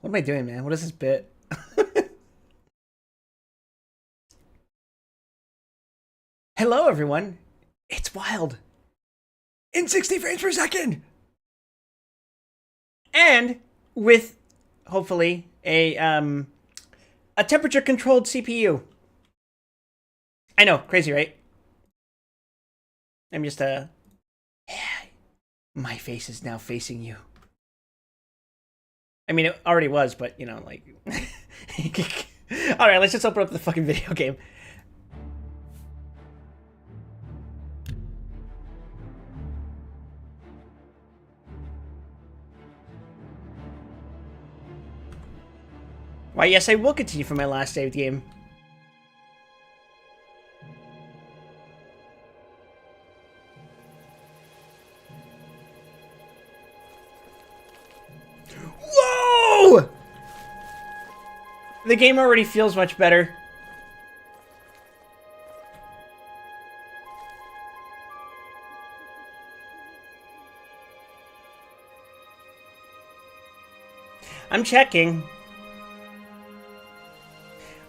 What am I doing, man? What is this bit? Hello, everyone. It's wild. In 60 frames per second. And with, hopefully, a temperature-controlled CPU. I know, crazy, right? I'm just, yeah, my face is now facing you. I mean, it already was, but, you know, like... Alright, let's just open up the fucking video game. Why, yes, I will continue from my last saved game. Whoa! The game already feels much better. I'm checking.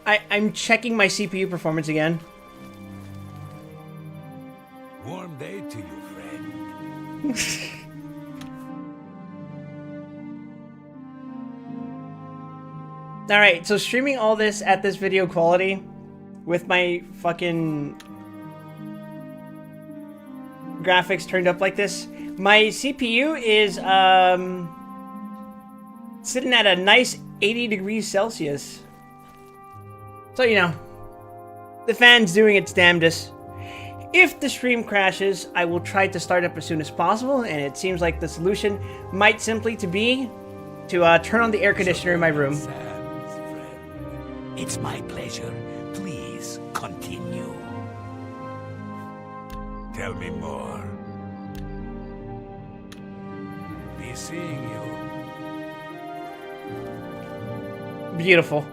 I'm checking my CPU performance again. Warm day to you, friend. Alright, so streaming all this at this video quality with my fucking graphics turned up like this, my CPU is sitting at a nice 80 degrees Celsius. So, you know, the fan's doing its damnedest. If the stream crashes, I will try to start up as soon as possible, and it seems like the solution might simply be to turn on the air conditioner in my room. It's my pleasure. Please continue. Tell me more. Be seeing you. Beautiful.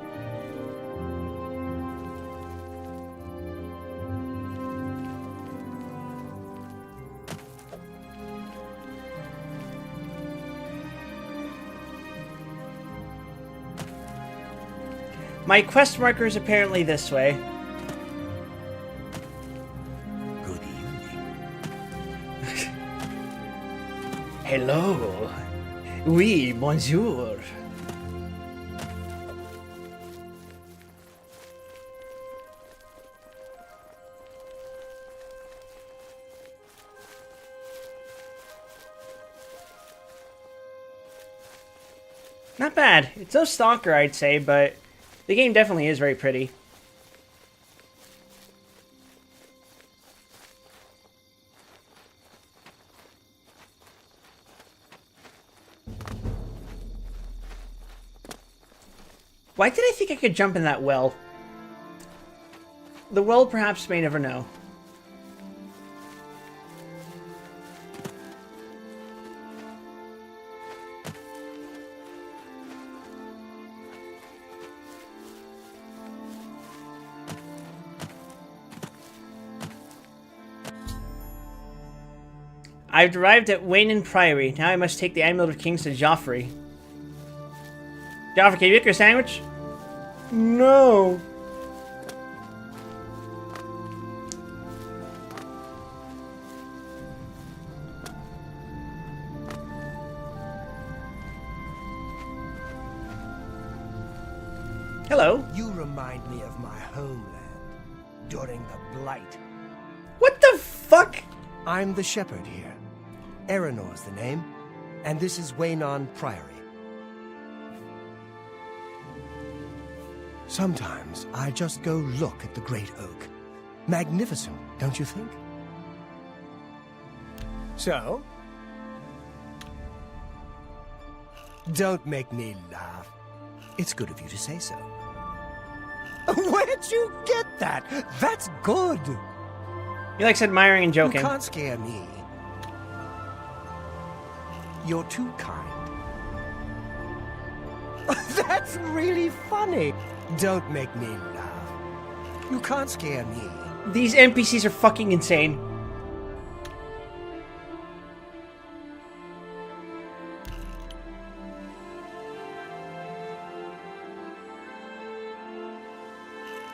My quest marker is apparently this way. Good evening. Hello. Oui, bonjour. Not bad. It's no stalker, I'd say, but the game definitely is very pretty. Why did I think I could jump in that well? The world perhaps may never know. I've arrived at Wayne Priory. Now I must take the Amulet of Kings to Joffrey. Joffrey, can you make your sandwich? No. Hello. You remind me of my homeland during the Blight. What the fuck? I'm the shepherd here. Eranor's the name, and this is Waynon Priory. Sometimes I just go look at the great oak. Magnificent, don't you think? So? Don't make me laugh. It's good of you to say so. Where'd you get that? That's good. He likes admiring and joking. You can't scare me. You're too kind. That's really funny. Don't make me laugh. You can't scare me. These NPCs are fucking insane.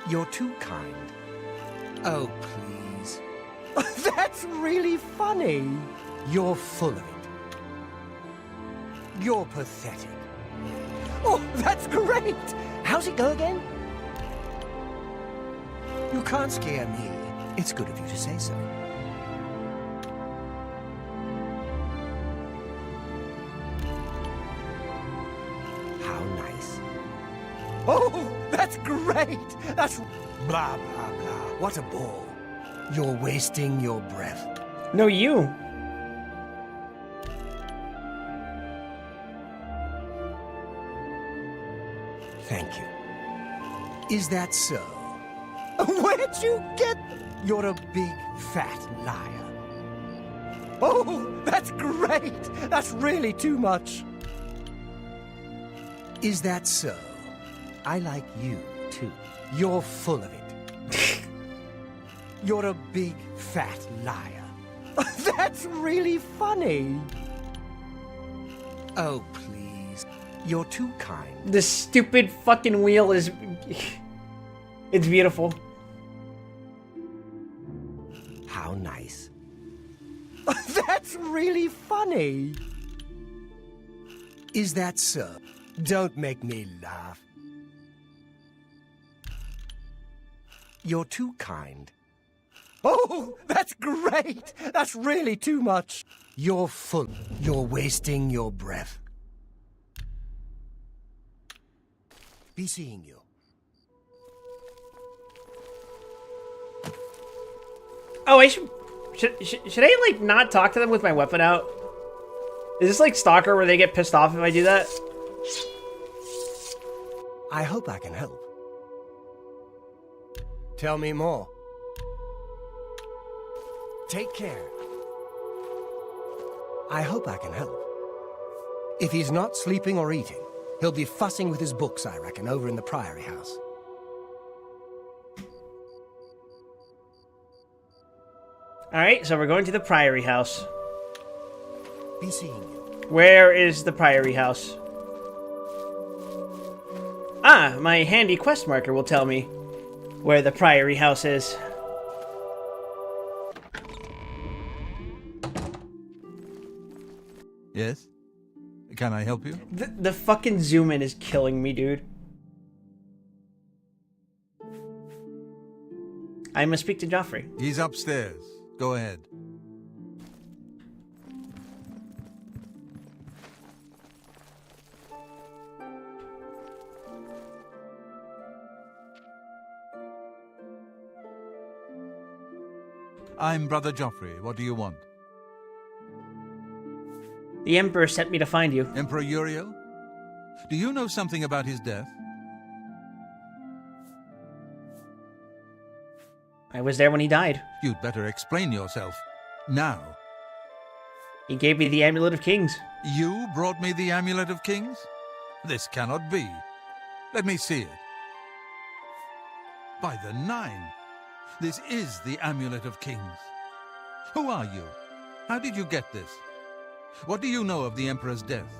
You're too kind. Oh, please. That's really funny. You're full of it. You're pathetic. Oh, that's great! How's it go again? You can't scare me. It's good of you to say so. How nice. Oh, that's great! That's blah, blah, blah. What a bore. You're wasting your breath. No, you. Thank you. Is that so? Where'd you get... You're a big, fat liar. Oh, that's great! That's really too much. Is that so? I like you, too. You're full of it. You're a big, fat liar. That's really funny. Oh, please. You're too kind. This stupid fucking wheel is... It's beautiful. How nice. That's really funny. Is that so? Don't make me laugh. You're too kind. Oh, that's great! That's really too much. You're full. You're wasting your breath. Be seeing you. Oh, I should I, like, not talk to them with my weapon out? Is this like Stalker where they get pissed off if I do that? I hope I can help. Tell me more. Take care. I hope I can help. If he's not sleeping or eating, he'll be fussing with his books, I reckon, over in the Priory House. Alright, so we're going to the Priory House. Be seeing you. Where is the Priory House? Ah, my handy quest marker will tell me where the Priory House is. Yes? Can I help you? The fucking zoom in is killing me, dude. I must speak to Joffrey. He's upstairs. Go ahead. I'm Brother Joffrey. What do you want? The Emperor sent me to find you. Emperor Uriel? Do you know something about his death? I was there when he died. You'd better explain yourself. Now. He gave me the Amulet of Kings. You brought me the Amulet of Kings? This cannot be. Let me see it. By the Nine! This is the Amulet of Kings. Who are you? How did you get this? What do you know of the Emperor's death?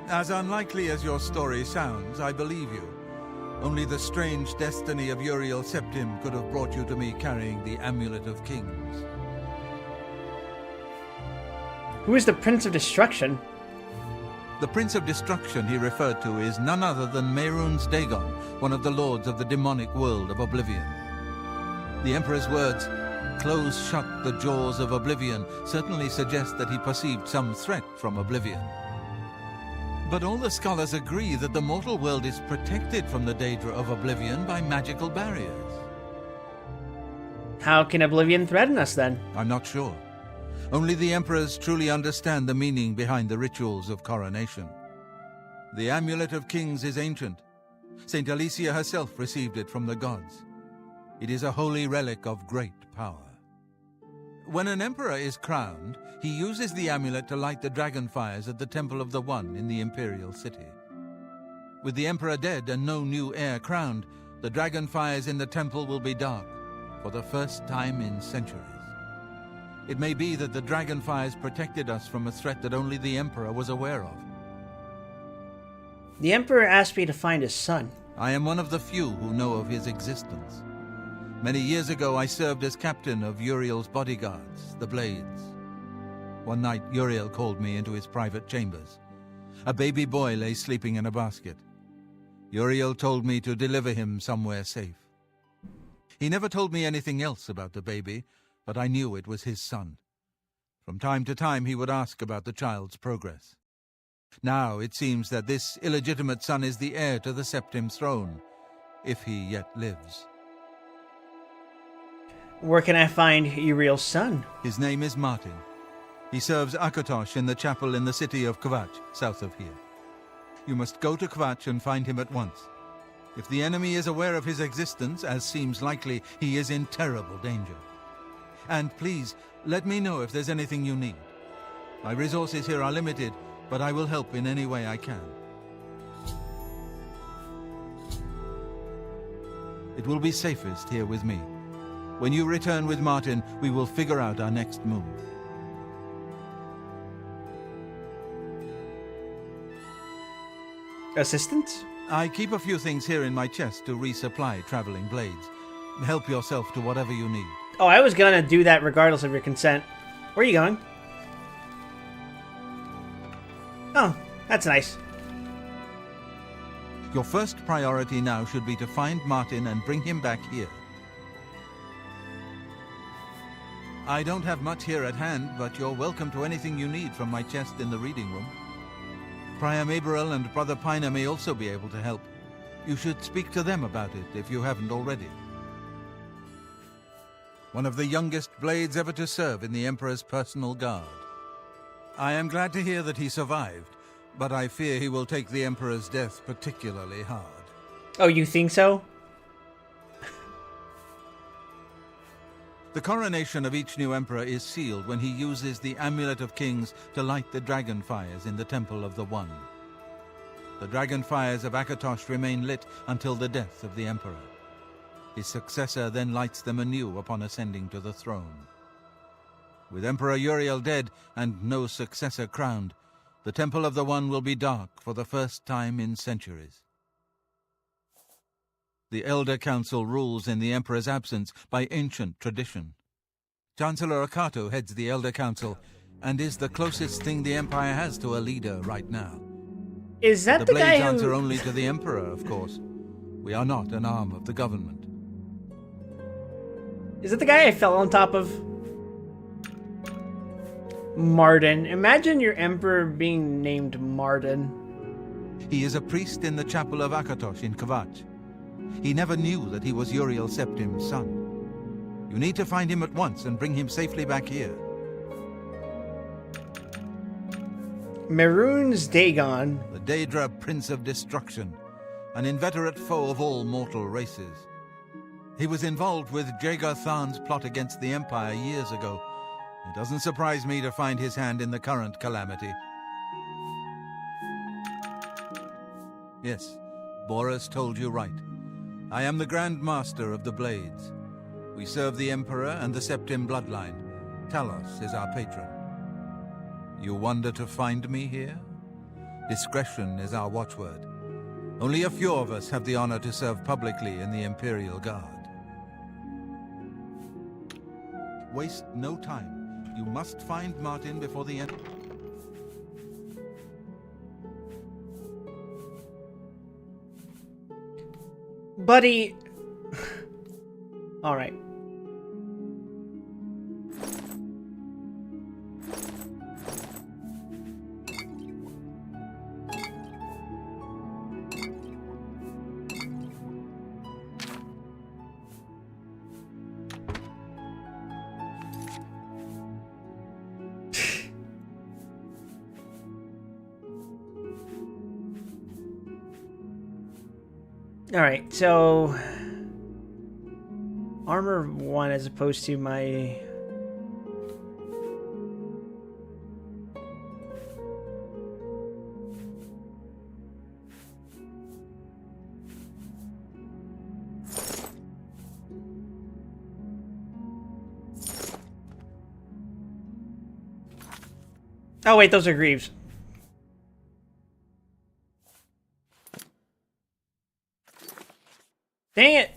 As unlikely as your story sounds, I believe you. Only the strange destiny of Uriel Septim could have brought you to me carrying the Amulet of Kings. Who is the Prince of Destruction? The Prince of Destruction he referred to is none other than Mehrunes Dagon, one of the lords of the demonic world of Oblivion. The Emperor's words, "Close shut the jaws of Oblivion," certainly suggest that he perceived some threat from Oblivion. But all the scholars agree that the mortal world is protected from the danger of Oblivion by magical barriers. How can Oblivion threaten us then? I'm not sure. Only the Emperors truly understand the meaning behind the rituals of coronation. The Amulet of Kings is ancient. Saint Alicia herself received it from the gods. It is a holy relic of great power. When an emperor is crowned, he uses the amulet to light the dragon fires at the Temple of the One in the Imperial City. With the emperor dead and no new heir crowned, the dragon fires in the temple will be dark for the first time in centuries. It may be that the dragon fires protected us from a threat that only the Emperor was aware of. The Emperor asked me to find his son. I am one of the few who know of his existence. Many years ago, I served as captain of Uriel's bodyguards, the Blades. One night, Uriel called me into his private chambers. A baby boy lay sleeping in a basket. Uriel told me to deliver him somewhere safe. He never told me anything else about the baby, but I knew it was his son. From time to time, he would ask about the child's progress. Now it seems that this illegitimate son is the heir to the Septim throne, if he yet lives. Where can I find Uriel's son? His name is Martin. He serves Akatosh in the chapel in the city of Kvatch, south of here. You must go to Kvatch and find him at once. If the enemy is aware of his existence, as seems likely, he is in terrible danger. And please, let me know if there's anything you need. My resources here are limited, but I will help in any way I can. It will be safest here with me. When you return with Martin, we will figure out our next move. Assistance? I keep a few things here in my chest to resupply traveling blades. Help yourself to whatever you need. Oh, I was gonna do that regardless of your consent. Where are you going? Oh, that's nice. Your first priority now should be to find Martin and bring him back here. I don't have much here at hand, but you're welcome to anything you need from my chest in the reading room. Priam Aberil and Brother Piner may also be able to help. You should speak to them about it if you haven't already. One of the youngest blades ever to serve in the Emperor's personal guard. I am glad to hear that he survived, but I fear he will take the Emperor's death particularly hard. Oh, you think so? The coronation of each new Emperor is sealed when he uses the Amulet of Kings to light the dragon fires in the Temple of the One. The dragon fires of Akatosh remain lit until the death of the Emperor. His successor then lights them anew upon ascending to the throne. With Emperor Uriel dead and no successor crowned, the Temple of the One will be dark for the first time in centuries. The Elder Council rules in the Emperor's absence by ancient tradition. Chancellor Akato heads the Elder Council and is the closest thing the Empire has to a leader right now. Is that the guy Blades who... answer only to the Emperor, of course. We are not an arm of the government. Is that the guy I fell on top of? Martin. Imagine your emperor being named Martin. He is a priest in the chapel of Akatosh in Kvatch. He never knew that he was Uriel Septim's son. You need to find him at once and bring him safely back here. Mehrunes Dagon. The Daedra Prince of Destruction, an inveterate foe of all mortal races. He was involved with Jagar Tharn's plot against the Empire years ago. It doesn't surprise me to find his hand in the current calamity. Yes, Boris told you right. I am the Grand Master of the Blades. We serve the Emperor and the Septim bloodline. Talos is our patron. You wonder to find me here? Discretion is our watchword. Only a few of us have the honor to serve publicly in the Imperial Guard. Waste no time. You must find Martin before the end. Buddy. Alright. Alright, so armor 1 as opposed to my Oh wait, those are greaves. Dang it!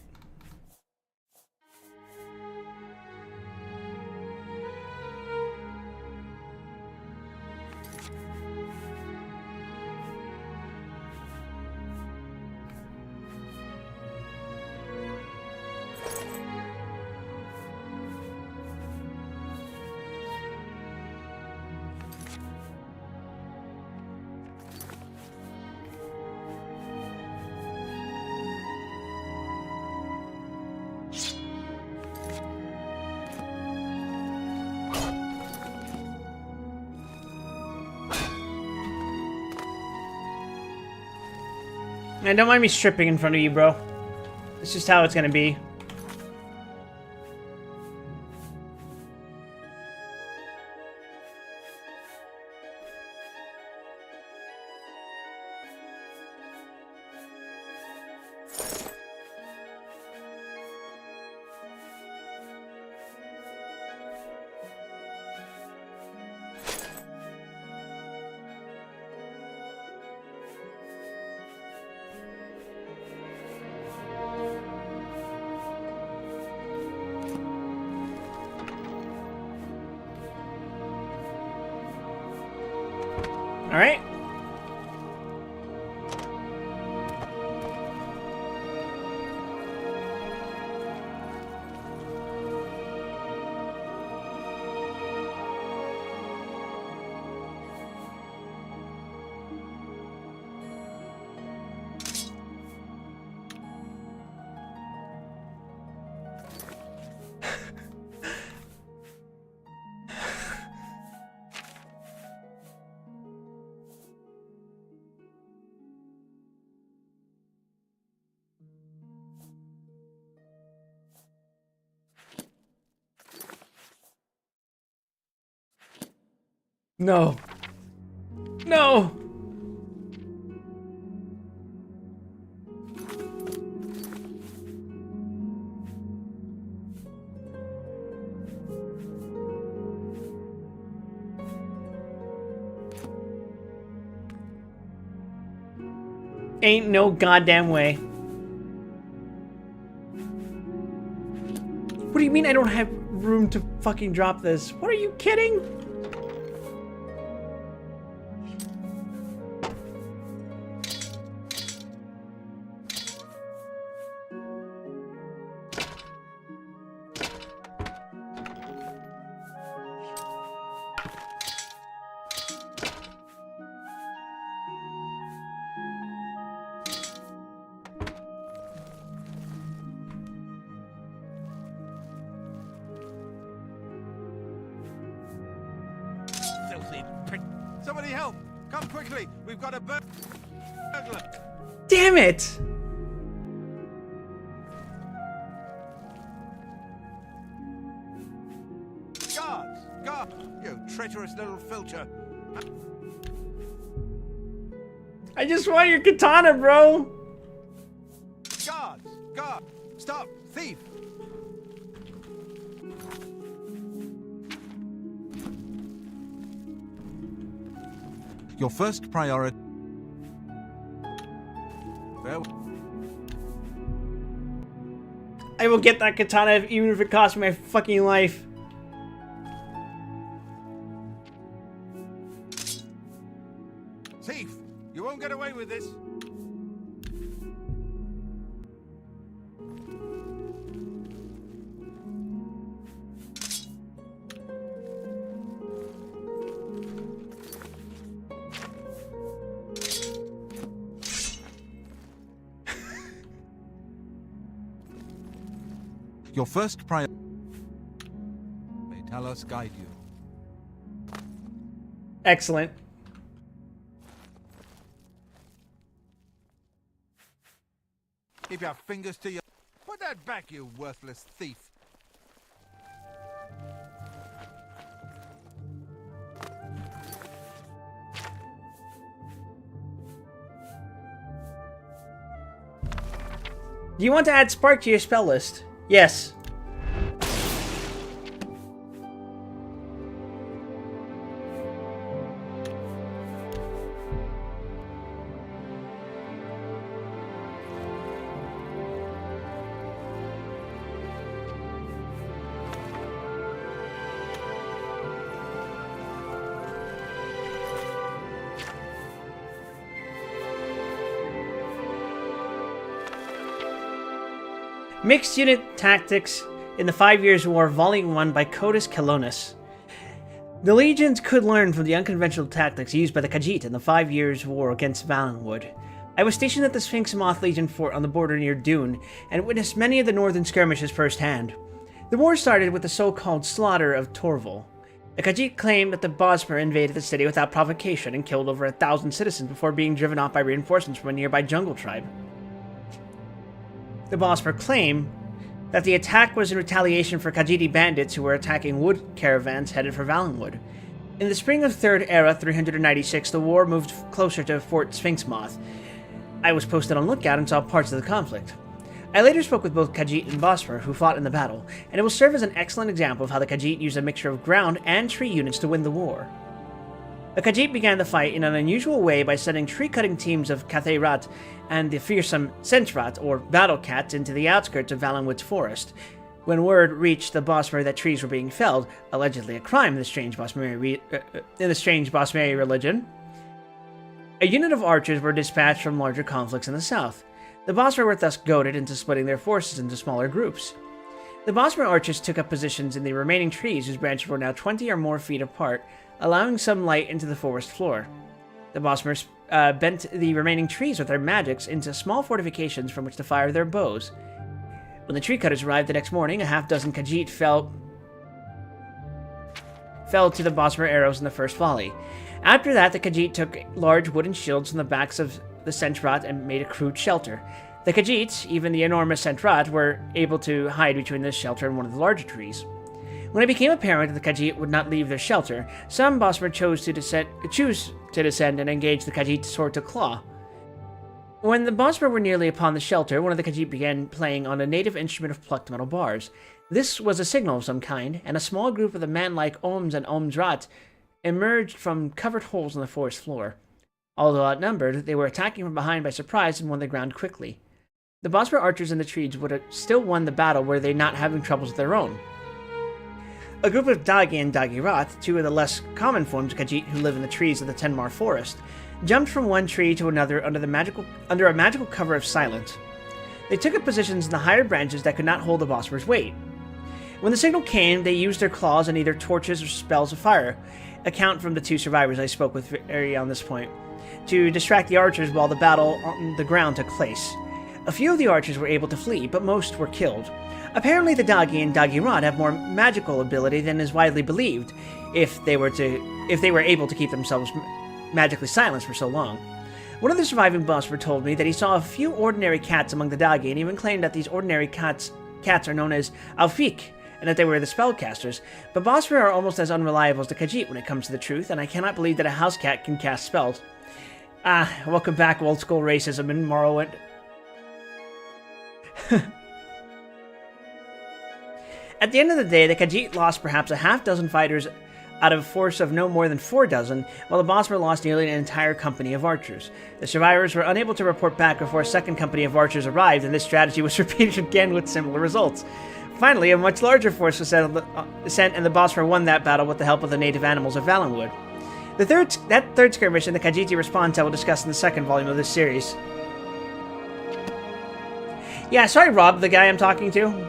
Man, don't mind me stripping in front of you, bro. It's just how it's gonna be. Alright. No. No! Ain't no goddamn way. What do you mean I don't have room to fucking drop this? What are you kidding? Somebody help! Come quickly! We've got a burglar! Damn it! Guards! Guard! You treacherous little filcher! I just want your katana, bro! Guards! Guard! Stop! Thief! Your first priority... I will get that katana even if it costs me my fucking life. Thief! You won't get away with this! Your first priority... May Talos guide you. Excellent. Keep your fingers to your... Put that back, you worthless thief! Do you want to add Spark to your spell list? Yes. Mixed Unit Tactics in the 5 Years' War, Volume 1 by Codus Kelonus. The legions could learn from the unconventional tactics used by the Khajiit in the 5 Years' War against Valenwood. I was stationed at the Sphinx Moth Legion fort on the border near Dune, and witnessed many of the northern skirmishes firsthand. The war started with the so-called slaughter of Torval. The Khajiit claimed that the Bosmer invaded the city without provocation and killed over 1,000 citizens before being driven off by reinforcements from a nearby jungle tribe. The Bosmer claimed that the attack was in retaliation for Khajiiti bandits who were attacking wood caravans headed for Valenwood. In the spring of 3rd Era 396, the war moved closer to Fort Sphinx Moth. I was posted on lookout and saw parts of the conflict. I later spoke with both Khajiit and Bosmer, who fought in the battle, and it will serve as an excellent example of how the Khajiit used a mixture of ground and tree units to win the war. The Khajiit began the fight in an unusual way by sending tree-cutting teams of Cathay Rat and the fearsome Sentrat, or Battle Cats, into the outskirts of Valenwood's forest. When word reached the Bosmer that trees were being felled, allegedly a crime in the strange Bosmeri religion, a unit of archers were dispatched from larger conflicts in the south. The Bosmer were thus goaded into splitting their forces into smaller groups. The Bosmer archers took up positions in the remaining trees, whose branches were now 20 or more feet apart, allowing some light into the forest floor. The Bosmers bent the remaining trees with their magics into small fortifications from which to fire their bows. When the tree cutters arrived the next morning, a half-dozen Khajiit fell to the Bosmer arrows in the first volley. After that, the Khajiit took large wooden shields from the backs of the Sentrat and made a crude shelter. The Khajiit, even the enormous Sentrat, were able to hide between this shelter and one of the larger trees. When it became apparent that the Khajiit would not leave their shelter, some Bosmer chose to descend and engage the Khajiit sword to claw. When the Bosmer were nearly upon the shelter, one of the Khajiit began playing on a native instrument of plucked metal bars. This was a signal of some kind, and a small group of the man-like Oms and Omsrat emerged from covered holes in the forest floor. Although outnumbered, they were attacking from behind by surprise and won the ground quickly. The Bosmer archers in the trees would have still won the battle were they not having troubles of their own. A group of Dagi and Dagirat, two of the less common forms of Khajiit who live in the trees of the Tenmar forest, jumped from one tree to another under a magical cover of silence. They took up positions in the higher branches that could not hold the Bosmer's weight. When the signal came, they used their claws and either torches or spells of fire, account from the two survivors I spoke with early on this point, to distract the archers while the battle on the ground took place. A few of the archers were able to flee, but most were killed. Apparently the Dagi and Dagirat have more magical ability than is widely believed, if they were able to keep themselves magically silenced for so long. One of the surviving Bosmer told me that he saw a few ordinary cats among the Dagi, and even claimed that these ordinary cats are known as Alfik, and that they were the spellcasters, but Bosmer are almost as unreliable as the Khajiit when it comes to the truth, and I cannot believe that a house cat can cast spells. Welcome back, old school racism in Morrowind. At the end of the day, the Khajiit lost perhaps a half-dozen fighters out of a force of no more than 4 dozen, while the Bosmer lost nearly an entire company of archers. The survivors were unable to report back before a second company of archers arrived, and this strategy was repeated again with similar results. Finally, a much larger force was sent, and the Bosmer won that battle with the help of the native animals of Valenwood. That third skirmish and the Khajiiti response I will discuss in the second volume of this series. Yeah, sorry Rob, the guy I'm talking to.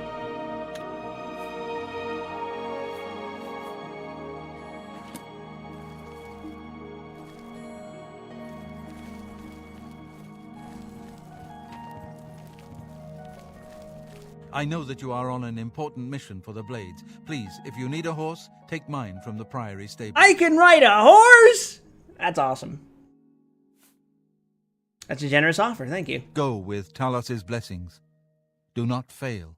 I know that you are on an important mission for the Blades. Please, if you need a horse, take mine from the Priory stable. I can ride a horse?! That's awesome. That's a generous offer, thank you. Go with Talos's blessings. Do not fail.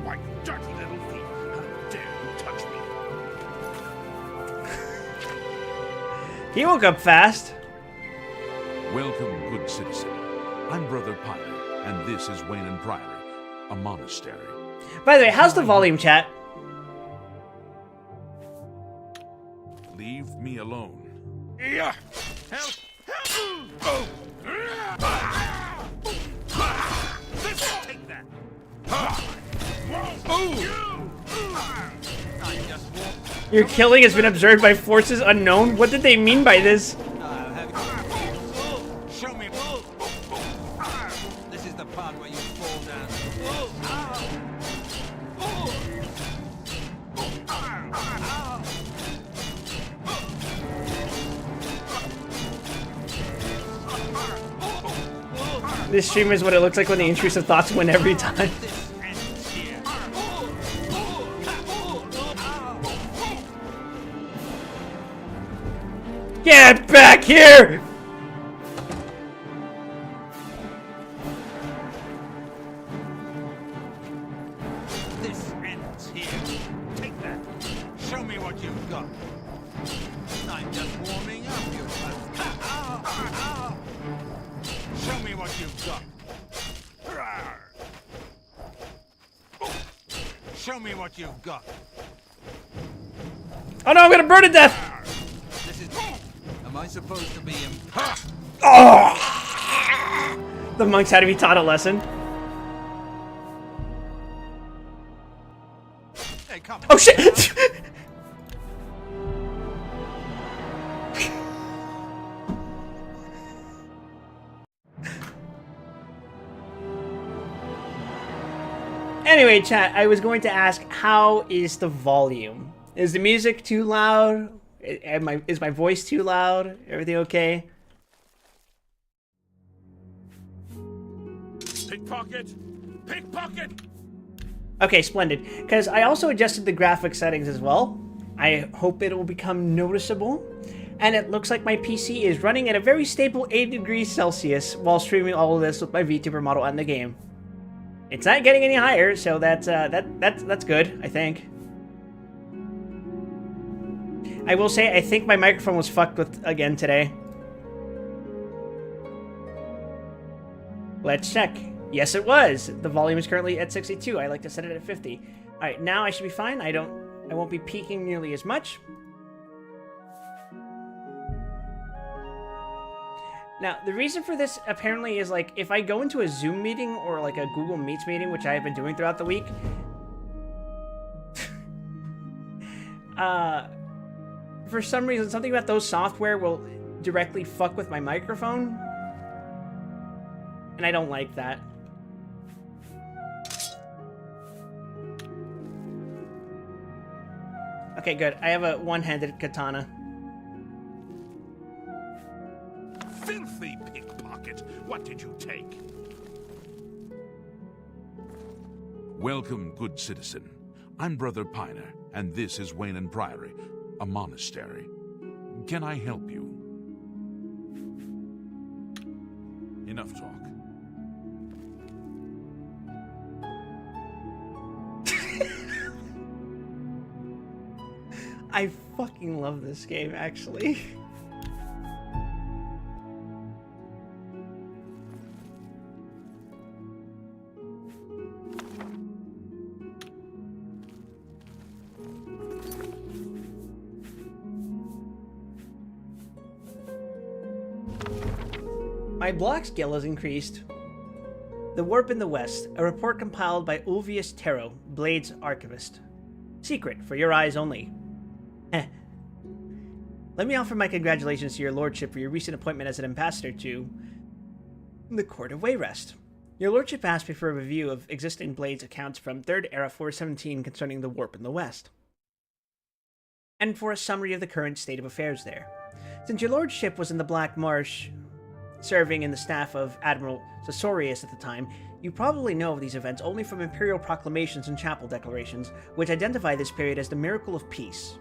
My dirty little feet! How dare you touch me! He woke up fast. Welcome, good citizen. I'm Brother Pilot, and this is Wayland Priory, a monastery. By the way, how's the volume, chat? Leave me alone. Yeah. Help! Help! Oh! Take that! Your killing has been observed by forces unknown? What did they mean by this? Show me. This is the part where you fall down. This stream is what it looks like when the intrusive thoughts win every time. Get back here! This ends here. Take that. Show me what you've got. I'm just warming up, you bastard. Show me what you've got. Show me what you've got. Oh no, I'm gonna burn to death! This is... Am I supposed to be in... Oh! The monks had to be taught a lesson. Hey, come on. Oh shit! Anyway, chat, I was going to ask, how is the volume? Is the music too loud? Is my voice too loud? Everything okay? Pickpocket! Pickpocket! Okay, splendid. Because I also adjusted the graphic settings as well. I hope it will become noticeable. And it looks like my PC is running at a very stable 80 degrees Celsius while streaming all of this with my VTuber model and the game. It's not getting any higher, so that's good, I think. I will say, I think my microphone was fucked with again today. Let's check. Yes, it was. The volume is currently at 62. I like to set it at 50. All right, now I should be fine. I won't be peaking nearly as much. Now, the reason for this apparently is like if I go into a Zoom meeting or like a Google Meets meeting, which I have been doing throughout the week, for some reason, something about those software will directly fuck with my microphone, and I don't like that. Okay, good. I have a one-handed katana. Filthy pickpocket! What did you take? Welcome, good citizen. I'm Brother Piner, and this is Wayland Priory, a monastery. Can I help you? Enough talk. I fucking love this game, actually. My block skill has increased. The Warp in the West, a report compiled by Ulvius Tero, Blade's archivist. Secret, for your eyes only. Let me offer my congratulations to your lordship for your recent appointment as an ambassador to the Court of Wayrest. Your lordship asked me for a review of existing Blades accounts from 3rd Era 417 concerning the Warp in the West, and for a summary of the current state of affairs there. Since your lordship was in the Black Marsh, serving in the staff of Admiral Sosorius at the time, you probably know of these events only from imperial proclamations and chapel declarations, which identify this period as the Miracle of Peace.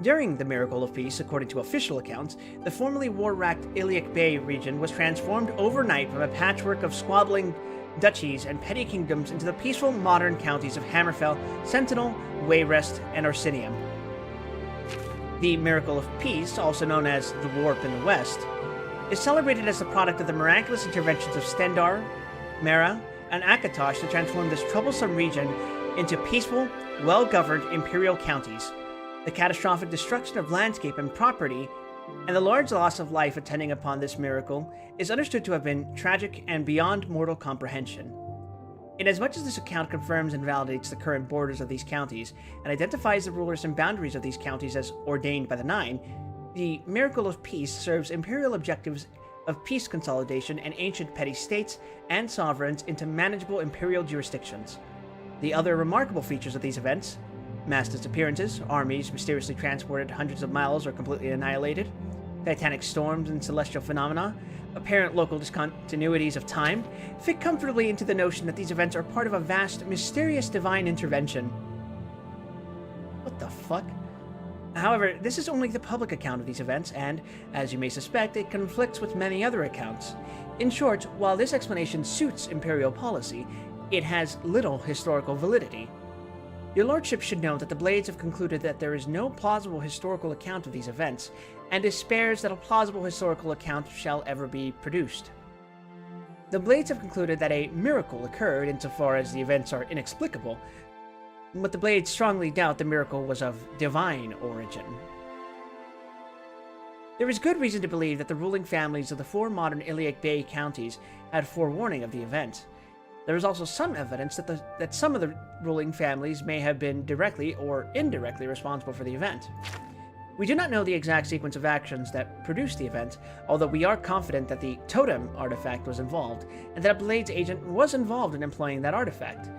During the Miracle of Peace, according to official accounts, the formerly war-racked Iliac Bay region was transformed overnight from a patchwork of squabbling duchies and petty kingdoms into the peaceful modern counties of Hammerfell, Sentinel, Wayrest, and Orsinium. The Miracle of Peace, also known as the Warp in the West, is celebrated as the product of the miraculous interventions of Stendar, Mera, and Akatosh to transform this troublesome region into peaceful, well-governed imperial counties. The catastrophic destruction of landscape and property and the large loss of life attending upon this miracle is understood to have been tragic and beyond mortal comprehension. Inasmuch as this account confirms and validates the current borders of these counties and identifies the rulers and boundaries of these counties as ordained by the Nine, the miracle of peace serves imperial objectives of peace consolidation and ancient petty states and sovereigns into manageable imperial jurisdictions. The other remarkable features of these events: mass disappearances, armies mysteriously transported hundreds of miles or completely annihilated, titanic storms and celestial phenomena, apparent local discontinuities of time, fit comfortably into the notion that these events are part of a vast, mysterious divine intervention. What the fuck? However, this is only the public account of these events, and, as you may suspect, it conflicts with many other accounts. In short, while this explanation suits imperial policy, it has little historical validity. Your lordship should know that the Blades have concluded that there is no plausible historical account of these events, and despairs that a plausible historical account shall ever be produced. The Blades have concluded that a miracle occurred insofar as the events are inexplicable, but the Blades strongly doubt the miracle was of divine origin. There is good reason to believe that the ruling families of the 4 modern Iliac Bay counties had forewarning of the event. There is also some evidence that some of the ruling families may have been directly or indirectly responsible for the event. We do not know the exact sequence of actions that produced the event, although we are confident that the totem artifact was involved, and that a Blades agent was involved in employing that artifact.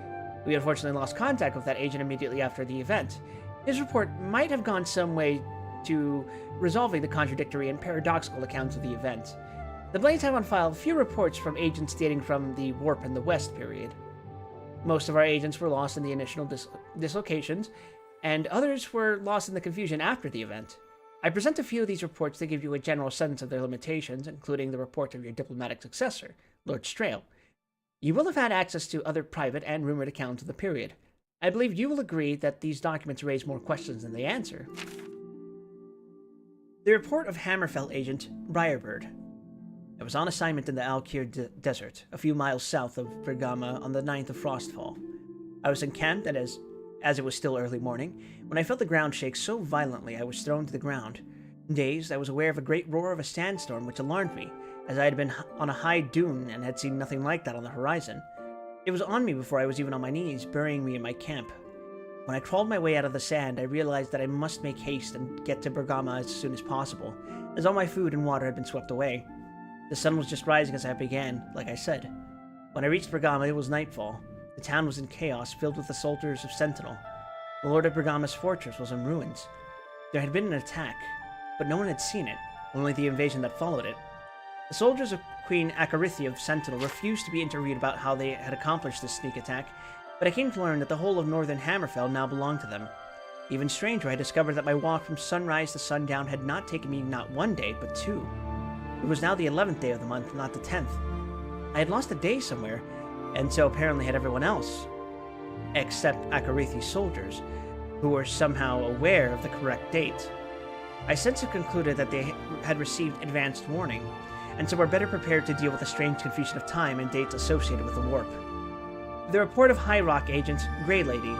We unfortunately lost contact with that agent immediately after the event. His report might have gone some way to resolving the contradictory and paradoxical accounts of the event. The Blades have on file few reports from agents dating from the Warp and the West period. Most of our agents were lost in the initial dislocations, and others were lost in the confusion after the event. I present a few of these reports to give you a general sense of their limitations, including the report of your diplomatic successor, Lord Strail. You will have had access to other private and rumored accounts of the period. I believe you will agree that these documents raise more questions than they answer. The report of Hammerfell agent Briarbird. I was on assignment in the Alkir Desert, a few miles south of Bergama on the 9th of Frostfall. I was encamped, and as it was still early morning, when I felt the ground shake so violently I was thrown to the ground. Dazed, I was aware of a great roar of a sandstorm which alarmed me, as I had been on a high dune and had seen nothing like that on the horizon. It was on me before I was even on my knees, burying me in my camp. When I crawled my way out of the sand, I realized that I must make haste and get to Bergama as soon as possible, as all my food and water had been swept away. The sun was just rising as I began, like I said. When I reached Bergama, it was nightfall. The town was in chaos, filled with the soldiers of Sentinel. The Lord of Bergama's fortress was in ruins. There had been an attack, but no one had seen it, only the invasion that followed it. The soldiers of Queen Akarithi of Sentinel refused to be interviewed about how they had accomplished this sneak attack, but I came to learn that the whole of northern Hammerfell now belonged to them. Even stranger, I discovered that my walk from sunrise to sundown had not taken me not 1 day, but 2. It was now the 11th day of the month, not the 10th. I had lost a day somewhere, and so apparently had everyone else. Except Akarithi's soldiers, who were somehow aware of the correct date. I since have concluded that they had received advanced warning, and so were better prepared to deal with the strange confusion of time and dates associated with the warp. The report of High Rock agent Grey Lady.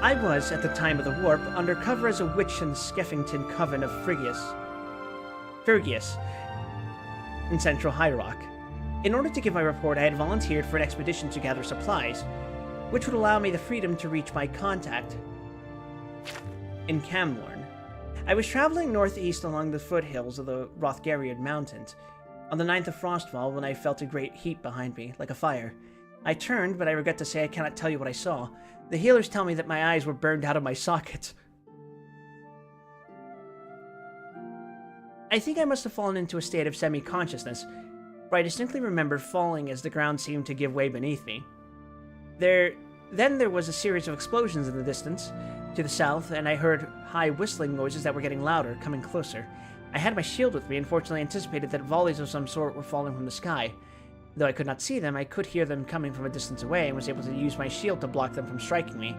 I was, at the time of the warp, undercover as a witch in the Skeffington Coven of Fergius, in central High Rock. In order to give my report, I had volunteered for an expedition to gather supplies, which would allow me the freedom to reach my contact in Camlorn. I was traveling northeast along the foothills of the Rothgariad Mountains, on the 9th of Frostfall, when I felt a great heat behind me, like a fire. I turned, but I regret to say I cannot tell you what I saw. The healers tell me that my eyes were burned out of my sockets. I think I must have fallen into a state of semi-consciousness, for I distinctly remember falling as the ground seemed to give way beneath me. Then there was a series of explosions in the distance, to the south, and I heard high whistling noises that were getting louder, coming closer. I had my shield with me and fortunately anticipated that volleys of some sort were falling from the sky. Though I could not see them, I could hear them coming from a distance away and was able to use my shield to block them from striking me.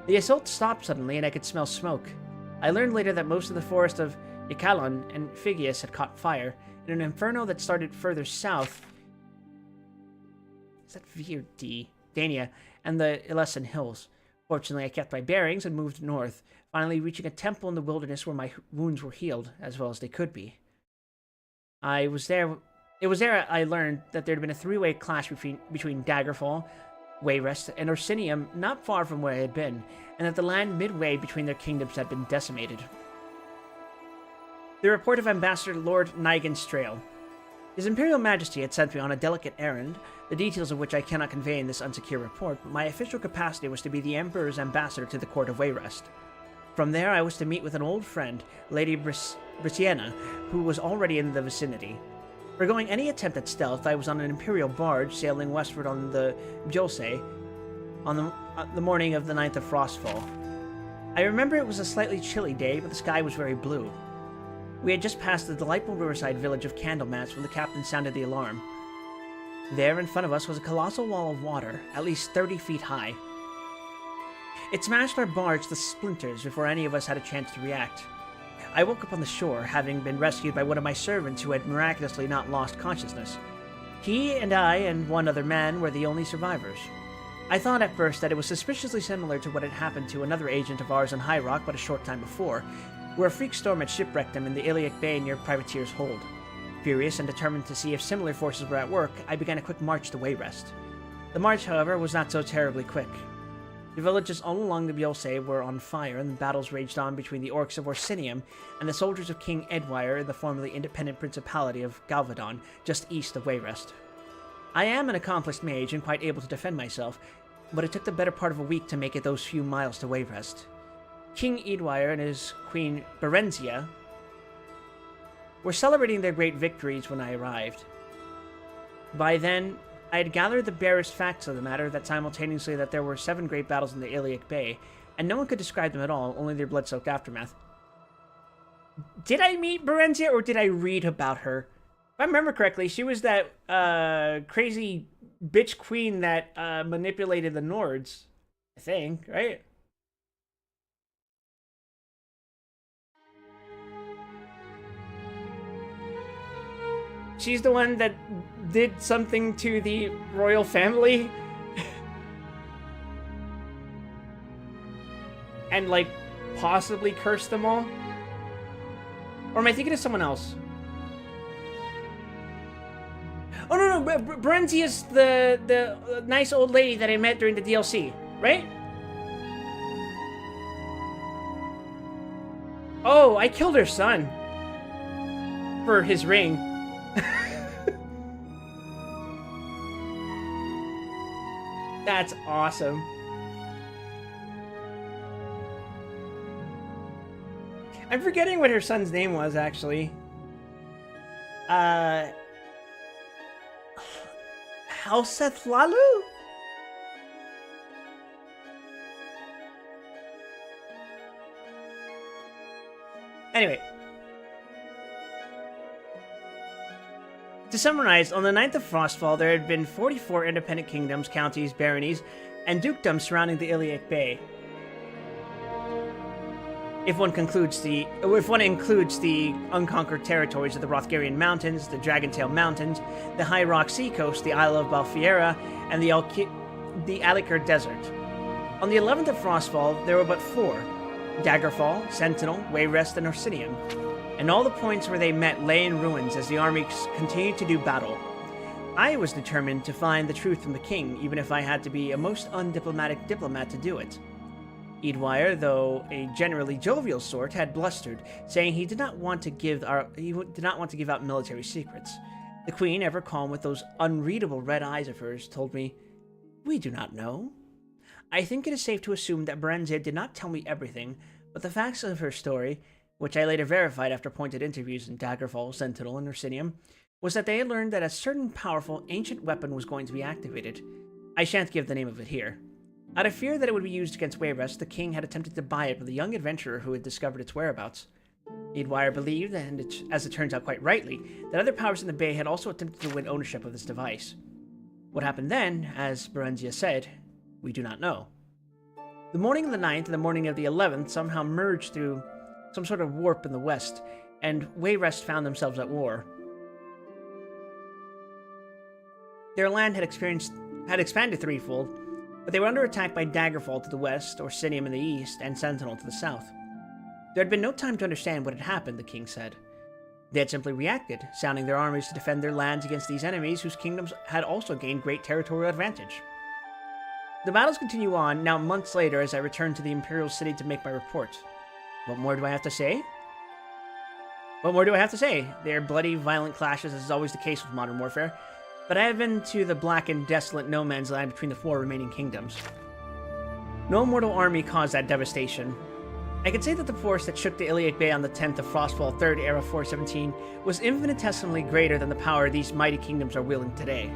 The assault stopped suddenly and I could smell smoke. I learned later that most of the forest of Ikalon and Phigius had caught fire, in an inferno that started further south. Is that V or D? Dania and the Ilesen Hills. Fortunately, I kept my bearings and moved north, finally reaching a temple in the wilderness where my wounds were healed, as well as they could be. It was there I learned that there had been a three-way clash between Daggerfall, Wayrest, and Orsinium not far from where I had been, and that the land midway between their kingdoms had been decimated. The report of Ambassador Lord Nigan Strail. His Imperial Majesty had sent me on a delicate errand, the details of which I cannot convey in this unsecure report, but my official capacity was to be the Emperor's ambassador to the court of Wayrest. From there, I was to meet with an old friend, Lady Brisiena, who was already in the vicinity. Foregoing any attempt at stealth, I was on an Imperial barge sailing westward on the Bjolse on the morning of the 9th of Frostfall. I remember it was a slightly chilly day, but the sky was very blue. We had just passed the delightful riverside village of Candlemats when the captain sounded the alarm. There in front of us was a colossal wall of water, at least 30 feet high. It smashed our barge to splinters before any of us had a chance to react. I woke up on the shore, having been rescued by one of my servants who had miraculously not lost consciousness. He and I and one other man were the only survivors. I thought at first that it was suspiciously similar to what had happened to another agent of ours on High Rock but a short time before, where a freak storm had shipwrecked him in the Iliac Bay near Privateer's Hold. Furious and determined to see if similar forces were at work, I began a quick march to Wayrest. The march, however, was not so terribly quick. The villages all along the Bjolse were on fire, and the battles raged on between the orcs of Orsinium and the soldiers of King Edwire in the formerly independent Principality of Galvadon, just east of Wayrest. I am an accomplished mage and quite able to defend myself, but it took the better part of a week to make it those few miles to Wayrest. King Edwire and his queen Berenzia were celebrating their great victories when I arrived. By then, I had gathered the barest facts of the matter, that simultaneously that there were 7 great battles in the Iliac Bay, and no one could describe them at all, only their blood-soaked aftermath. Did I meet Berenzia, or did I read about her? If I remember correctly, she was that crazy bitch queen that manipulated the Nords, I think, right? She's the one that did something to the royal family. And, like, possibly cursed them all? Or am I thinking of someone else? Oh, no, Berenzia's the nice old lady that I met during the DLC, right? Oh, I killed her son. For his ring. That's awesome. I'm forgetting what her son's name was, actually. Halsethlalu? Anyway. To summarize, on the 9th of Frostfall, there had been 44 independent kingdoms, counties, baronies, and dukedoms surrounding the Iliac Bay. If one includes the unconquered territories of the Rothgarian Mountains, the Dragontail Mountains, the High Rock Seacoast, the Isle of Balfiera, and the Alikir Desert. On the 11th of Frostfall, there were but 4: Daggerfall, Sentinel, Wayrest, and Orsinium. And all the points where they met lay in ruins as the armies continued to do battle. I was determined to find the truth from the king, even if I had to be a most undiplomatic diplomat to do it. Edwire, though a generally jovial sort, had blustered, saying he did not want to give out military secrets. The queen, ever calm with those unreadable red eyes of hers, told me, "We do not know. I think it is safe to assume that Berenzia did not tell me everything, but the facts of her story, which I later verified after pointed interviews in Daggerfall, Sentinel, and Orsinium, was that they had learned that a certain powerful ancient weapon was going to be activated. I shan't give the name of it here. Out of fear that it would be used against Wayrest, the king had attempted to buy it from the young adventurer who had discovered its whereabouts. Edwire believed, and as it turns out quite rightly, that other powers in the Bay had also attempted to win ownership of this device. What happened then, as Berenzia said, we do not know. The morning of the 9th and the morning of the 11th somehow merged through some sort of warp in the west, and Wayrest found themselves at war. Their land had expanded threefold, but they were under attack by Daggerfall to the west, Orsinium in the east, and Sentinel to the south. There had been no time to understand what had happened, the king said. They had simply reacted, sounding their armies to defend their lands against these enemies whose kingdoms had also gained great territorial advantage. The battles continue on, now months later, as I return to the Imperial City to make my report. What more do I have to say? What more do I have to say? They are bloody, violent clashes, as is always the case with modern warfare, but I have been to the black and desolate no man's land between the 4 remaining kingdoms. No mortal army caused that devastation. I can say that the force that shook the Iliac Bay on the 10th of Frostfall 3rd Era 417 was infinitesimally greater than the power these mighty kingdoms are wielding today.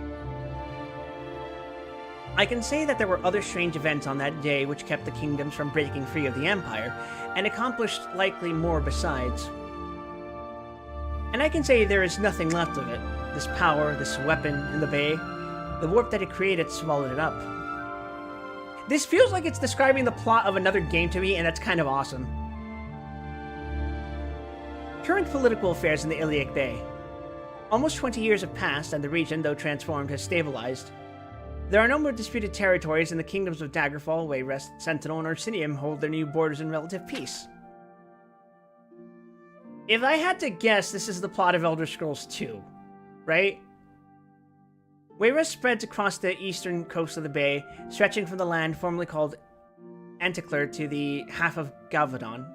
I can say that there were other strange events on that day which kept the kingdoms from breaking free of the Empire, and accomplished likely more besides. And I can say there is nothing left of it. This power, this weapon in the bay, the warp that it created swallowed it up. This feels like it's describing the plot of another game to me, and that's kind of awesome. Current political affairs in the Iliac Bay. Almost 20 years have passed, and the region, though transformed, has stabilized. There are no more disputed territories, and the kingdoms of Daggerfall, Wayrest, Sentinel, and Orsinium hold their new borders in relative peace. If I had to guess, this is the plot of Elder Scrolls 2, right? Wayrest spreads across the eastern coast of the bay, stretching from the land formerly called Anticler to the half of Galvadon.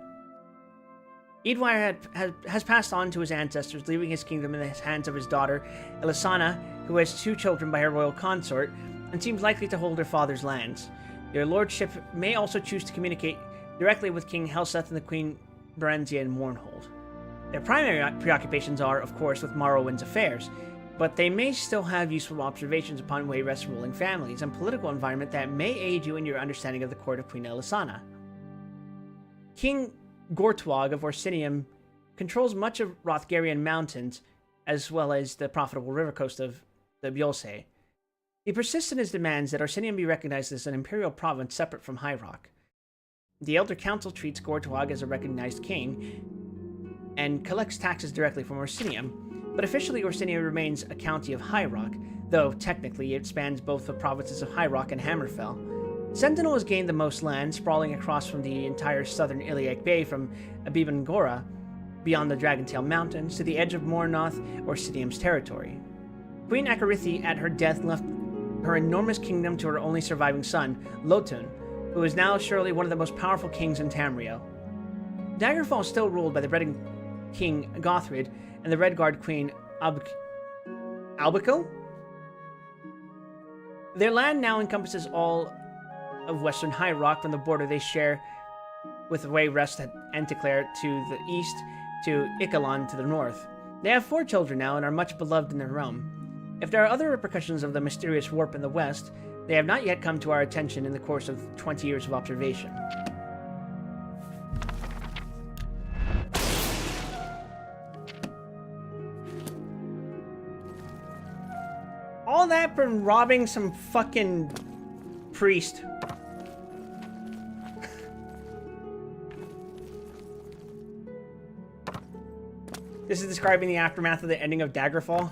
Eadwire has passed on to his ancestors, leaving his kingdom in the hands of his daughter, Elisana, who has 2 children by her royal consort, and seems likely to hold her father's lands. Their lordship may also choose to communicate directly with King Helseth and the Queen Berenzia in Mournhold. Their primary preoccupations are, of course, with Morrowind's affairs, but they may still have useful observations upon Wayrest's ruling families and political environment that may aid you in your understanding of the court of Queen Elisana. King Gortwag of Orsinium controls much of Rothgarian mountains, as well as the profitable river coast of the Bjolse. He persists in his demands that Orsinium be recognized as an imperial province separate from High Rock. The Elder Council treats Gortwag as a recognized king, and collects taxes directly from Orsinium, but officially Orsinium remains a county of High Rock, though technically it spans both the provinces of High Rock and Hammerfell. Sentinel has gained the most land, sprawling across from the entire southern Iliac Bay from Abibangora, beyond the Dragontail Mountains, to the edge of Mornoth, Orsinium's territory. Queen Akarithi, at her death, left her enormous kingdom to her only surviving son, Lotun, who is now surely one of the most powerful kings in Tamriel. Daggerfall is still ruled by the Red King Gothrid and the Redguard Queen Albico. Their land now encompasses all of western High Rock from the border they share with Wayrest at Anticler to the east to Icalon to the north. They have 4 children now and are much beloved in their realm. If there are other repercussions of the mysterious warp in the west, they have not yet come to our attention in the course of 20 years of observation. All that from robbing some fucking priest. This is describing the aftermath of the ending of Daggerfall.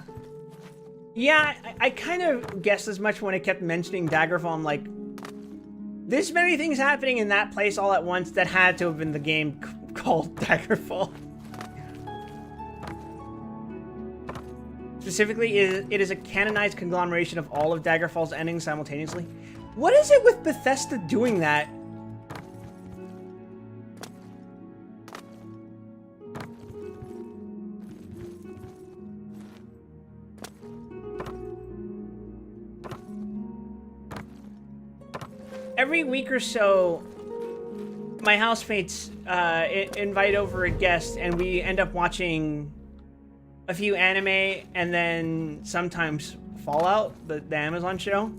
Yeah, I kind of guessed as much when I kept mentioning Daggerfall. I'm like, this many things happening in that place all at once, that had to have been the game called Daggerfall. Specifically, it is a canonized conglomeration of all of Daggerfall's endings simultaneously. What is it with Bethesda doing that? Every week or so, my housemates invite over a guest, and we end up watching a few anime, and then sometimes Fallout, the Amazon show.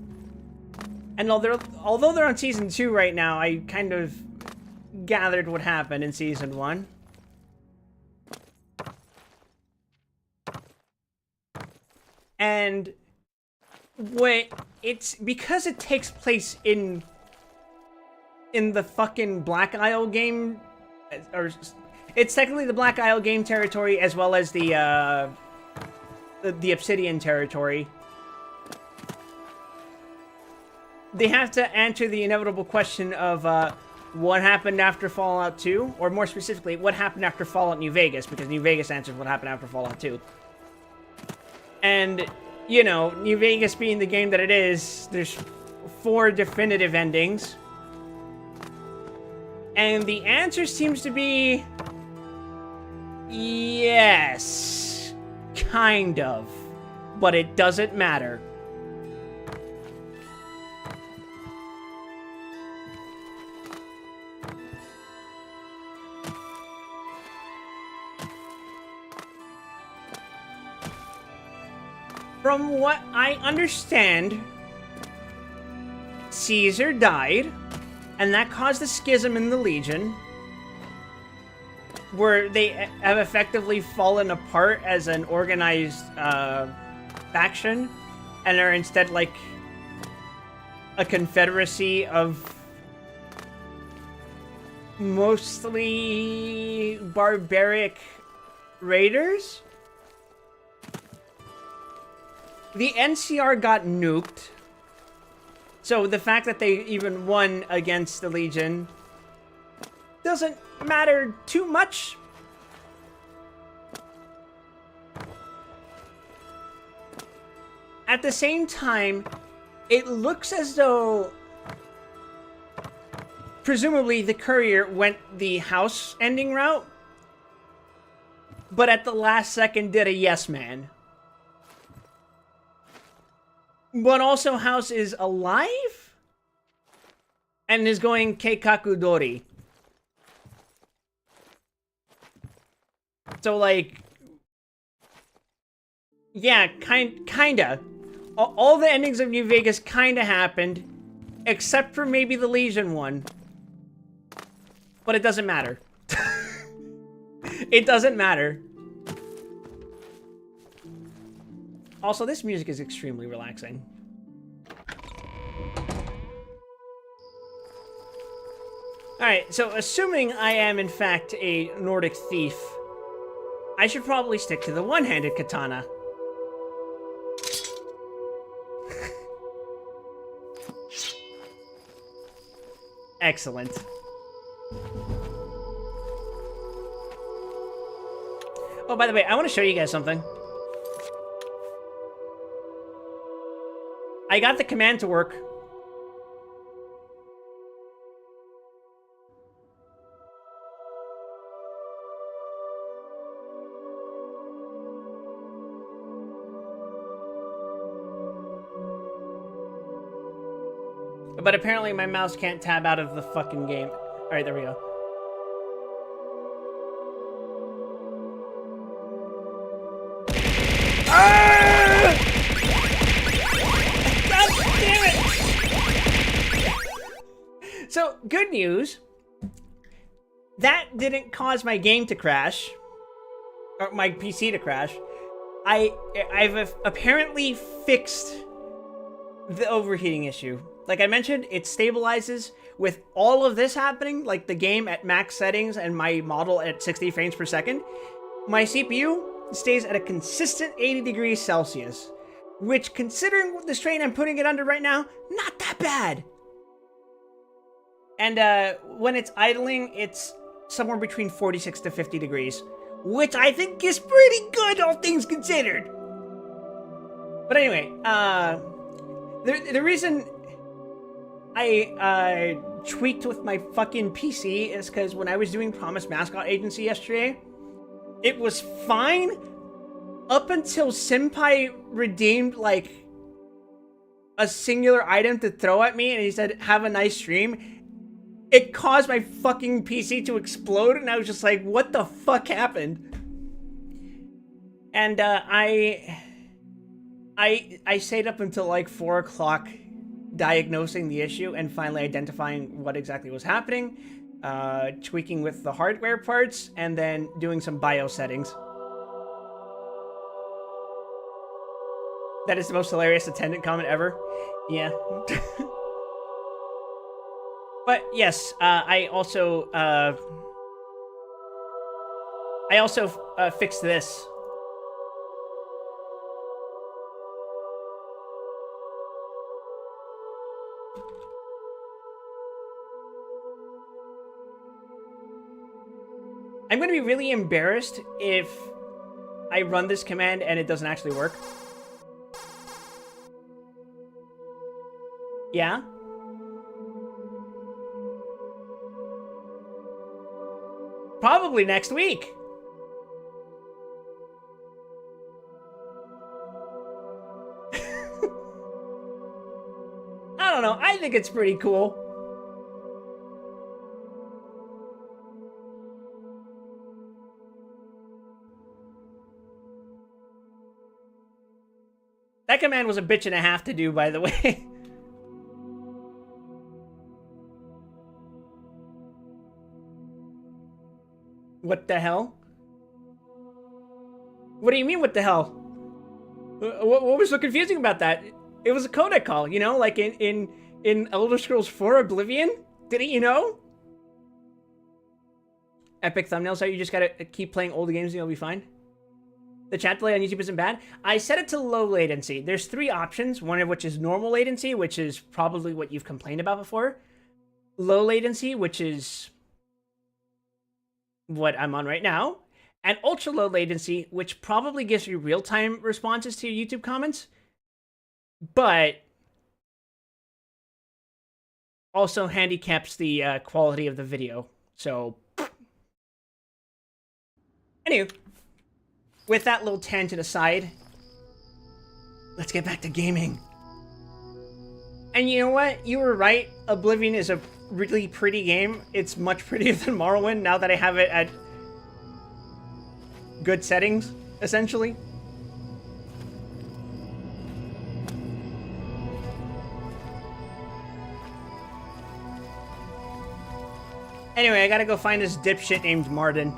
And although they're on season 2 right now, I kind of gathered what happened in season 1. And it's because it takes place in the fucking Black Isle game, or it's technically the Black Isle game territory as well as the Obsidian territory. they have to answer the inevitable question of what happened after Fallout 2, or more specifically, what happened after Fallout New Vegas, because New Vegas answers what happened after Fallout 2. And, you know, New Vegas being the game that it is, there's 4 definitive endings. And the answer seems to be... yes. Kind of. But it doesn't matter. From what I understand, Caesar died, and that caused a schism in the Legion, where they have effectively fallen apart as an organized faction, and are instead like a confederacy of mostly barbaric raiders. The NCR got nuked, so the fact that they even won against the Legion doesn't matter too much. At the same time, it looks as though presumably the courier went the house ending route, but at the last second did a yes man. But also House is alive? And is going Keikaku Dori. So, like... yeah, kinda. All the endings of New Vegas kinda happened. Except for maybe the Legion one. But it doesn't matter. It doesn't matter. Also, this music is extremely relaxing. Alright, so assuming I am in fact a Nordic thief, I should probably stick to the one-handed katana. Excellent. Oh, by the way, I want to show you guys something. I got the command to work. But apparently my mouse can't tab out of the fucking game. Alright, there we go. So, good news. That didn't cause my game to crash. Or my PC to crash. I've apparently fixed the overheating issue. Like I mentioned, it stabilizes with all of this happening, like the game at max settings and my model at 60 frames per second. My CPU stays at a consistent 80 degrees Celsius, which, considering the strain I'm putting it under right now, not that bad. And when it's idling, it's somewhere between 46 to 50 degrees, which I think is pretty good, all things considered. But anyway, the reason I tweaked with my fucking PC is because when I was doing Promise Mascot Agency yesterday, it was fine up until Senpai redeemed, like, a singular item to throw at me, and he said, "Have a nice stream." It caused my fucking PC to explode, and I was just like, what the fuck happened? And I stayed up until like 4 o'clock diagnosing the issue and finally identifying what exactly was happening, tweaking with the hardware parts, and then doing some BIOS settings. That is the most hilarious attendant comment ever. Yeah. But yes, I also fixed this. I'm going to be really embarrassed if I run this command and it doesn't actually work. Yeah? Probably next week. I don't know. I think it's pretty cool. That command was a bitch and a half to do, by the way. What the hell? What do you mean, what the hell? What was so confusing about that? It was a codec call, you know, like in Elder Scrolls 4 Oblivion? Didn't you know? Epic thumbnails, so you just gotta keep playing old games and you'll be fine. The chat delay on YouTube isn't bad. I set it to low latency. There's 3 options, one of which is normal latency, which is probably what you've complained about before. Low latency, which is what I'm on right now. And ultra low latency, which probably gives you real-time responses to your YouTube comments, but also handicaps the quality of the video. So, anyway, with that little tangent aside, let's get back to gaming. And you know what? You were right. Oblivion is a really pretty game. It's much prettier than Morrowind now that I have it at good settings, essentially. Anyway, I gotta go find this dipshit named Martin.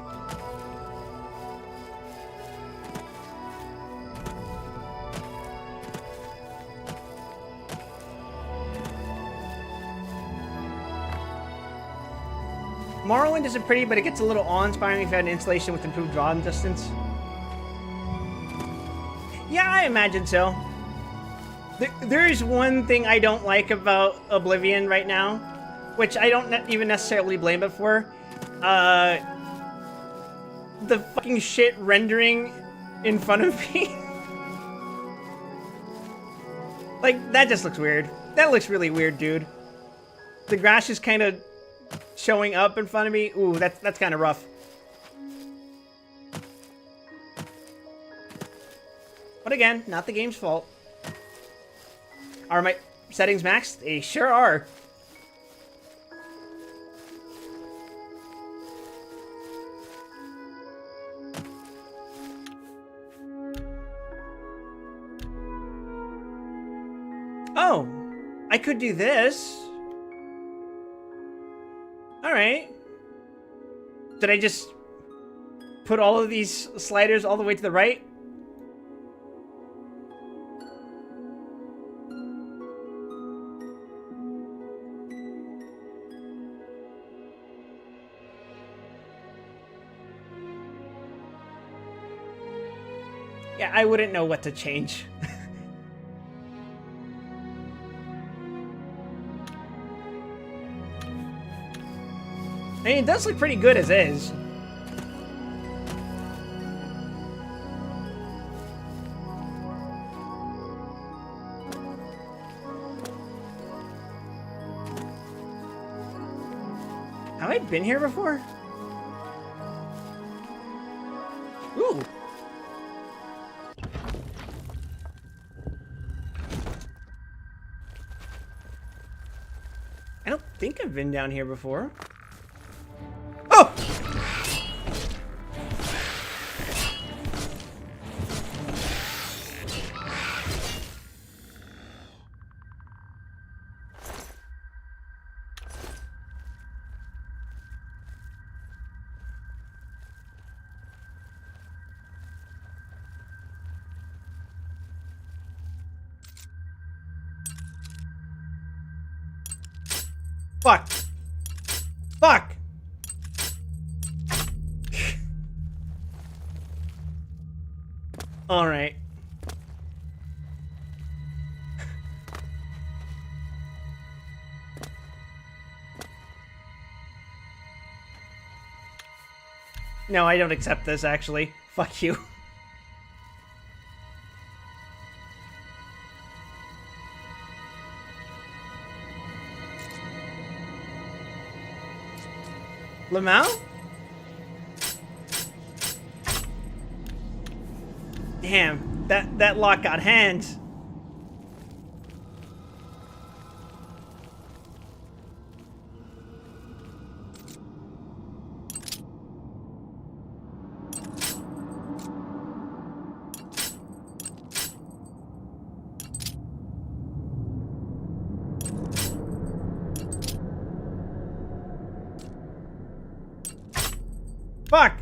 Morrowind isn't pretty, but it gets a little awe-inspiring if you had an installation with improved drawing distance. Yeah, I imagine so. There's one thing I don't like about Oblivion right now, which I don't even necessarily blame it for. The fucking shit rendering in front of me. Like, that just looks weird. That looks really weird, dude. The grass is kind of showing up in front of me. Ooh, that's kind of rough. But again, not the game's fault. Are my settings maxed? They sure are. Oh, I could do this. Alright. Did I just put all of these sliders all the way to the right? Yeah, I wouldn't know what to change. I mean, it does look pretty good as is. Have I been here before? Ooh. I don't think I've been down here before. Oh! Fuck. Fuck. All right. No, I don't accept this, actually. Fuck you. Lamau? Damn, that lock got hands. Fuck!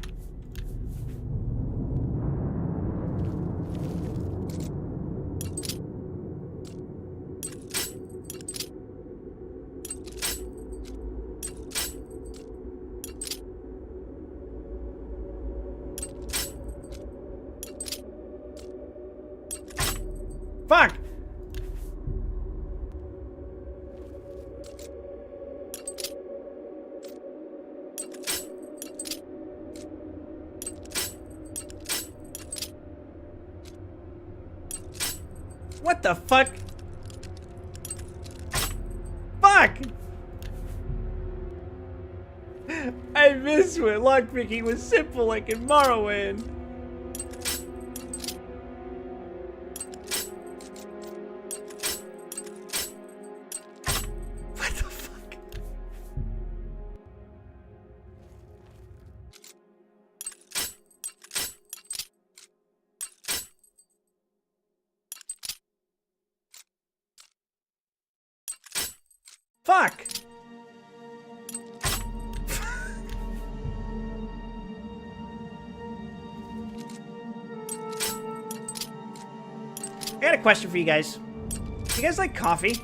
Fuck! What the fuck? Fuck! I miss when lockpicking was simple like in Morrowind. What the fuck? Fuck! I got a question for you guys. You guys like coffee?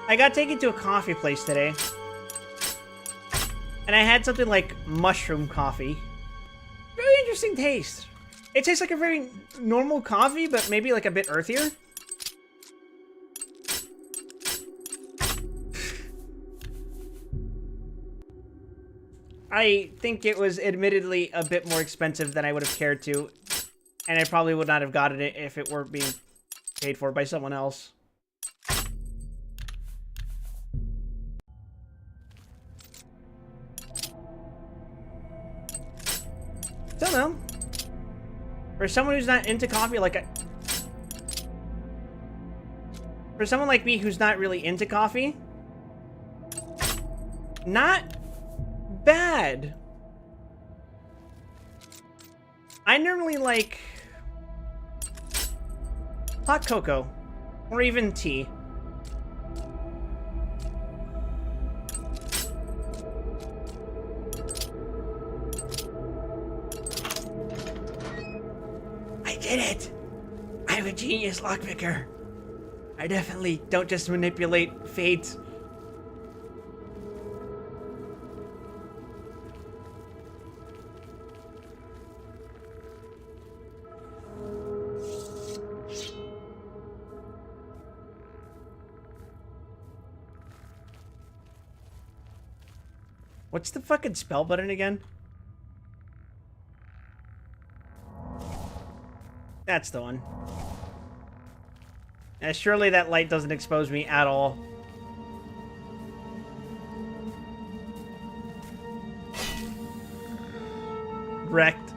I got taken to a coffee place today, and I had something like mushroom coffee. Very interesting taste. It tastes like a very normal coffee, but maybe like a bit earthier. I think it was admittedly a bit more expensive than I would have cared to, and I probably would not have gotten it if it weren't being paid for by someone else. Don't know. For someone who's not into coffee, for someone like me who's not really into coffee, not bad. I normally like hot cocoa or even tea. I did it! I'm a genius lockpicker. I definitely don't just manipulate fate. What's the fucking spell button again? That's the one. Surely that light doesn't expose me at all. Wrecked.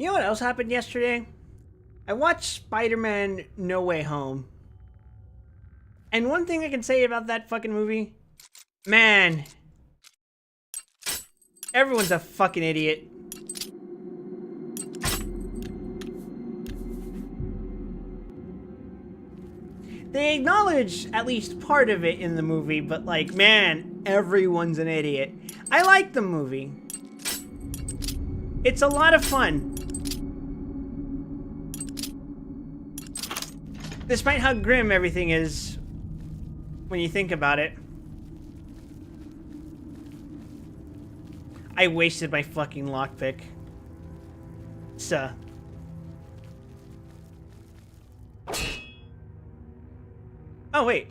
You know what else happened yesterday? I watched Spider-Man No Way Home. And one thing I can say about that fucking movie, man, everyone's a fucking idiot. They acknowledge at least part of it in the movie, but like, man, everyone's an idiot. I like the movie. It's a lot of fun. Despite how grim everything is when you think about it. I wasted my fucking lockpick. Oh, wait.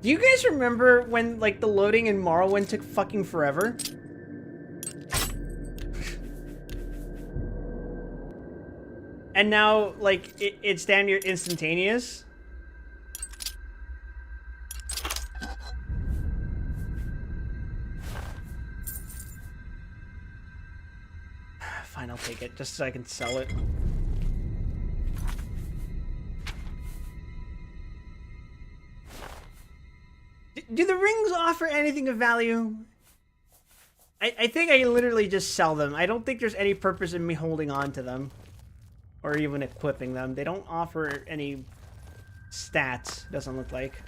Do you guys remember when, like, the loading in Morrowind took fucking forever? And now, like, it's damn near instantaneous? Fine, I'll take it, just so I can sell it. Do the rings offer anything of value? I think I can literally just sell them. I don't think there's any purpose in me holding on to them. Or even equipping them. They don't offer any stats, doesn't look like.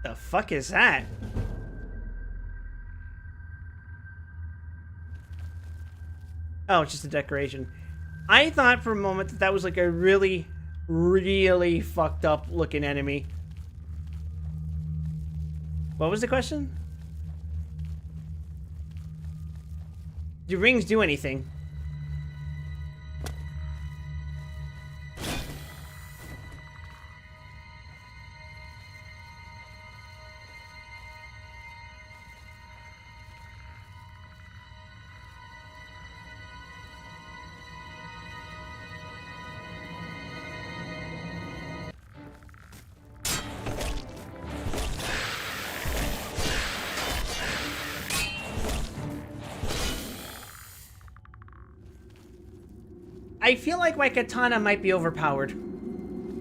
The fuck is that? Oh, it's just a decoration. I thought for a moment that that was like a really fucked up looking enemy. What was the question? Do rings do anything? I feel like my katana might be overpowered.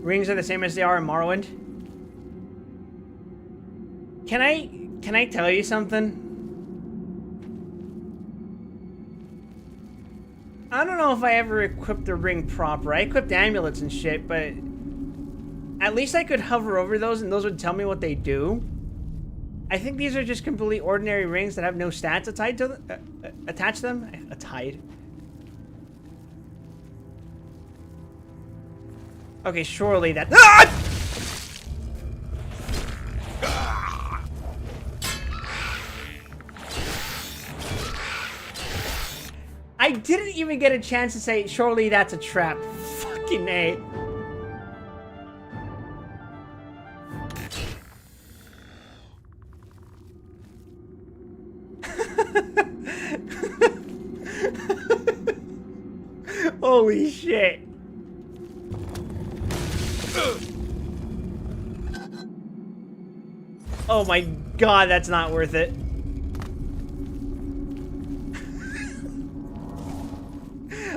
Rings are the same as they are in Morrowind. Can I tell you something? I don't know if I ever equipped the ring proper. I equipped amulets and shit, but at least I could hover over those and those would tell me what they do. I think these are just completely ordinary rings that have no stats attached to them. Okay, surely that. Ah! I didn't even get a chance to say, surely that's a trap. Fucking A. Holy shit. Oh my god, that's not worth it.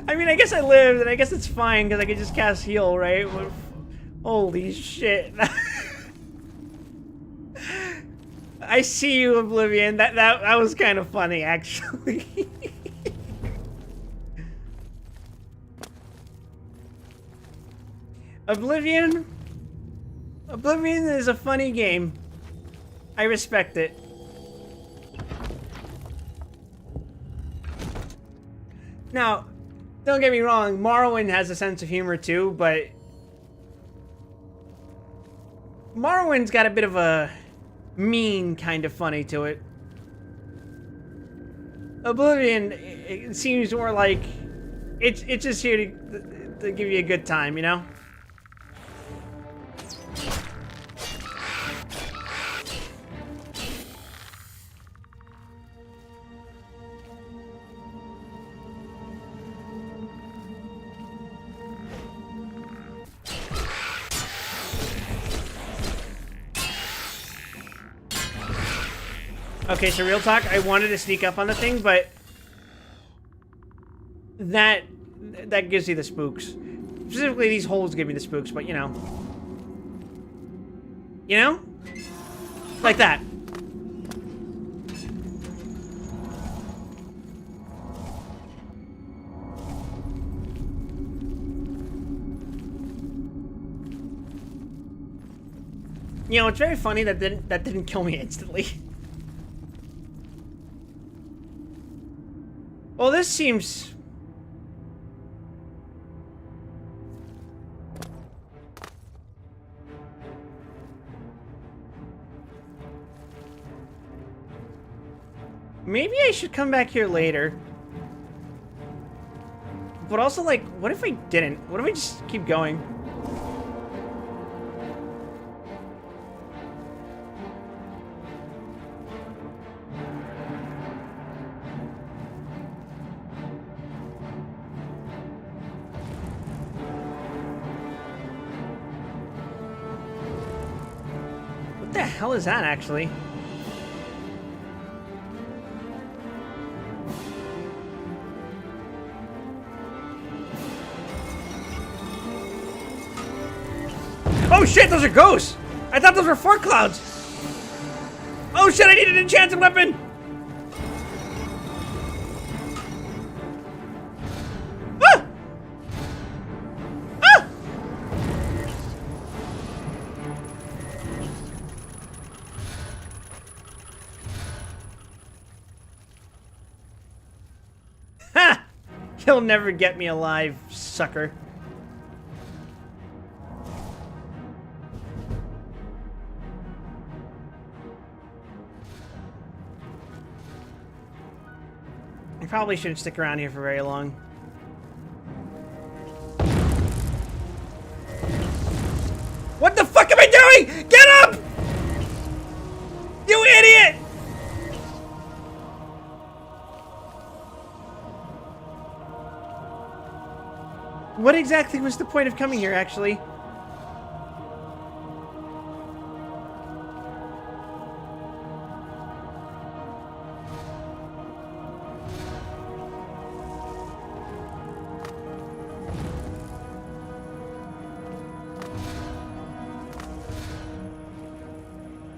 I mean, I guess I lived, and I guess it's fine, because I can just cast heal, right? Holy shit. I see you, Oblivion. That was kind of funny, actually. Oblivion is a funny game. I respect it. Now, don't get me wrong, Morrowind has a sense of humor too, but Morrowind's got a bit of a mean kind of funny to it. Oblivion, it seems more like it's just here to give you a good time, you know? Okay, so real talk, I wanted to sneak up on the thing, but that gives you the spooks. Specifically, these holes give me the spooks, but you know. You know? Like that. You know, it's very funny that didn't kill me instantly. Well, this seems... Maybe I should come back here later. But also, like, what if I didn't? What if I just keep going? What the hell is that, actually? Oh shit, those are ghosts! I thought those were fort clouds! Oh shit, I need an enchanted weapon! Ah! Ah! Ha! You'll never get me alive, sucker. I probably shouldn't stick around here for very long. What the fuck am I doing? Get up! You idiot! What exactly was the point of coming here, actually?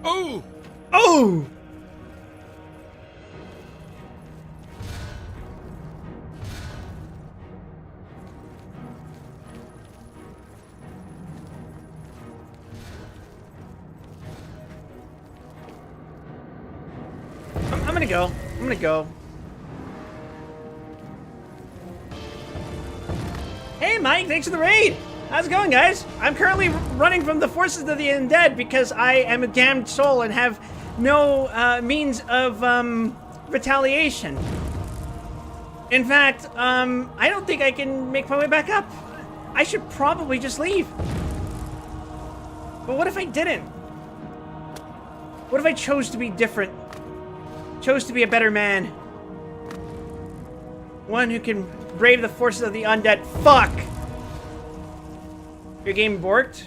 Oh! Oh! I'm gonna go. I'm gonna go. Hey, Mike, thanks for the raid! How's it going, guys? I'm currently running from the forces of the undead because I am a damned soul and have no means of retaliation. In fact, I don't think I can make my way back up. I should probably just leave. But what if I didn't? What if I chose to be different? Chose to be a better man? One who can brave the forces of the undead. Fuck! Your game borked?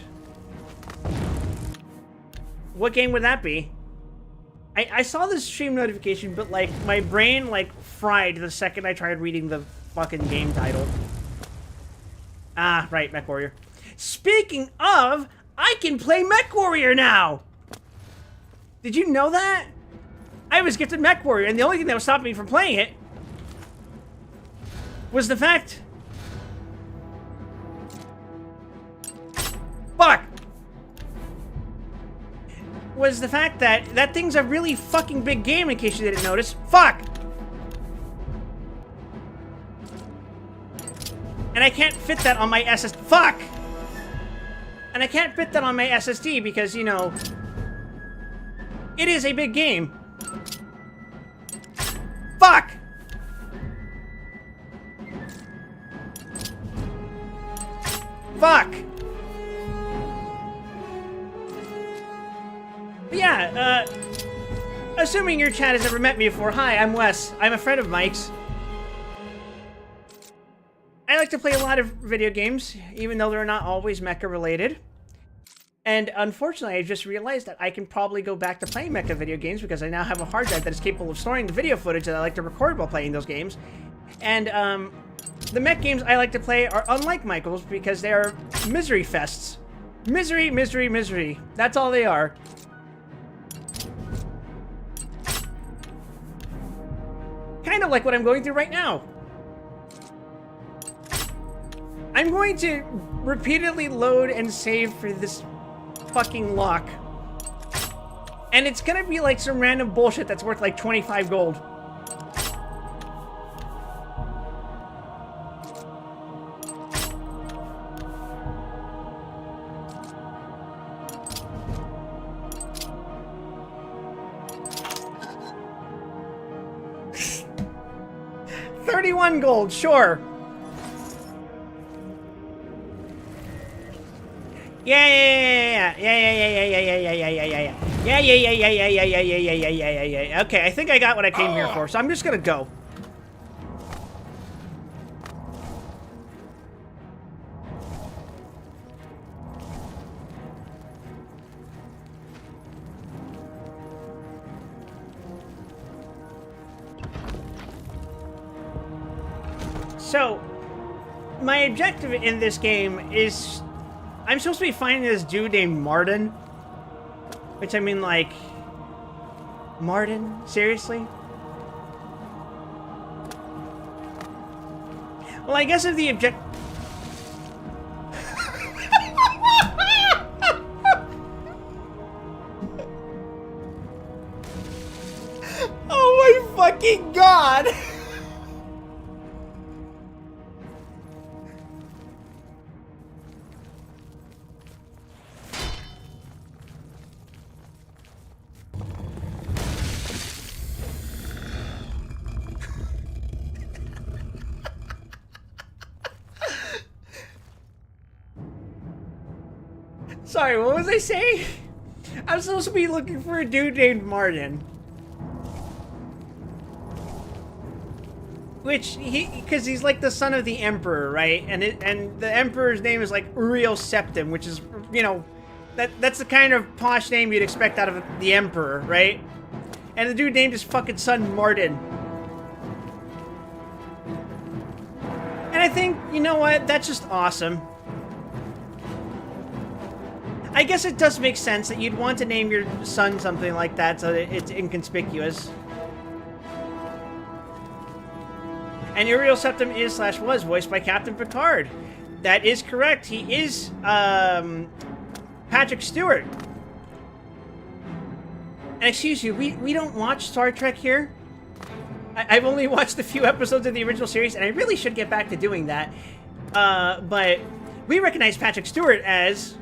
What game would that be? I saw this stream notification, but like my brain like fried the second I tried reading the fucking game title. Ah, right, Mech Warrior. Speaking of, I can play Mech Warrior now! Did you know that? I was gifted Mech Warrior, and the only thing that was stopping me from playing it was the fact... Fuck! Was the fact that that thing's a really fucking big game, in case you didn't notice. Fuck! And I can't fit that on my SSD. Fuck! And I can't fit that on my SSD because, you know, it is a big game. Fuck! Fuck! But yeah, assuming your chat has never met me before, hi, I'm Wes. I'm a friend of Mike's. I like to play a lot of video games, even though they're not always mecha related. And unfortunately, I just realized that I can probably go back to playing mecha video games because I now have a hard drive that is capable of storing the video footage that I like to record while playing those games. And the mech games I like to play are unlike Michael's because they are misery fests. Misery, misery, misery. That's all they are. Kind of like what I'm going through right now. I'm going to repeatedly load and save for this fucking lock. And it's gonna be like some random bullshit that's worth like 25 gold. $31 gold, sure. Yeah. Okay, I think I got what I came here for, so I'm just gonna go. So, my objective in this game is I'm supposed to be finding this dude named Martin. Which, I mean, like... Martin? Seriously? Well, I guess if the object... Oh my fucking god! Sorry, what was I saying? I'm supposed to be looking for a dude named Martin. Which, because he's like the son of the Emperor, right? And the Emperor's name is like Uriel Septim, which is, you know, that's the kind of posh name you'd expect out of the Emperor, right? And the dude named his fucking son Martin. And I think, you know what? That's just awesome. I guess it does make sense that you'd want to name your son something like that so that it's inconspicuous. And Uriel Septim is / was voiced by Captain Picard. That is correct. He is Patrick Stewart. And excuse you, we don't watch Star Trek here. I've only watched a few episodes of the original series, and I really should get back to doing that. But we recognize Patrick Stewart as...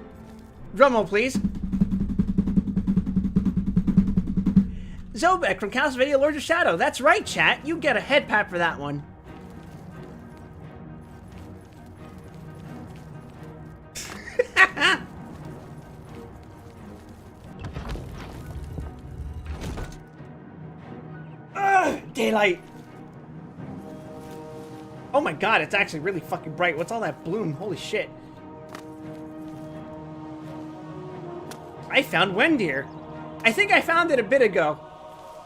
Drumroll, please. Zobek from Castlevania Lords of Shadow. That's right, chat. You get a head pat for that one. Daylight. Oh my god, it's actually really fucking bright. What's all that bloom? Holy shit. I found Wendir. I think I found it a bit ago,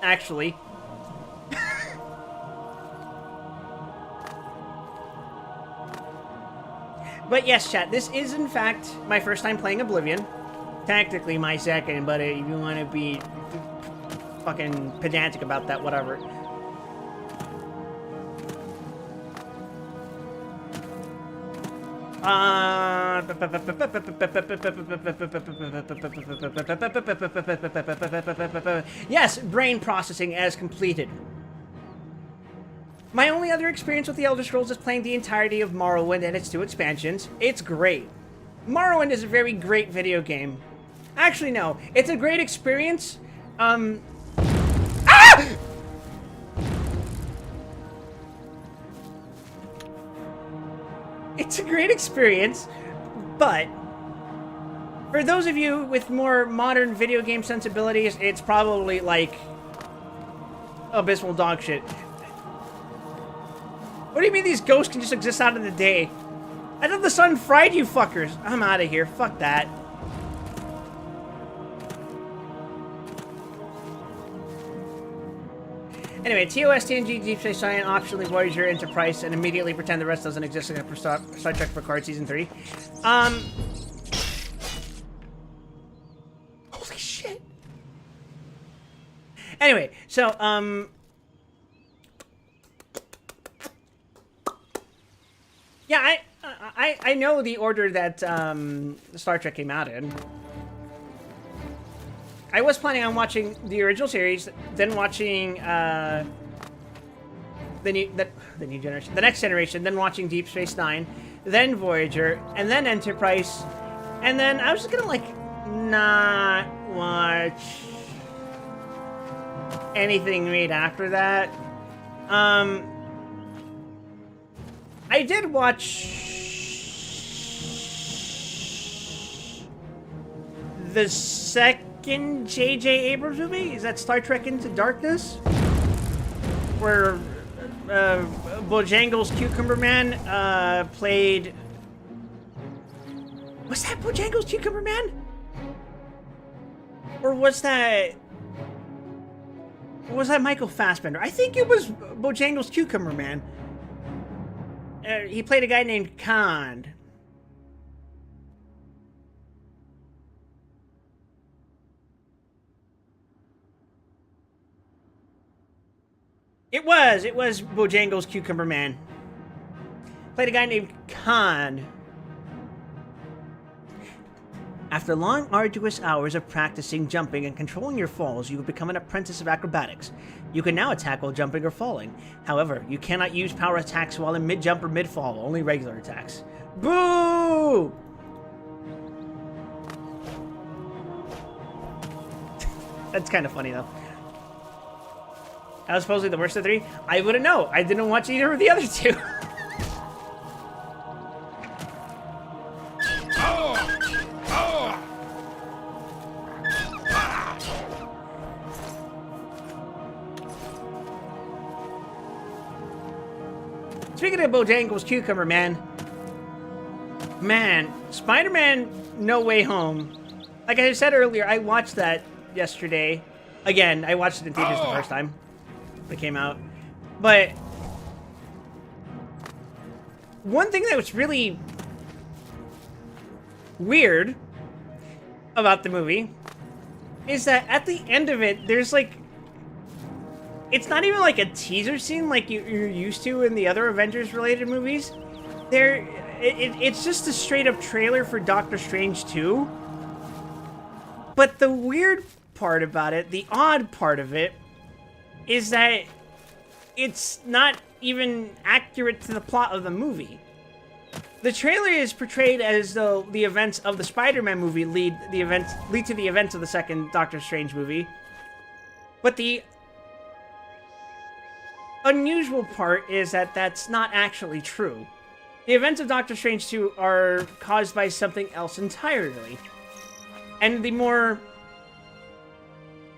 actually. But yes, chat, this is in fact my first time playing Oblivion. Technically my second, but if you want to be fucking pedantic about that, whatever. Yes, brain processing as completed. My only other experience with the Elder Scrolls is playing the entirety of Morrowind and its 2 expansions. It's great. Morrowind is a very great video game. Actually, no. It's a great experience. It's a great experience, but for those of you with more modern video game sensibilities, it's probably like abysmal dog shit. What do you mean these ghosts can just exist out of the day? I thought the sun fried you fuckers. I'm out of here. Fuck that. Anyway, TOS, TNG, Deep Space Nine, optionally Voyager, Enterprise, and immediately pretend the rest doesn't exist except for Star Trek Picard Season 3. Holy shit. Anyway, so, yeah, I know the order that, Star Trek came out in. I was planning on watching the original series, then watching the next generation, then watching Deep Space Nine, then Voyager, and then Enterprise, and then I was just gonna like not watch anything made after that. I did watch the second J.J. Abrams movie. Is that Star Trek Into Darkness? Where Bojangles Cucumber Man played... Was that Bojangles Cucumber Man? Or was that Michael Fassbender? I think it was Bojangles Cucumber Man. He played a guy named Khan. It was Bojangles Cucumber Man. Played a guy named Khan. After long, arduous hours of practicing jumping and controlling your falls, you have become an apprentice of acrobatics. You can now attack while jumping or falling. However, you cannot use power attacks while in mid-jump or mid-fall, only regular attacks. Boo! That's kind of funny, though. That was supposedly the worst of the three? I wouldn't know. I didn't watch either of the other two. Speaking of Bojangles Cucumber Man, Spider-Man No Way Home. Like I said earlier, I watched that yesterday. Again, I watched it in theaters the first time it came out. But one thing that was really weird about the movie is that at the end of it, there's like... It's not even like a teaser scene like you're used to in the other Avengers-related movies. It's just a straight-up trailer for Doctor Strange 2. But the weird part about it, the odd part of it, is that it's not even accurate to the plot of the movie. The trailer is portrayed as though the events of the Spider-Man movie lead to the events of the second Doctor Strange movie. But the unusual part is that that's not actually true. The events of Doctor Strange 2 are caused by something else entirely. And the more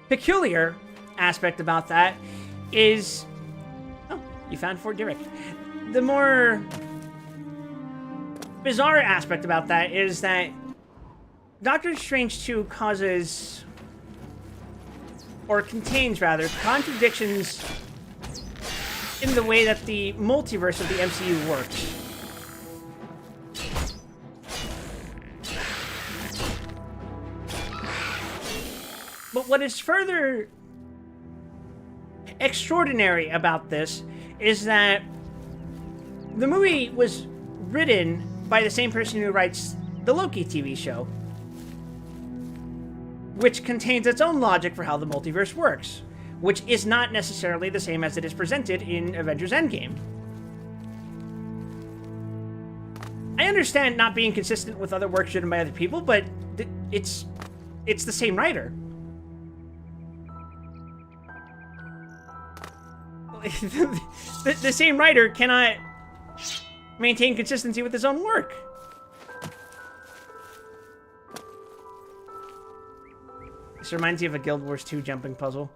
peculiar aspect about that is... Oh, you found Fort Direct. The more bizarre aspect about that is that Doctor Strange 2 causes, or contains rather, contradictions in the way that the multiverse of the MCU works. But what is further extraordinary about this is that the movie was written by the same person who writes the Loki TV show, which contains its own logic for how the multiverse works, which is not necessarily the same as it is presented in Avengers Endgame. I understand not being consistent with other works written by other people, but it's the same writer. The same writer cannot maintain consistency with his own work. This reminds me of a Guild Wars 2 jumping puzzle.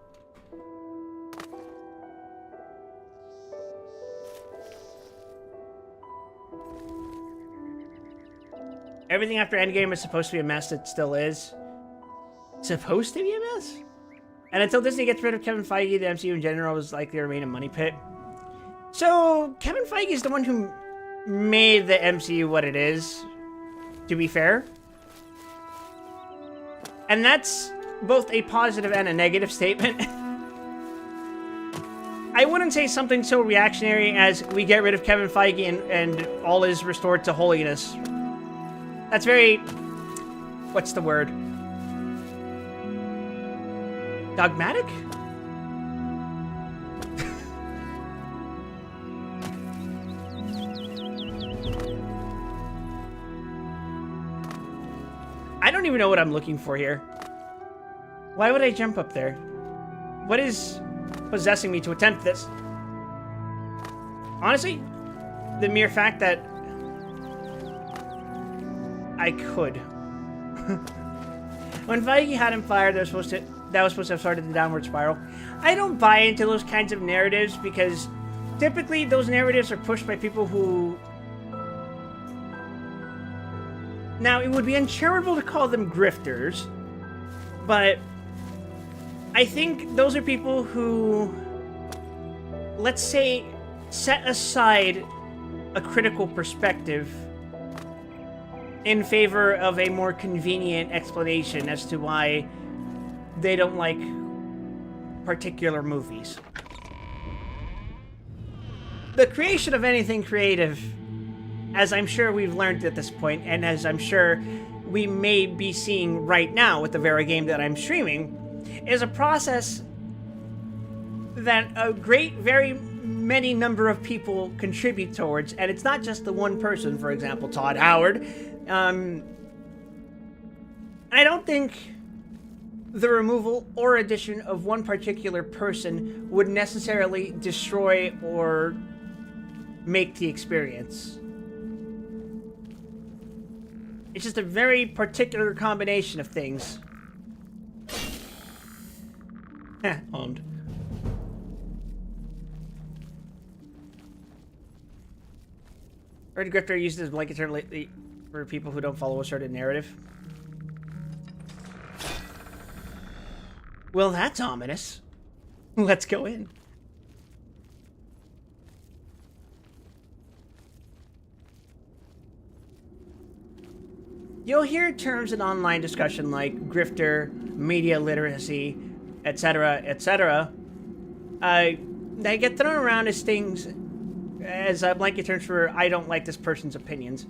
Everything after Endgame is supposed to be a mess. It still is. Supposed to be a mess? And until Disney gets rid of Kevin Feige, the MCU in general is likely to remain a money pit. So, Kevin Feige is the one who made the MCU what it is, to be fair. And that's both a positive and a negative statement. I wouldn't say something so reactionary as we get rid of Kevin Feige and all is restored to holiness. That's very... what's the word? Dogmatic? I don't even know what I'm looking for here. Why would I jump up there? What is possessing me to attempt this? Honestly, the mere fact that I could. When Feige had him fired, that was supposed to have started the downward spiral. I don't buy into those kinds of narratives because typically those narratives are pushed by people who... Now, it would be uncharitable to call them grifters, but I think those are people who, let's say, set aside a critical perspective in favor of a more convenient explanation as to why they don't like particular movies. The creation of anything creative, as I'm sure we've learned at this point, and as I'm sure we may be seeing right now with the very game that I'm streaming, is a process that a very many number of people contribute towards, and it's not just the one person, for example, Todd Howard. I don't think the removal or addition of one particular person would necessarily destroy or make the experience. It's just a very particular combination of things. Owned. Heard grifter used as a blanket term lately for people who don't follow a certain narrative. Well, that's ominous. Let's go in. You'll hear terms in online discussion like grifter, media literacy, etc., etc. They get thrown around as things, as blanket terms for I don't like this person's opinions.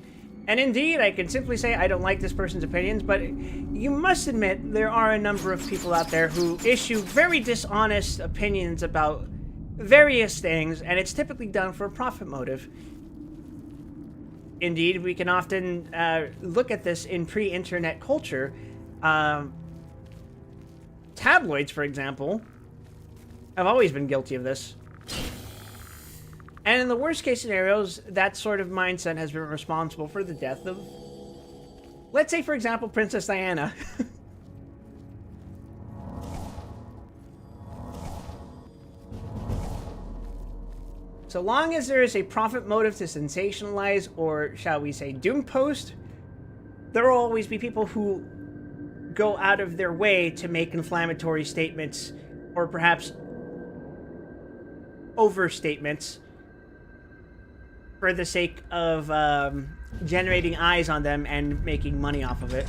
And indeed, I can simply say I don't like this person's opinions, but you must admit there are a number of people out there who issue very dishonest opinions about various things, and it's typically done for a profit motive. Indeed, we can often look at this in pre-internet culture. Tabloids, for example, have always been guilty of this. And in the worst case scenarios, that sort of mindset has been responsible for the death of, let's say, for example, Princess Diana. So long as there is a profit motive to sensationalize, or shall we say doom post, there will always be people who go out of their way to make inflammatory statements, or perhaps overstatements, for the sake of generating eyes on them and making money off of it.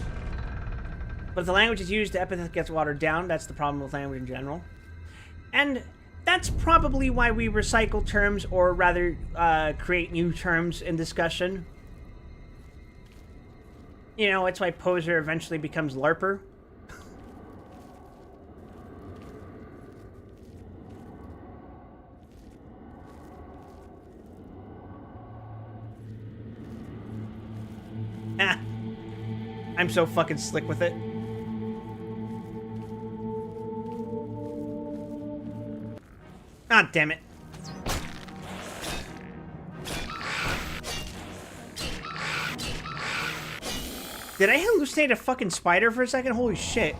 But if the language is used, the epithet gets watered down. That's the problem with language in general. And that's probably why we recycle terms, or rather create new terms in discussion. You know, it's why poser eventually becomes LARPer. Ah, I'm so fucking slick with it. Ah, damn it. Did I hallucinate a fucking spider for a second? Holy shit.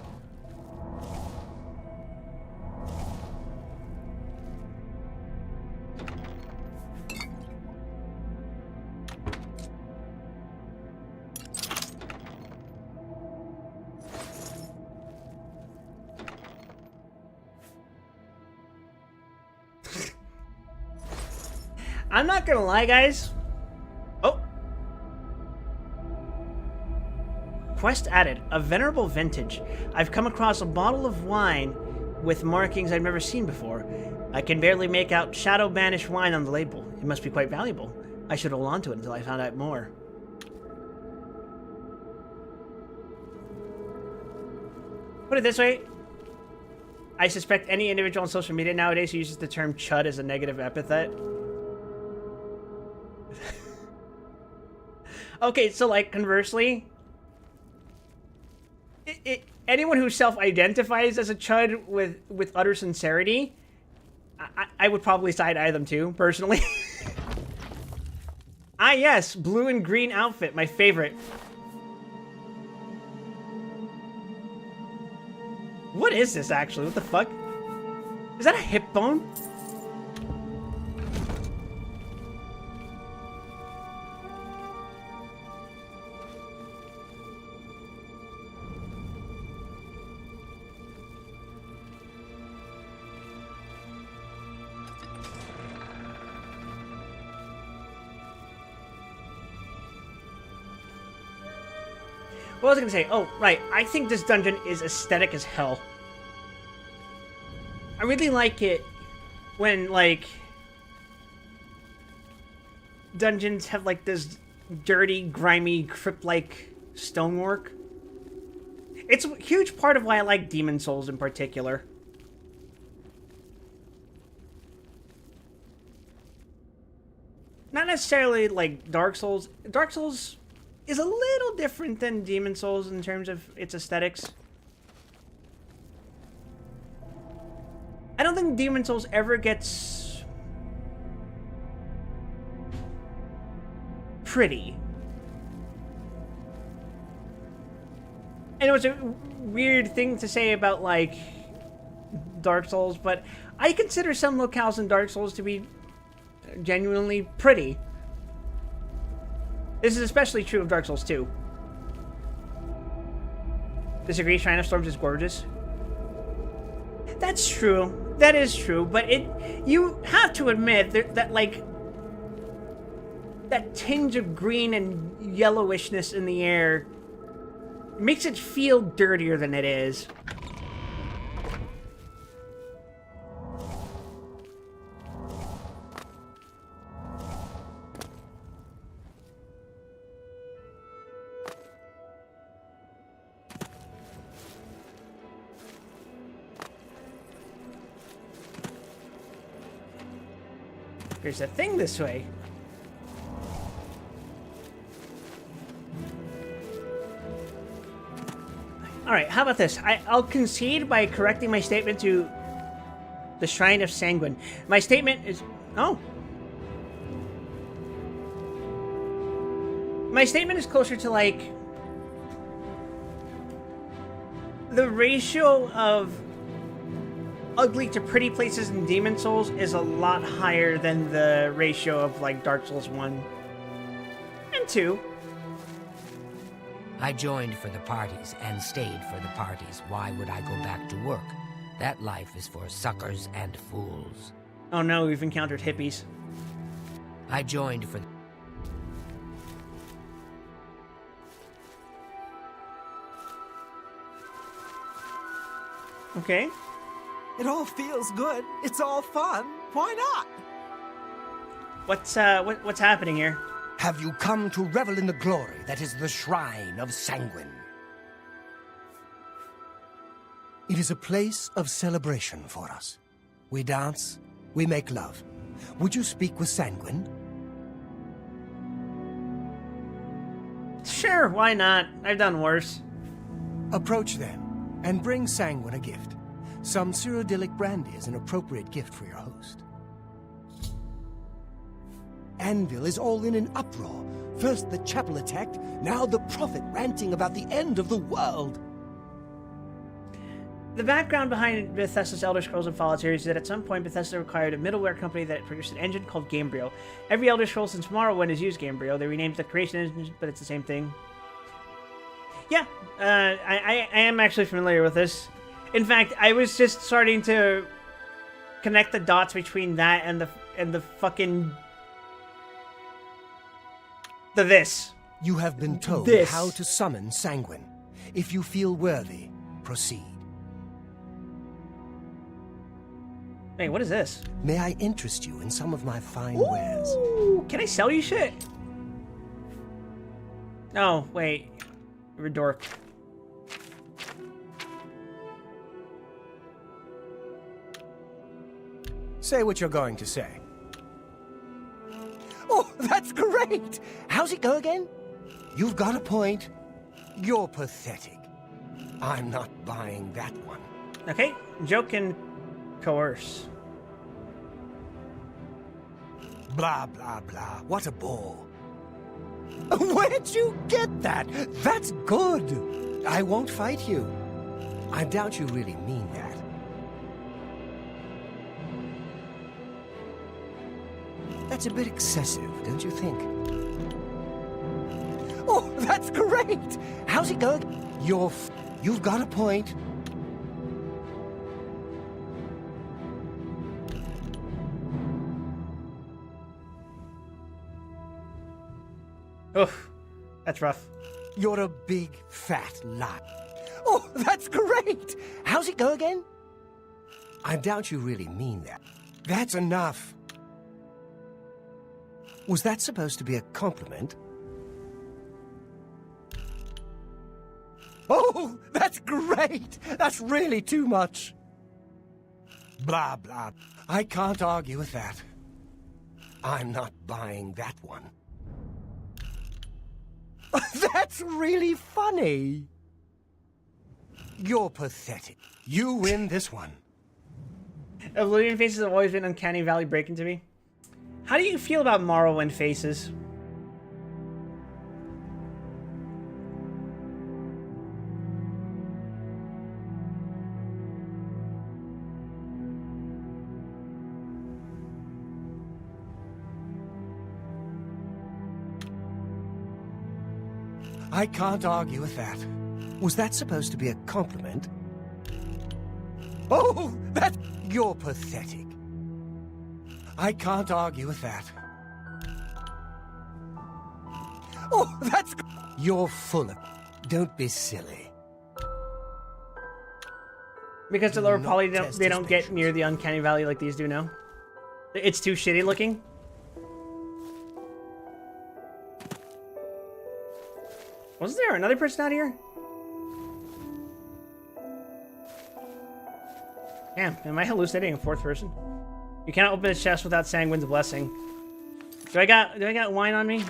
I'm not gonna lie, guys. Oh. Quest added. A venerable vintage. I've come across a bottle of wine with markings I've never seen before. I can barely make out Shadow Banished wine on the label. It must be quite valuable. I should hold on to it until I found out more. Put it this way. I suspect any individual on social media nowadays who uses the term chud as a negative epithet. Okay, so like conversely, anyone who self-identifies as a chud with utter sincerity, I would probably side-eye them too, personally. Ah yes, blue and green outfit, my favorite. What is this actually? What the fuck? Is that a hip bone? What was I gonna say? Oh, right. I think this dungeon is aesthetic as hell. I really like it when, like, dungeons have, like, this dirty, grimy, crypt-like stonework. It's a huge part of why I like Demon Souls in particular. Not necessarily, like, Dark Souls. Dark Souls is a little different than Demon Souls in terms of its aesthetics. I don't think Demon Souls ever gets pretty. I know it's a weird thing to say about, like, Dark Souls, but I consider some locales in Dark Souls to be genuinely pretty. This is especially true of Dark Souls 2. Disagree? Shrine of Storms is gorgeous. That's true. That is true. But you have to admit that like, that tinge of green and yellowishness in the air makes it feel dirtier than it is. There's a thing this way. Alright, how about this? I'll concede by correcting my statement to the Shrine of Sanguine. My statement is... Oh. My statement is closer to, like... the ratio of ugly to pretty places in Demon Souls is a lot higher than the ratio of, like, Dark Souls 1 and 2. I joined for the parties and stayed for the parties. Why would I go back to work? That life is for suckers and fools. Oh no, we've encountered hippies. I joined for... Okay. It all feels good. It's all fun. Why not? What's happening here? Have you come to revel in the glory that is the Shrine of Sanguine? It is a place of celebration for us. We dance, we make love. Would you speak with Sanguine? Sure, why not? I've done worse. Approach them and bring Sanguine a gift. Some Cyrodiilic brandy is an appropriate gift for your host. Anvil is all in an uproar. First the chapel attacked, now the prophet ranting about the end of the world. The background behind Bethesda's Elder Scrolls and Fallout series is that at some point Bethesda acquired a middleware company that produced an engine called Gamebryo. Every Elder Scrolls since Morrowind has used Gamebryo. They renamed the creation engine, but it's the same thing. Yeah, I am actually familiar with this. In fact, I was just starting to connect the dots between that and the fucking this. You have been told This. how to summon Sanguine. If you feel worthy, proceed. Wait, what is this? May I interest you in some of my fine wares? Ooh, can I sell you shit? No, wait. You're a dork. Say what you're going to say. Oh, that's great! How's it go again? You've got a point. You're pathetic. I'm not buying that one. Okay, joke and coerce. Blah, blah, blah. What a bore. Where'd you get that? That's good. I won't fight you. I doubt you really mean that. That's a bit excessive, don't you think? Oh, that's great! How's it going? You've got a point. Oof, that's rough. You're a big, fat liar. Oh, that's great! How's it go again? I doubt you really mean that. That's enough. Was that supposed to be a compliment? Oh, that's great! That's really too much. Blah, blah. I can't argue with that. I'm not buying that one. That's really funny. You're pathetic. You win this one. Oblivion faces have always been uncanny valley breaking to me. How do you feel about Morrowind faces? I can't argue with that. Was that supposed to be a compliment? Oh, you're pathetic. I can't argue with that. Oh, you're full of... Don't be silly. Because the Do lower not poly test they his don't get patience. near the uncanny valley like these do now. It's too shitty looking. Wasn't there another person out here? Damn, am I hallucinating in fourth person? You cannot open a chest without Sanguine's blessing. Do I got wine on me?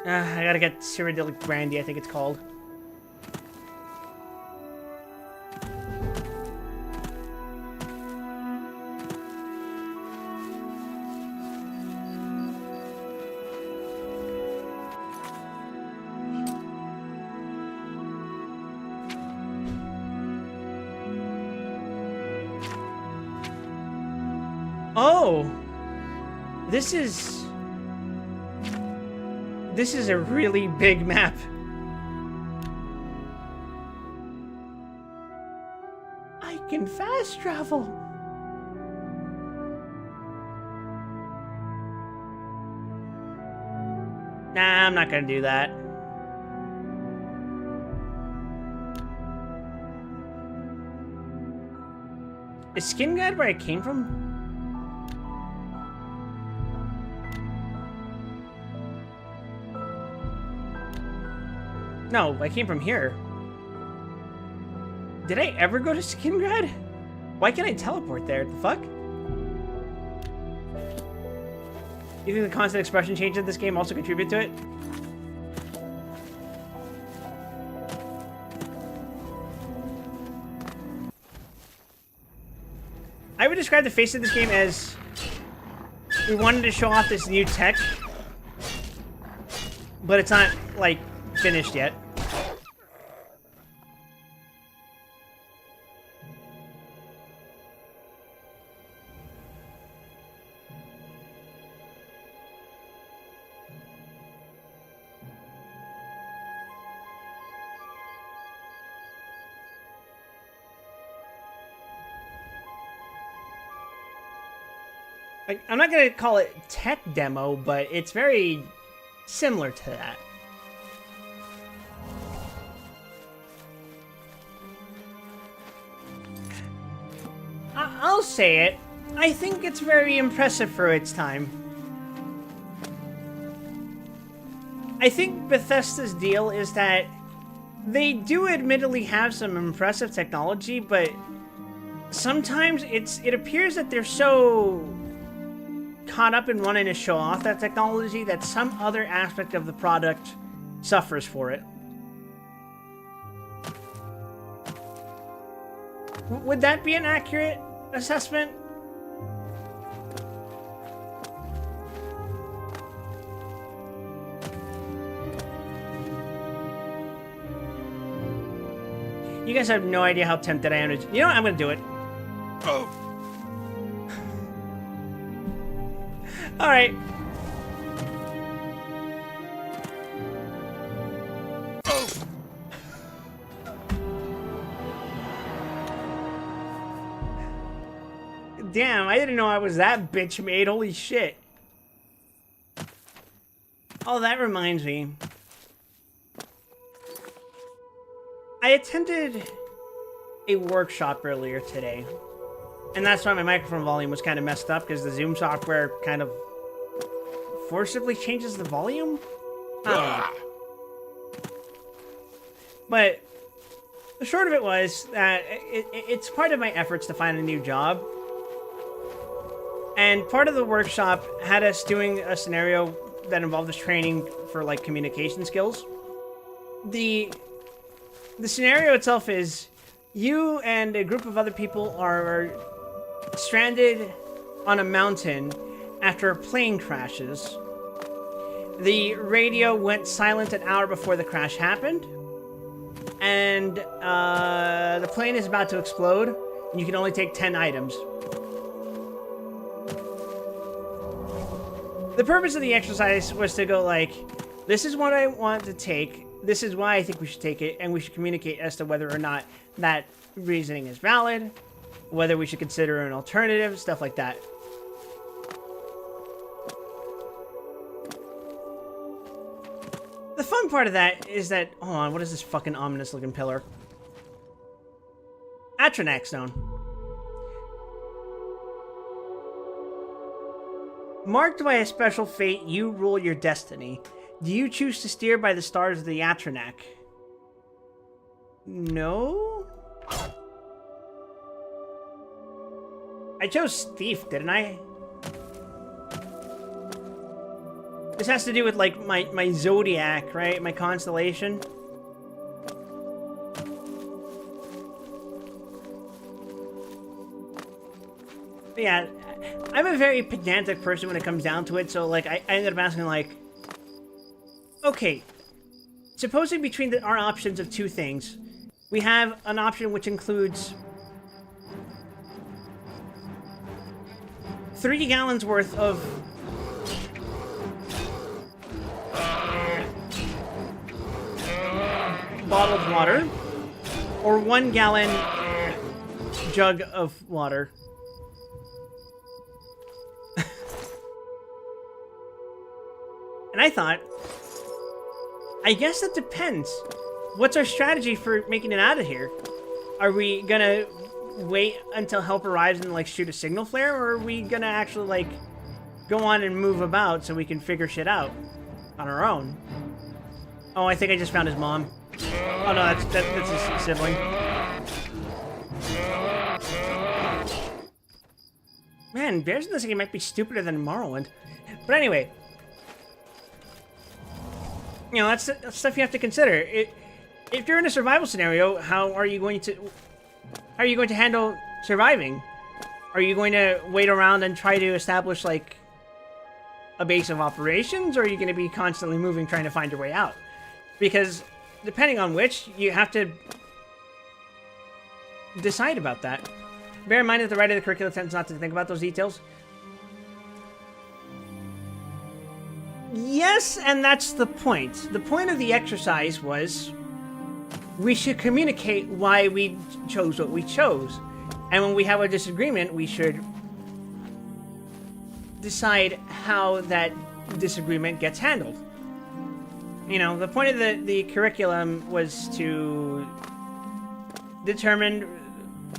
I gotta get Cyrodiilic brandy, I think it's called. Oh! This is a really big map. I can fast travel. Nah, I'm not gonna do that. Is Skin Guide where I came from? No, I came from here. Did I ever go to Skingrad? Why can't I teleport there? The fuck? You think the constant expression change of this game also contribute to it? I would describe the face of this game as we wanted to show off this new tech, but it's not, like, finished yet. Like, I'm not gonna call it tech demo, but it's very similar to that. I'll say it. I think it's very impressive for its time. I think Bethesda's deal is that they do admittedly have some impressive technology, but sometimes it appears that they're so caught up in wanting to show off that technology that some other aspect of the product suffers for it. Would that be an accurate assessment? You guys have no idea how tempted I am to... You know what? I'm gonna do it. Oh. Alright. Oh. Damn, I didn't know I was that bitch made. Holy shit. Oh, that reminds me. I attended a workshop earlier today. And that's why my microphone volume was kind of messed up, because the Zoom software kind of forcibly changes the volume? I don't know. But the short of it was that it's part of my efforts to find a new job. And part of the workshop had us doing a scenario that involved us training for, like, communication skills. The scenario itself is you and a group of other people are stranded on a mountain after a plane crashes. The radio went silent an hour before the crash happened. And the plane is about to explode. And you can only take 10 items. The purpose of the exercise was to go like, this is what I want to take, this is why I think we should take it, and we should communicate as to whether or not that reasoning is valid, whether we should consider an alternative, stuff like that. The fun part of that is that, hold on, what is this fucking ominous looking pillar? Atronach Stone. Marked by a special fate, you rule your destiny. Do you choose to steer by the stars of the Atronach? No? I chose Thief, didn't I? This has to do with, like, my zodiac, right? My constellation. But yeah, I'm a very pedantic person when it comes down to it, so, like, I ended up asking, like, okay, supposing between our options of two things, we have an option which includes 3 gallons worth of bottled water, or 1 gallon jug of water. And I thought, I guess that depends. What's our strategy for making it out of here? Are we gonna wait until help arrives and, like, shoot a signal flare, or are we gonna actually, like, go on and move about so we can figure shit out on our own? Oh, I think I just found his mom. Oh no, that's his sibling. Man, bears in this game might be stupider than Morrowind. But anyway, you know, that's stuff you have to consider. If you're in a survival scenario, how are you going to handle surviving? Are you going to wait around and try to establish, like, a base of operations, or are you going to be constantly moving, trying to find your way out? Because depending on which, you have to decide about that. Bear in mind that the writer of the curriculum tends not to think about those details. Yes, and that's the point. The point of the exercise was we should communicate why we chose what we chose. And when we have a disagreement, we should decide how that disagreement gets handled. You know, the point of the curriculum was to determine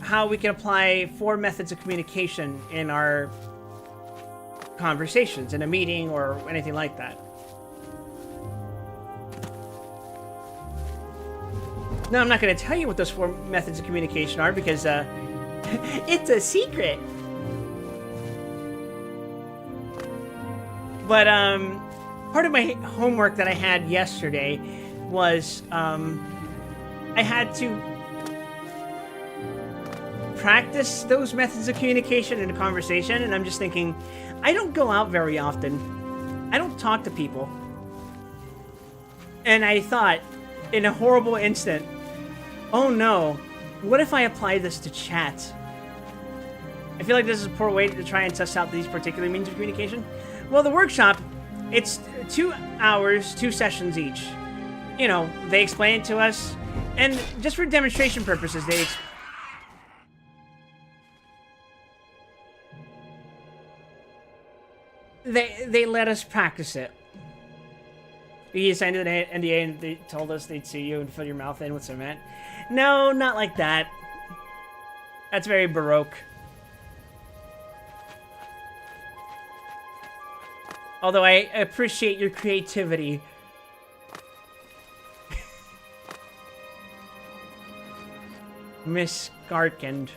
how we can apply 4 methods of communication in our conversations, in a meeting, or anything like that. Now, I'm not going to tell you what those 4 methods of communication are because, it's a secret. But, part of my homework that I had yesterday was, I had to practice those methods of communication in a conversation, and I'm just thinking, I don't go out very often. I don't talk to people. And I thought, in a horrible instant, oh no, what if I apply this to chat? I feel like this is a poor way to try and test out these particular means of communication. Well, the workshop, it's 2 hours, 2 sessions each. You know, they explain it to us, and just for demonstration purposes, they let us practice it. We signed an NDA and they told us they'd sue you and fill your mouth in with cement. No, not like that. That's very Baroque. Although I appreciate your creativity. Miss Garkand.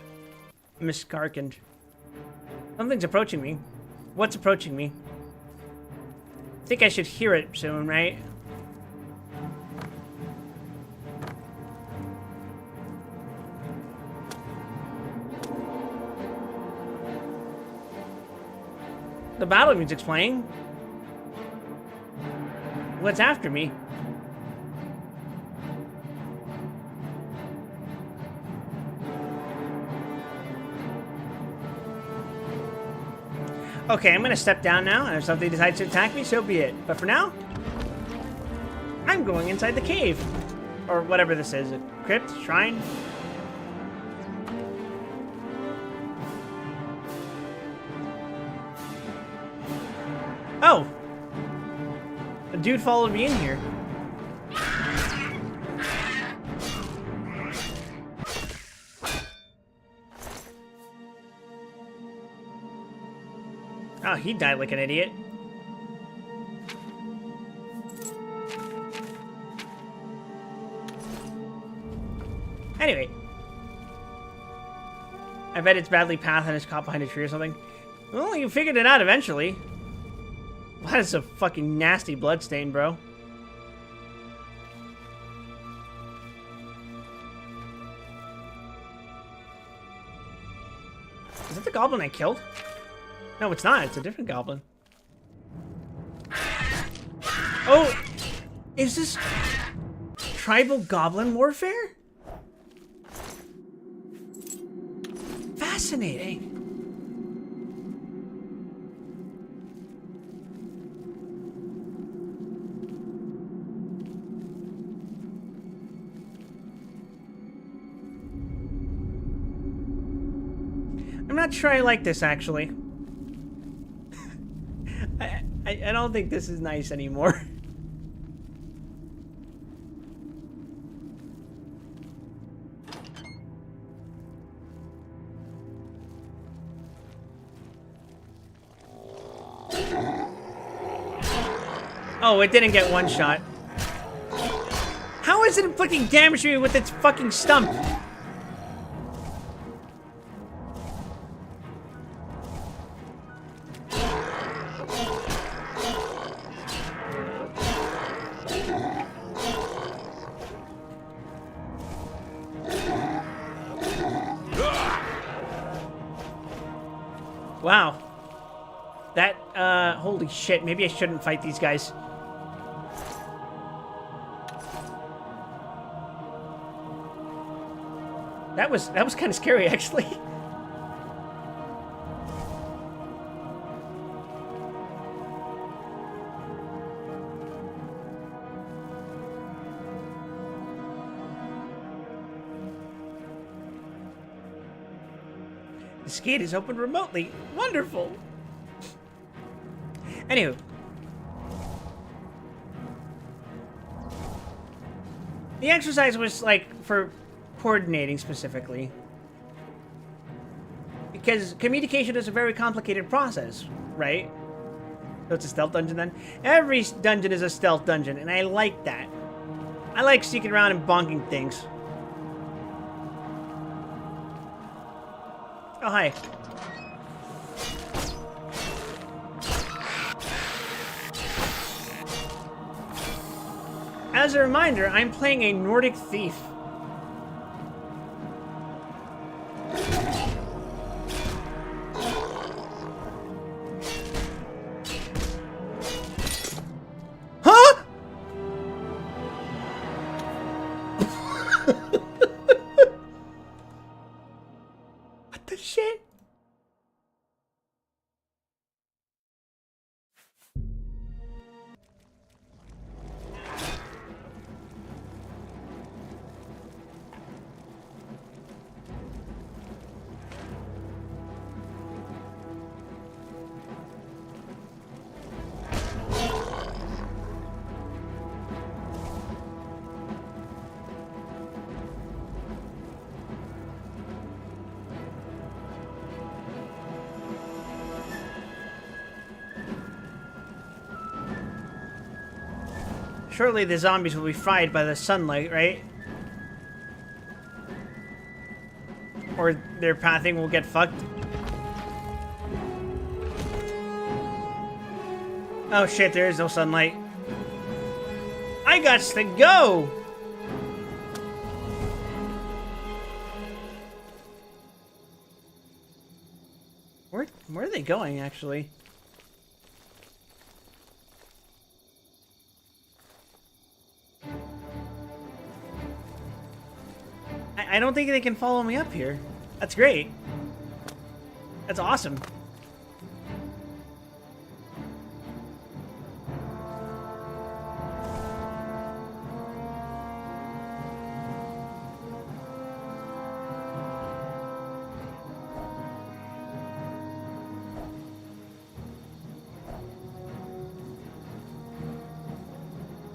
Miss Garkand. Something's approaching me. What's approaching me? I think I should hear it soon, right? The battle music's playing. What's after me? Okay, I'm gonna step down now, and if something decides to attack me, so be it. But for now, I'm going inside the cave. Or whatever this is. A crypt? Shrine? Oh! A dude followed me in here. Oh, he died like an idiot. Anyway. I bet it's badly pathed and it's caught behind a tree or something. Well, you figured it out eventually. Wow, that's a fucking nasty bloodstain, bro. Is that the goblin I killed? No, it's not. It's a different goblin. Oh! Is this tribal goblin warfare? Fascinating. I'm not sure I like this, actually. I don't think this is nice anymore. Oh, it didn't get one shot. How is it inflicting damage to me with its fucking stump? Wow. That, holy shit, maybe I shouldn't fight these guys. That was kind of scary, actually. This gate is open remotely. Wonderful. Anywho. The exercise was, like, for coordinating specifically. Because communication is a very complicated process, right? So it's a stealth dungeon then? Every dungeon is a stealth dungeon, and I like that. I like sneaking around and bonking things. Oh, hi. As a reminder, I'm playing a Nordic thief. Huh? What the shit? Surely the zombies will be fried by the sunlight, right? Or their pathing will get fucked. Oh shit, there is no sunlight. I got to go! Where are they going, actually? I don't think they can follow me up here. That's great. That's awesome.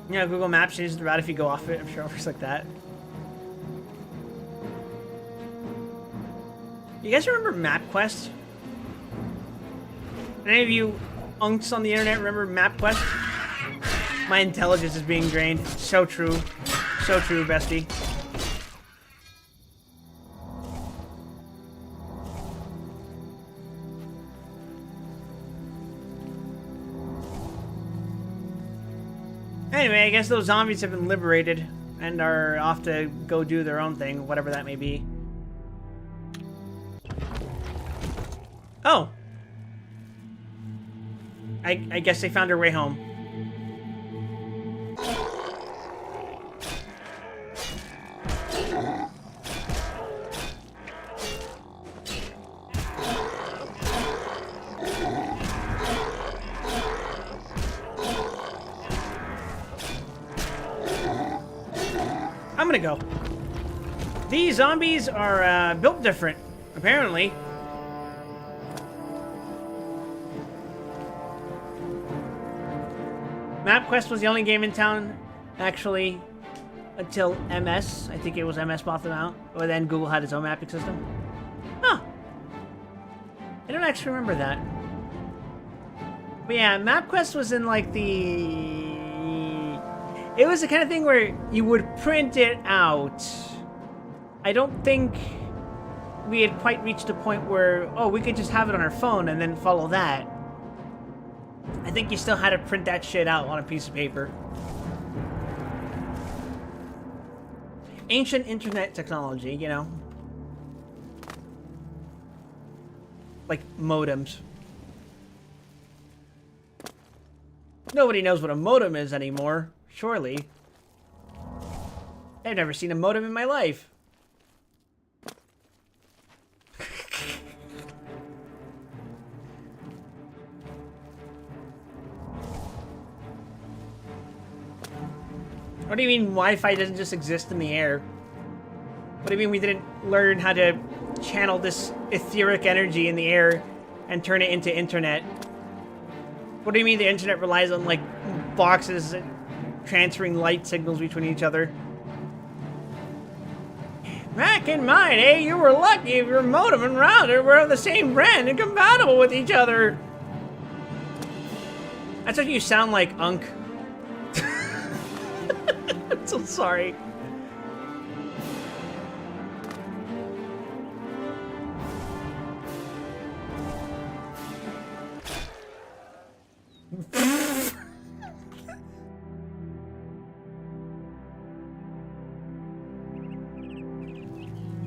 Yeah, Google Maps changes the route if you go off it. I'm sure it works like that. You guys remember MapQuest? Any of you unks on the internet remember MapQuest? My intelligence is being drained. So true. So true, bestie. Anyway, I guess those zombies have been liberated and are off to go do their own thing, whatever that may be. Oh. I guess they found their way home. I'm gonna go. These zombies are built different, apparently. MapQuest was the only game in town, actually, until MS. I think it was MS bought them out. Or then Google had its own mapping system. Huh. I don't actually remember that. But yeah, MapQuest was in like the... It was the kind of thing where you would print it out. I don't think we had quite reached a point where, oh, we could just have it on our phone and then follow that. I think you still had to print that shit out on a piece of paper. Ancient internet technology, you know. Like modems. Nobody knows what a modem is anymore, surely. I've never seen a modem in my life. What do you mean Wi-Fi doesn't just exist in the air? What do you mean we didn't learn how to channel this etheric energy in the air and turn it into internet? What do you mean the internet relies on, like, boxes transferring light signals between each other? Back in my day, you were lucky if your modem and router were of the same brand and compatible with each other. That's what you sound like, Unk. I'm so sorry.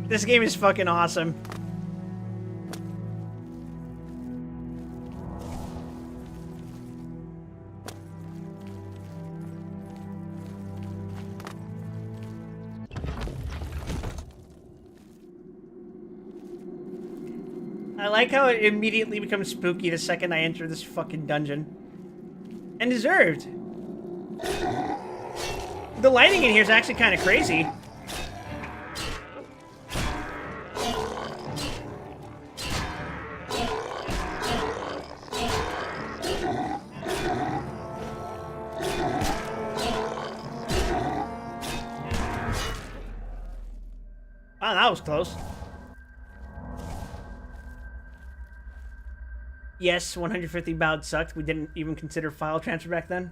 This game is fucking awesome. I like how it immediately becomes spooky the second I enter this fucking dungeon. And deserved. The lighting in here is actually kind of crazy. Wow, that was close. Yes, 150 baud sucked. We didn't even consider file transfer back then.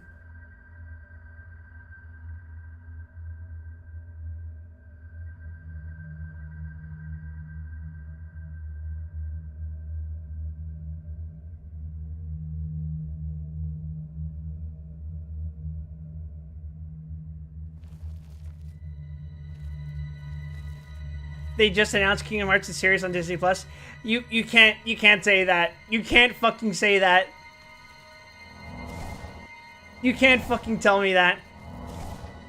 They just announced Kingdom Hearts the series on Disney Plus. You can't say that. You can't fucking say that. You can't fucking tell me that.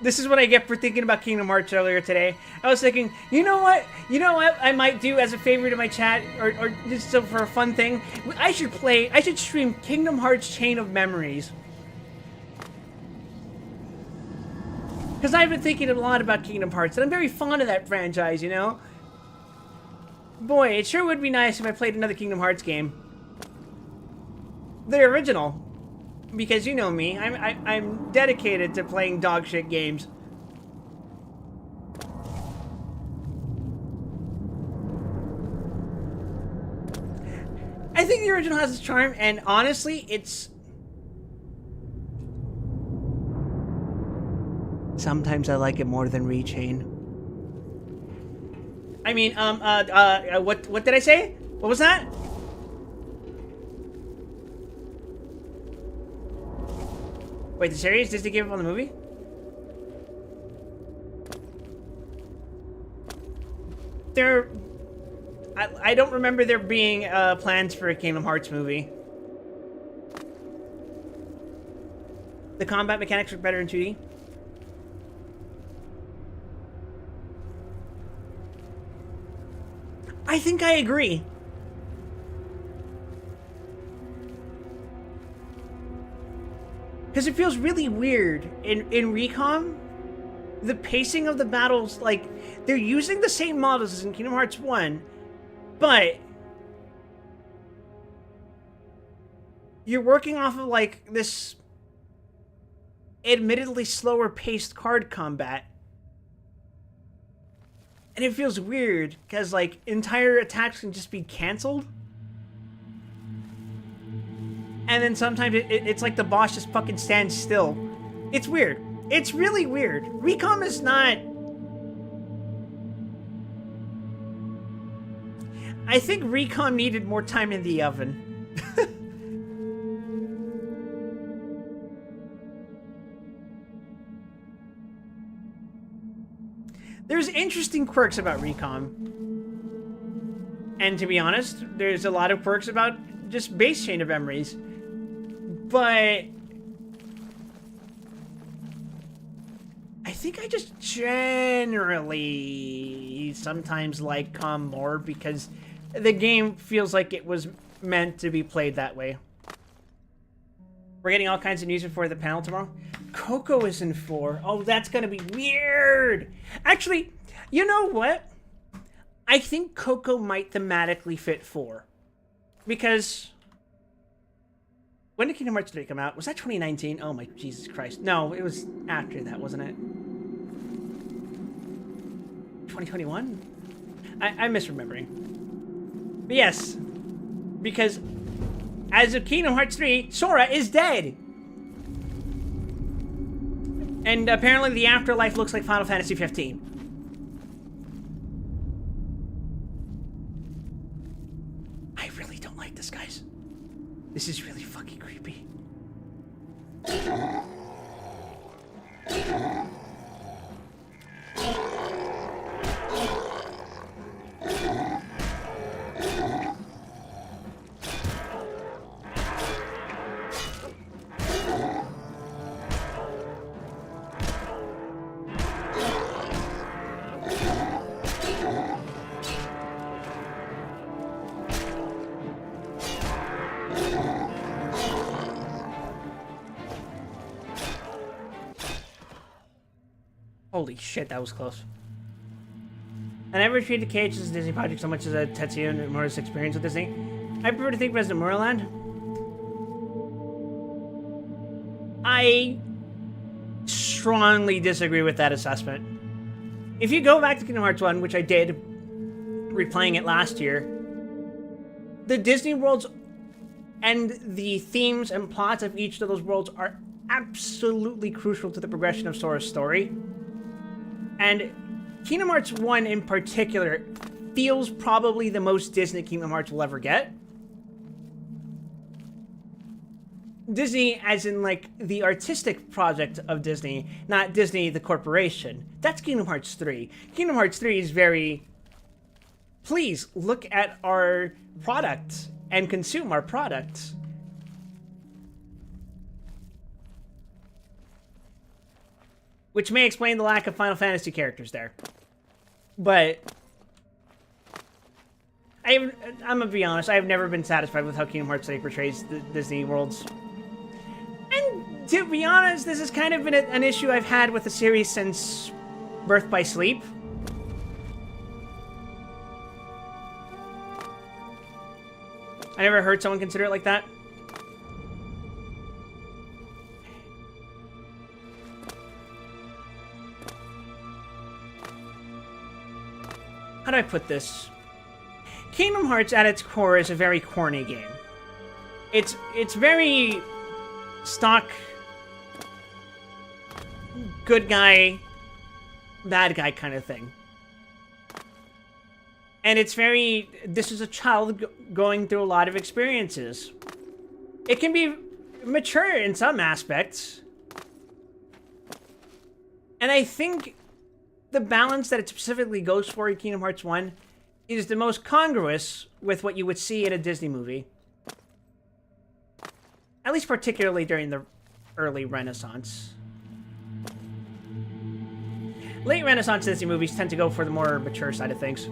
This is what I get for thinking about Kingdom Hearts earlier today. I was thinking, you know what I might do as a favor to my chat, or just so for a fun thing? I should stream Kingdom Hearts Chain of Memories. Because I've been thinking a lot about Kingdom Hearts, and I'm very fond of that franchise, you know? Boy, it sure would be nice if I played another Kingdom Hearts game. The original. Because you know me, I'm dedicated to playing dog shit games. I think the original has its charm, and honestly, it's... Sometimes I like it more than Rechain. I mean, what did I say? What was that? Wait, the series? Disney gave up on the movie? I don't remember there being plans for a Kingdom Hearts movie. The combat mechanics are better in 2D. I think I agree. Because it feels really weird. In Recon, the pacing of the battles, like, they're using the same models as in Kingdom Hearts 1, but you're working off of, like, this admittedly slower paced card combat. And it feels weird, because, like, entire attacks can just be canceled. And then sometimes it's like the boss just fucking stands still. It's weird. It's really weird. Recon is not... I think Recon needed more time in the oven. There's interesting quirks about Recon. And to be honest, there's a lot of quirks about just base Chain of Memories. But I think I just generally sometimes like Com more because the game feels like it was meant to be played that way. We're getting all kinds of news before the panel tomorrow. Coco is in 4. Oh, that's gonna be weird. Actually, you know what? I think Coco might thematically fit 4. Because When did Kingdom Hearts 3 come out? Was that 2019? Oh my Jesus Christ. No, it was after that, wasn't it? 2021? I'm misremembering. But yes, because as of Kingdom Hearts 3, Sora is dead! And apparently the afterlife looks like Final Fantasy 15. I really don't like this, guys. This is really fucking creepy. Holy shit, that was close. I never treated KH as a Disney project so much as a Tetsuya and Nomura's experience with Disney. I prefer to think of it as Nomura-land. I strongly disagree with that assessment. If you go back to Kingdom Hearts 1, which I did, replaying it last year, the Disney worlds and the themes and plots of each of those worlds are absolutely crucial to the progression of Sora's story. And Kingdom Hearts 1 in particular feels probably the most Disney Kingdom Hearts will ever get. Disney as in, like, the artistic project of Disney, not Disney the corporation. That's Kingdom Hearts 3. Kingdom Hearts 3 is very, please look at our product and consume our product. Which may explain the lack of Final Fantasy characters there. But I'm gonna be honest, I have never been satisfied with how Kingdom Hearts 3 portrays the Disney worlds. And to be honest, this has kind of been an issue I've had with the series since Birth by Sleep. I never heard someone consider it like that. How do I put this? Kingdom Hearts at its core is a very corny game. It's very stock good guy, bad guy kind of thing. And it's very, this is a child going through a lot of experiences. It can be mature in some aspects. And I think the balance that it specifically goes for in Kingdom Hearts 1 is the most congruous with what you would see in a Disney movie. At least particularly during the early Renaissance. Late Renaissance Disney movies tend to go for the more mature side of things.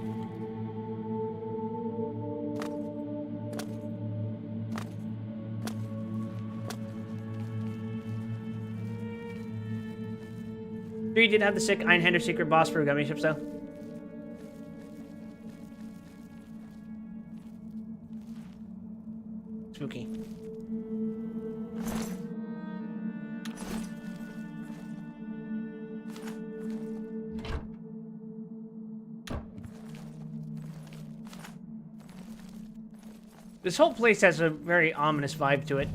You did have the sick Einhander secret boss for Gummy Ships, though. Spooky. This whole place has a very ominous vibe to it.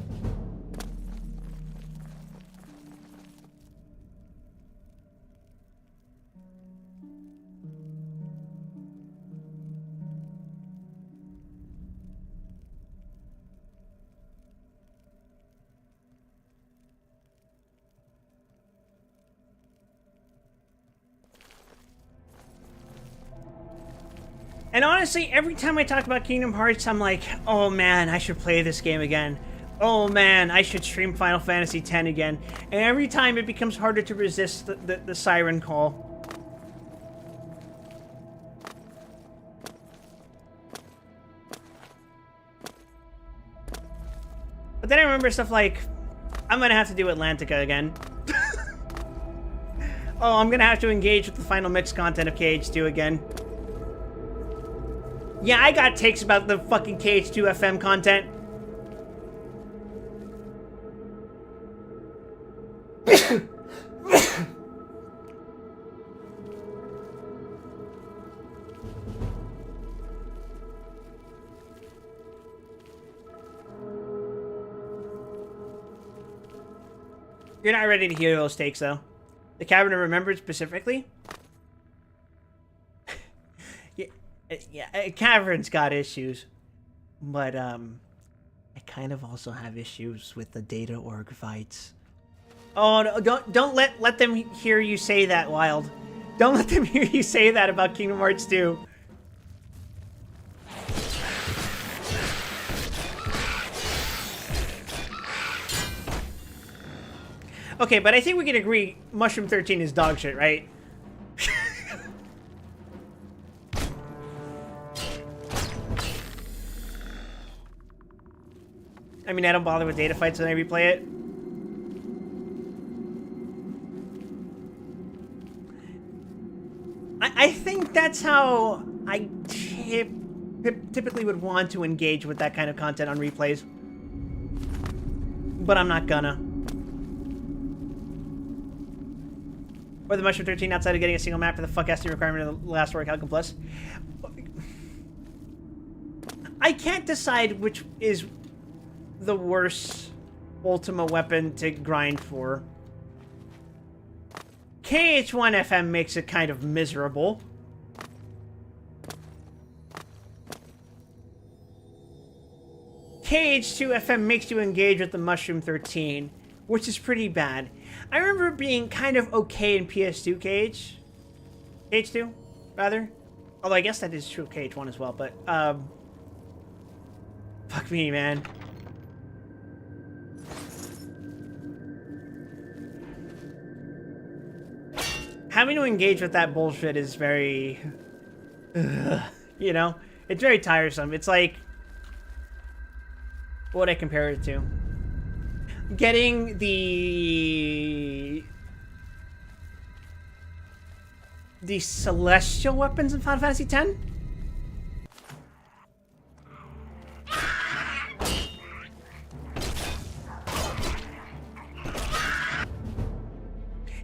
And honestly, every time I talk about Kingdom Hearts, I'm like, oh man, I should play this game again. Oh man, I should stream Final Fantasy X again. And every time it becomes harder to resist the siren call. But then I remember stuff like, I'm gonna have to do Atlantica again. Oh, I'm gonna have to engage with the final mix content of KH2 again. Yeah, I got takes about the fucking KH2 FM content. You're not ready to hear those takes, though. The Cavern of Remembrance specifically? Yeah, Cavern's got issues. But, I kind of also have issues with the Data Org fights. Oh, no, don't let them hear you say that, Wild. Don't let them hear you say that about Kingdom Hearts 2. Okay, but I think we can agree Mushroom 13 is dog shit, right? I mean, I don't bother with data fights when I replay it. I think that's how I typically would want to engage with that kind of content on replays. But I'm not gonna. Or the Mushroom 13 outside of getting a single map for the fuck-assing requirement of the last Work Calcul Plus. I can't decide which is the worst Ultima weapon to grind for. KH1FM makes it kind of miserable. KH2FM makes you engage with the Mushroom 13, which is pretty bad. I remember it being kind of okay in PS2 KH. KH2, rather. Although I guess that is true of KH1 as well, but, fuck me, man. Having to engage with that bullshit is very... you know? It's very tiresome. It's like... what would I compare it to? Getting the celestial weapons in Final Fantasy X?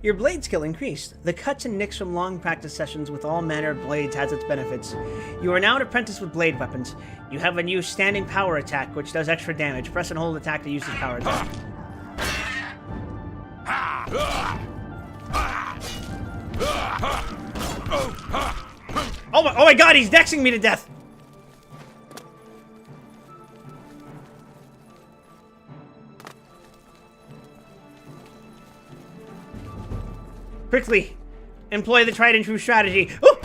Your blade skill increased. The cuts and nicks from long practice sessions with all manner of blades has its benefits. You are now an apprentice with blade weapons. You have a new standing power attack, which does extra damage. Press and hold attack to use this power attack. Oh my god, he's dexing me to death! Quickly, employ the tried and true strategy. Oh!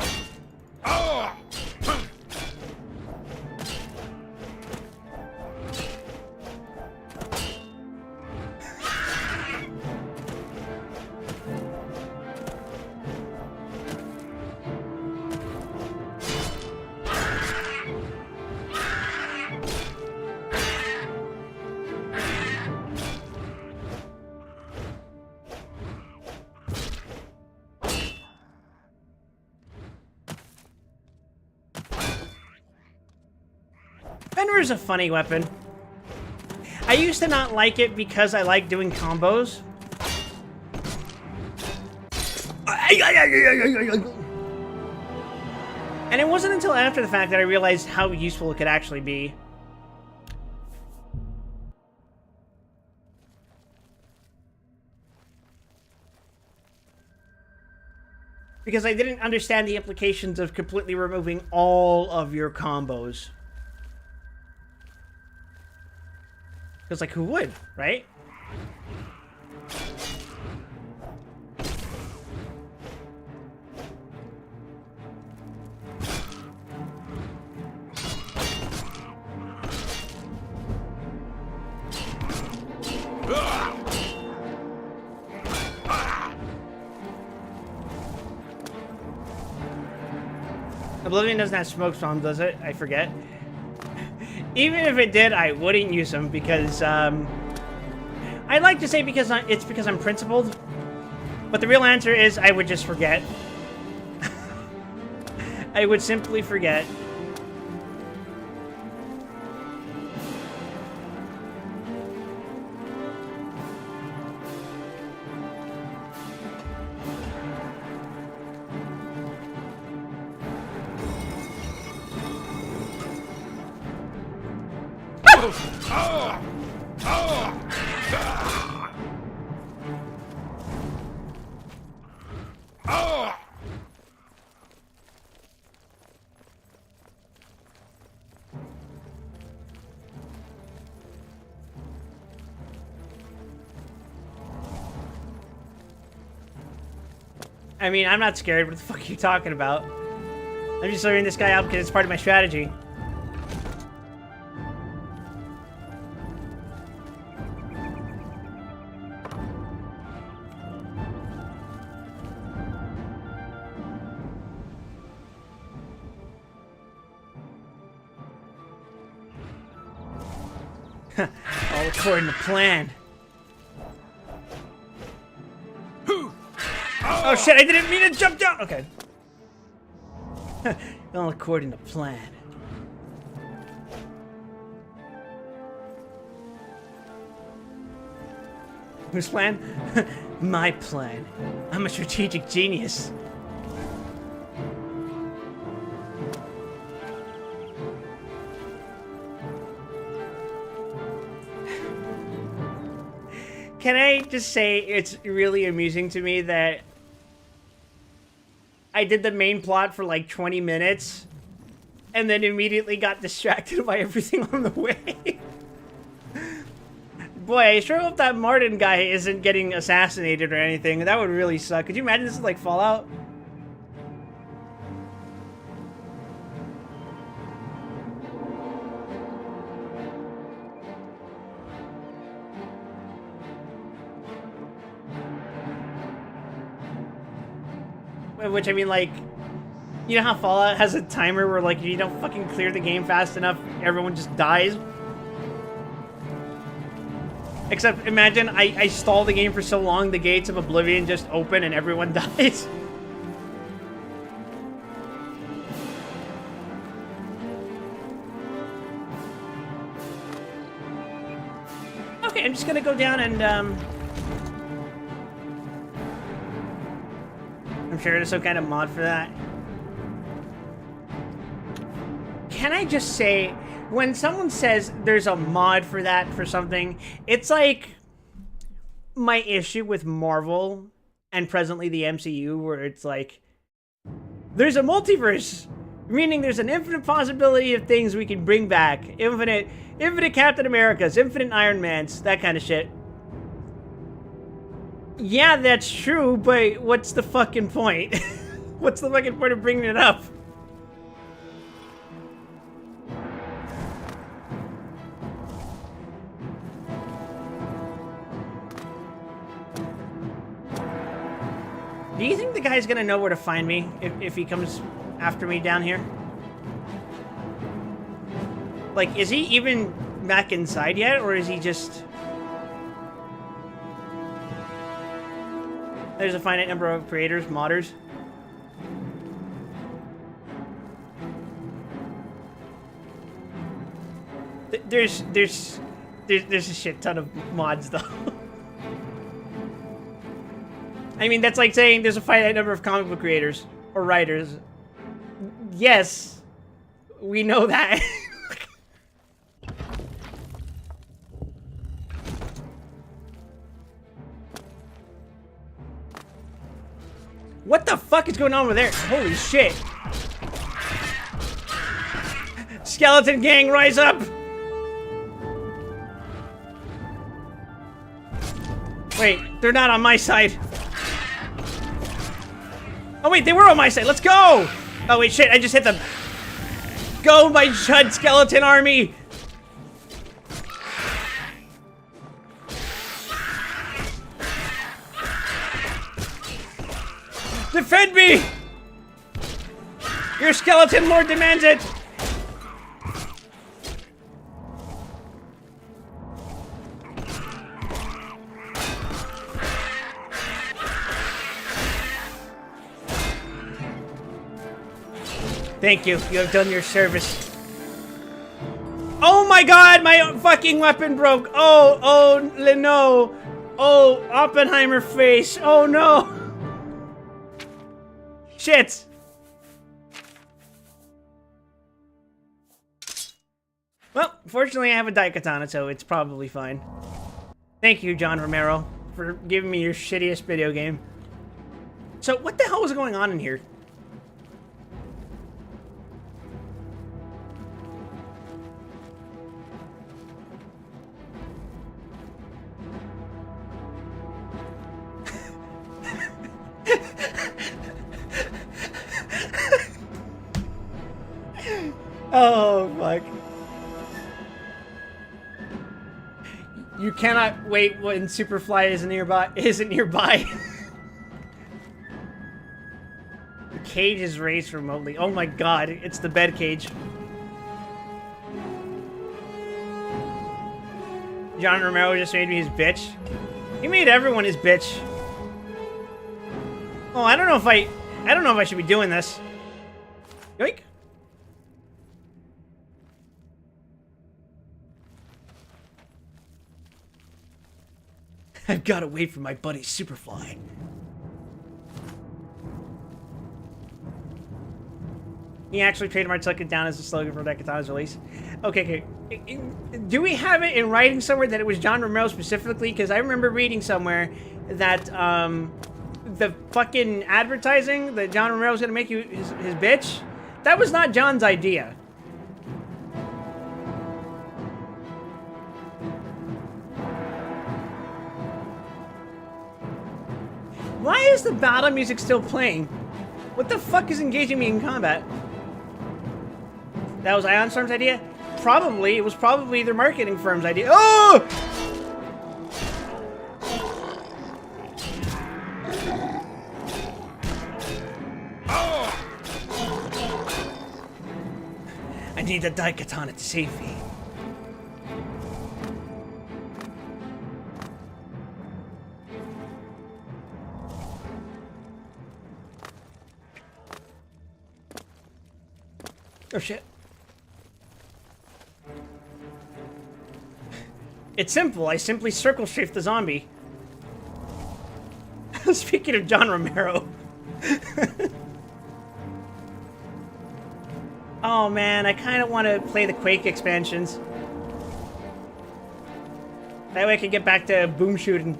Fenrir's a funny weapon. I used to not like it because I like doing combos. And it wasn't until after the fact that I realized how useful it could actually be. Because I didn't understand the implications of completely removing all of your combos. Because, like, who would, right? Oblivion doesn't have smoke bomb, does it? I forget. Even if it did, I wouldn't use them because, I'd like to say it's because I'm principled, but the real answer is I would just forget. I would simply forget. I mean, I'm not scared. What the fuck are you talking about? I'm just luring this guy out because it's part of my strategy. All according to plan. Oh shit, I didn't mean to jump down! Okay. All according to plan. Whose plan? My plan. I'm a strategic genius. Can I just say it's really amusing to me that I did the main plot for like 20 minutes and then immediately got distracted by everything on the way. Boy, I sure hope that Martin guy isn't getting assassinated or anything. That would really suck. Could you imagine this is like Fallout? Which, I mean, like, you know how Fallout has a timer where, like, if you don't fucking clear the game fast enough, everyone just dies? Except, imagine I stall the game for so long, the gates of Oblivion just open and everyone dies. Okay, I'm just gonna go down and, I'm sure there's some kind of mod for that. Can I just say, when someone says there's a mod for that for something, it's like my issue with Marvel and presently the MCU, where it's like, there's a multiverse, meaning there's an infinite possibility of things we can bring back. Infinite Captain Americas, infinite Iron Mans, that kind of shit. Yeah, that's true, but what's the fucking point? What's the fucking point of bringing it up? Do you think the guy's gonna know where to find me if he comes after me down here? Like, is he even back inside yet, or is he just... There's a finite number of creators, modders. There's a shit ton of mods, though. I mean, that's like saying there's a finite number of comic book creators or writers. Yes, we know that. What the fuck is going on over there? Holy shit. Skeleton gang, rise up! Wait, they're not on my side. Oh wait, they were on my side. Let's go! Oh wait, shit, I just hit them. Go, my Chud skeleton army! Defend me! Your skeleton lord demands it! Thank you. You have done your service. Oh my god, my fucking weapon broke. Oh, no. Oh, Oppenheimer face. Oh no. Shit. Well, fortunately I have a Daikatana, so it's probably fine. Thank you, John Romero, for giving me your shittiest video game. So, what the hell was going on in here? Oh, fuck. You cannot wait when Superfly isn't nearby. The cage is raised remotely. Oh my god, it's the bed cage. John Romero just made me his bitch. He made everyone his bitch. Oh, I don't know if I should be doing this. Yoink. I've got to wait for my buddy Superfly. He actually trademarked took it down as a slogan for Daikatana's release. Okay. Do we have it in writing somewhere that it was John Romero specifically? Because I remember reading somewhere that the fucking advertising that John Romero was going to make you his bitch, that was not John's idea. Why is the battle music still playing? What the fuck is engaging me in combat? That was Ion Storm's idea? Probably. It was probably their marketing firm's idea. Oh! I need the Daikatana to save me. Oh shit. It's simple. I simply circle strafe the zombie. Speaking of John Romero. Oh man, I kind of want to play the Quake expansions. That way I can get back to boom shooting.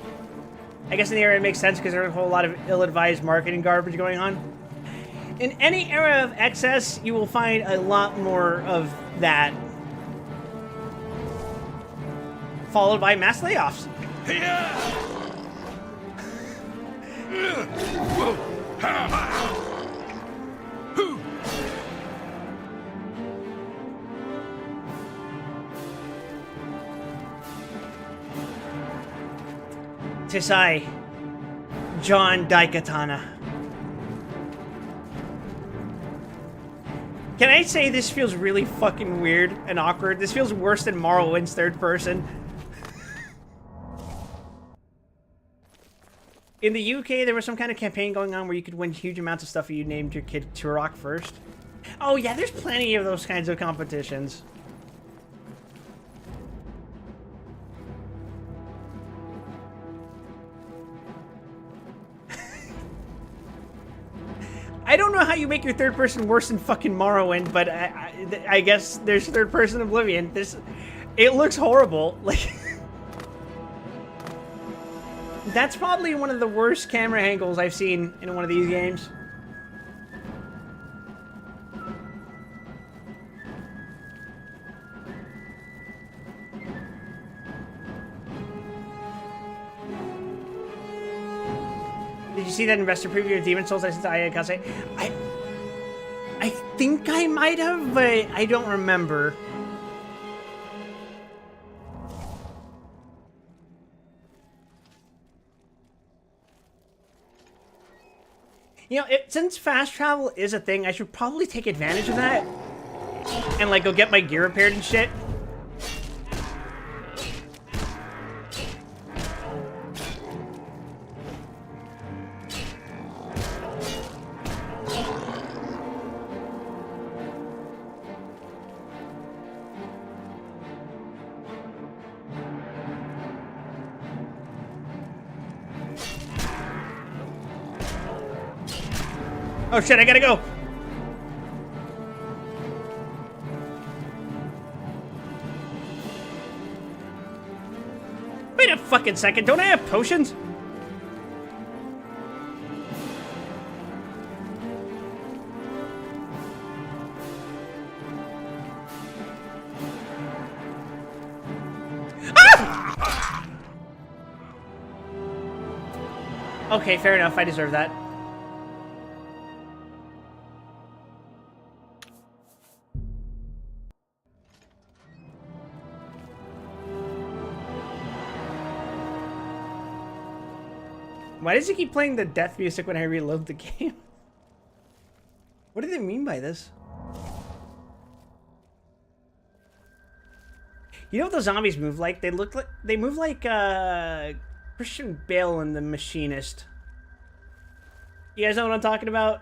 I guess in the area it makes sense because there's a whole lot of ill-advised marketing garbage going on. In any era of excess, you will find a lot more of that. Followed by mass layoffs. Tis I, John Daikatana. Can I say this feels really fucking weird and awkward? This feels worse than Morrowind's third person. In the UK, there was some kind of campaign going on where you could win huge amounts of stuff if you named your kid Turok first. Oh yeah, there's plenty of those kinds of competitions. I don't know how you make your third person worse than fucking Morrowind, but I guess there's third person Oblivion. It looks horrible. Like, that's probably one of the worst camera angles I've seen in one of these games. Did you see that investor preview of Demon Souls? I gotta say, I think I might have, but I don't remember. You know, since fast travel is a thing, I should probably take advantage of that and like go get my gear repaired and shit. Oh shit, I gotta go! Wait a fucking second, don't I have potions? Ah! Okay, fair enough, I deserve that. Why does he keep playing the death music when I reload the game? What do they mean by this? You know what the zombies move like? They move like Christian Bale in The Machinist. You guys know what I'm talking about?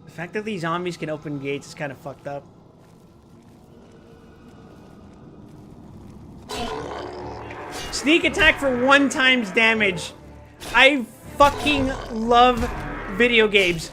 The fact that these zombies can open gates is kind of fucked up. Sneak attack for 1 times damage. I fucking love video games.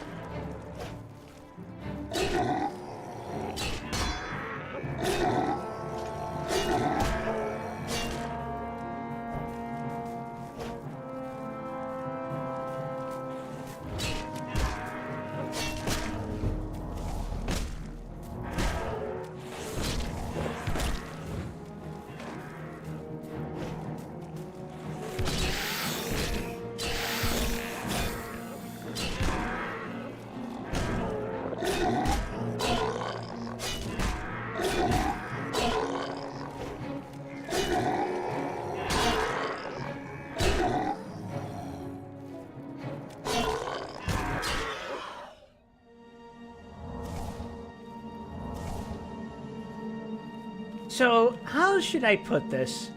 So, how should I put this?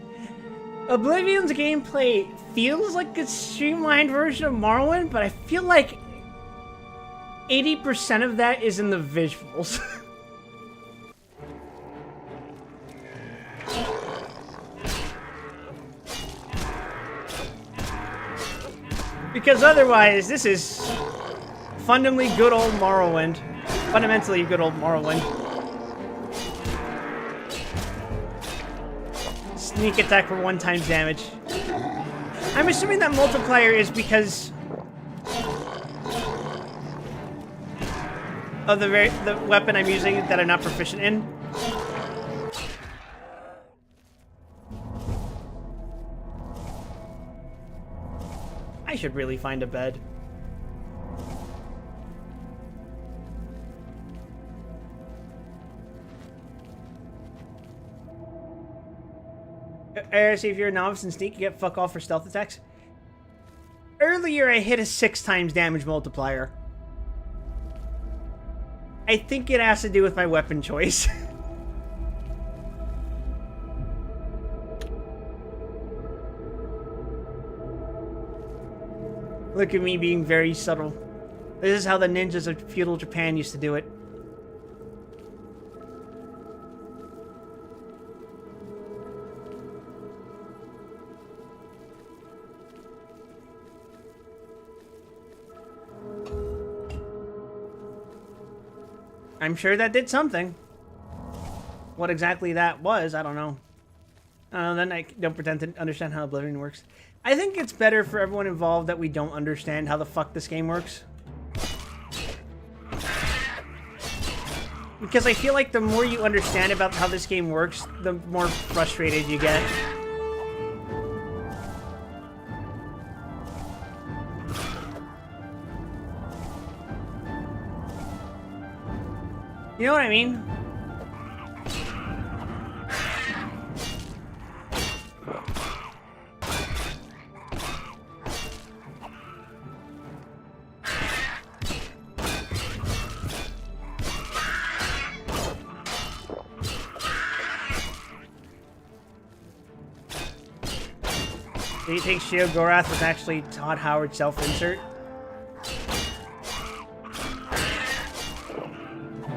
Oblivion's gameplay feels like a streamlined version of Morrowind, but I feel like 80% of that is in the visuals. Because otherwise, this is fundamentally good old Morrowind. Fundamentally good old Morrowind. Sneak attack for 1 times damage. I'm assuming that multiplier is because of the weapon I'm using that I'm not proficient in. I should really find a bed. See, if you're a novice in Sneak, you get fuck off for stealth attacks. Earlier, I hit a 6 times damage multiplier. I think it has to do with my weapon choice. Look at me being very subtle. This is how the ninjas of feudal Japan used to do it. I'm sure that did something. What exactly that was, I don't know. Then I don't pretend to understand how Oblivion works. I think it's better for everyone involved that we don't understand how the fuck this game works. Because I feel like the more you understand about how this game works, the more frustrated you get. You know what I mean? Do you think Sheogorath was actually Todd Howard's self-insert?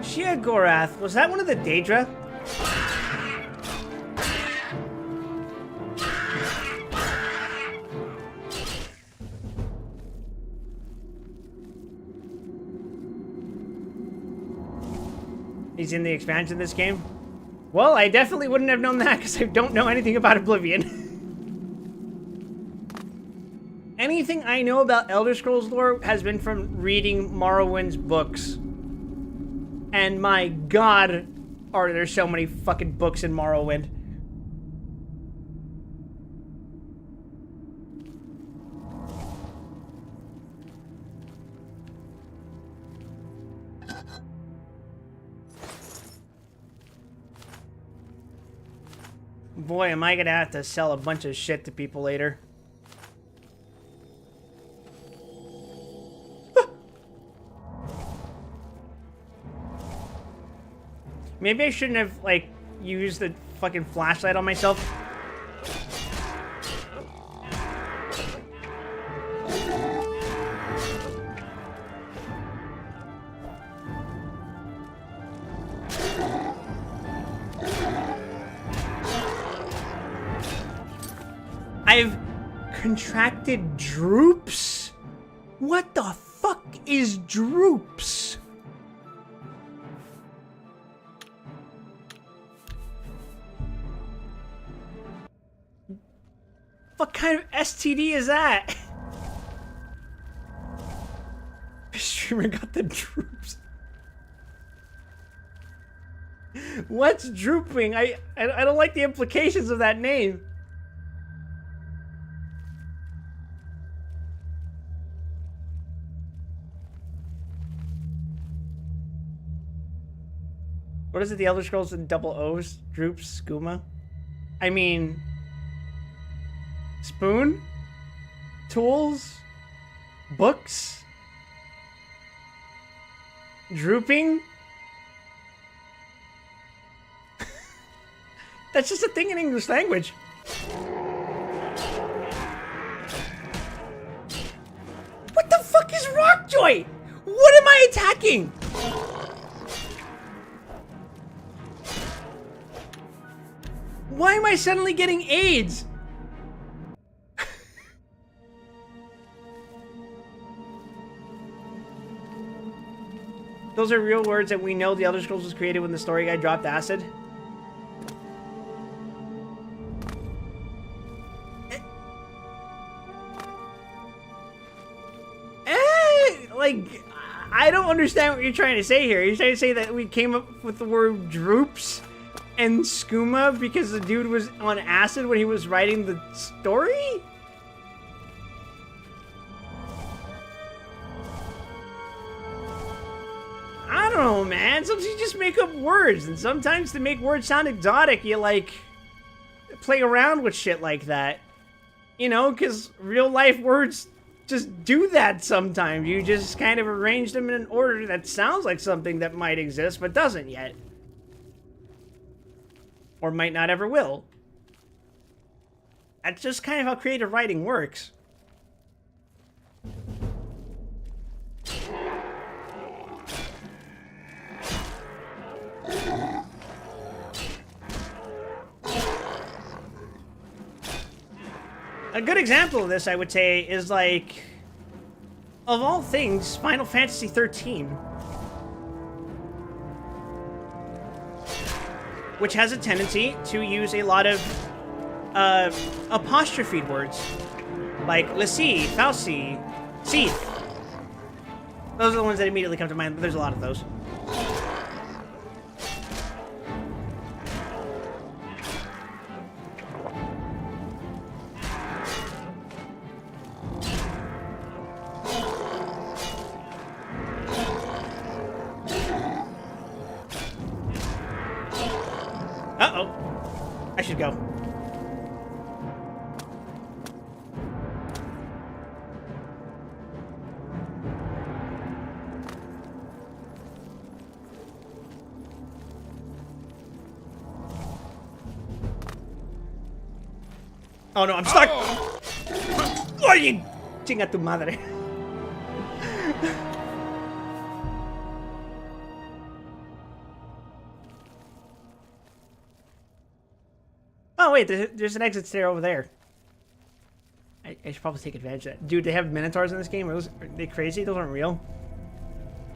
Sheogorath, was that one of the Daedra? he's in the expansion of this game. Well, I definitely wouldn't have known that because I don't know anything about Oblivion. Anything I know about Elder Scrolls lore has been from reading Morrowind's books. And my god, are there so many fucking books in Morrowind. Boy, am I gonna have to sell a bunch of shit to people later. Maybe I shouldn't have, like, used the fucking flashlight on myself. I've contracted droops? What the fuck is droops? What kind of STD is that? Streamer got the droops. What's drooping? I don't like the implications of that name. What is it, the Elder Scrolls in double O's? Droops, skooma? I mean... spoon? Tools? Books? Drooping? That's just a thing in English language. What the fuck is Rockjoy? What am I attacking? Why am I suddenly getting AIDS? Those are real words that we know the Elder Scrolls was created when the story guy dropped acid. Like, I don't understand what you're trying to say here. You're trying to say that we came up with the word droops and skooma because the dude was on acid when he was writing the story? I don't know, man. Sometimes you just make up words, and sometimes to make words sound exotic, you, like, play around with shit like that. You know, because real life words just do that sometimes. You just kind of arrange them in an order that sounds like something that might exist, but doesn't yet. Or might not ever will. That's just kind of how creative writing works. A good example of this, I would say, is like, of all things, Final Fantasy 13. Which has a tendency to use a lot of apostrophe words. Like Lassie, Falsi, Seath. Those are the ones that immediately come to mind, but there's a lot of those. Uh-oh. I should go. Oh no, I'm stuck! Oye, chinga tu madre. Oh wait, there's an exit stair over there. I should probably take advantage of that. Dude, they have minotaurs in this game? Are they crazy? Those aren't real.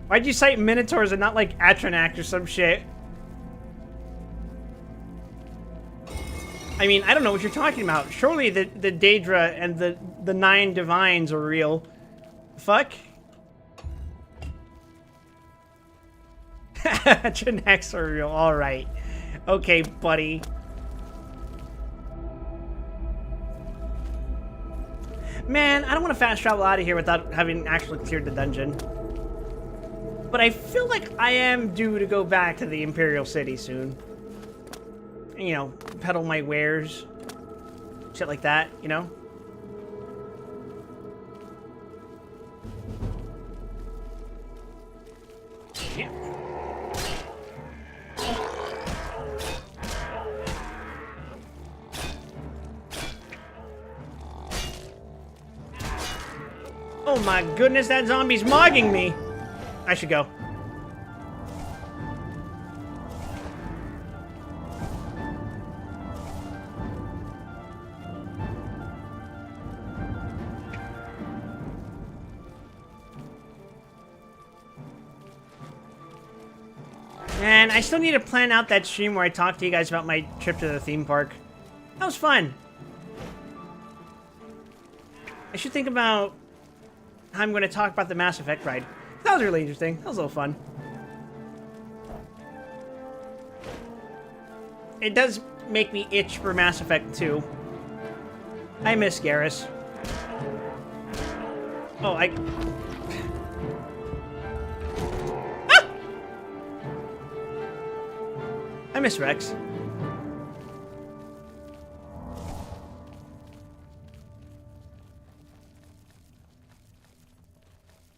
Why'd you cite minotaurs and not like Atronax or some shit? I mean, I don't know what you're talking about. Surely the Daedra and the 9 divines are real. Fuck. Genetics are real. All right. Okay, buddy. Man, I don't want to fast travel out of here without having actually cleared the dungeon. But I feel like I am due to go back to the Imperial City soon. You know, peddle my wares. Shit like that, you know? Yeah. Oh my goodness, that zombie's mogging me! I should go. And I still need to plan out that stream where I talk to you guys about my trip to the theme park. That was fun. I should think about how I'm going to talk about the Mass Effect ride. That was really interesting. That was a little fun. It does make me itch for Mass Effect 2. I miss Garrus. Oh, I miss Rex.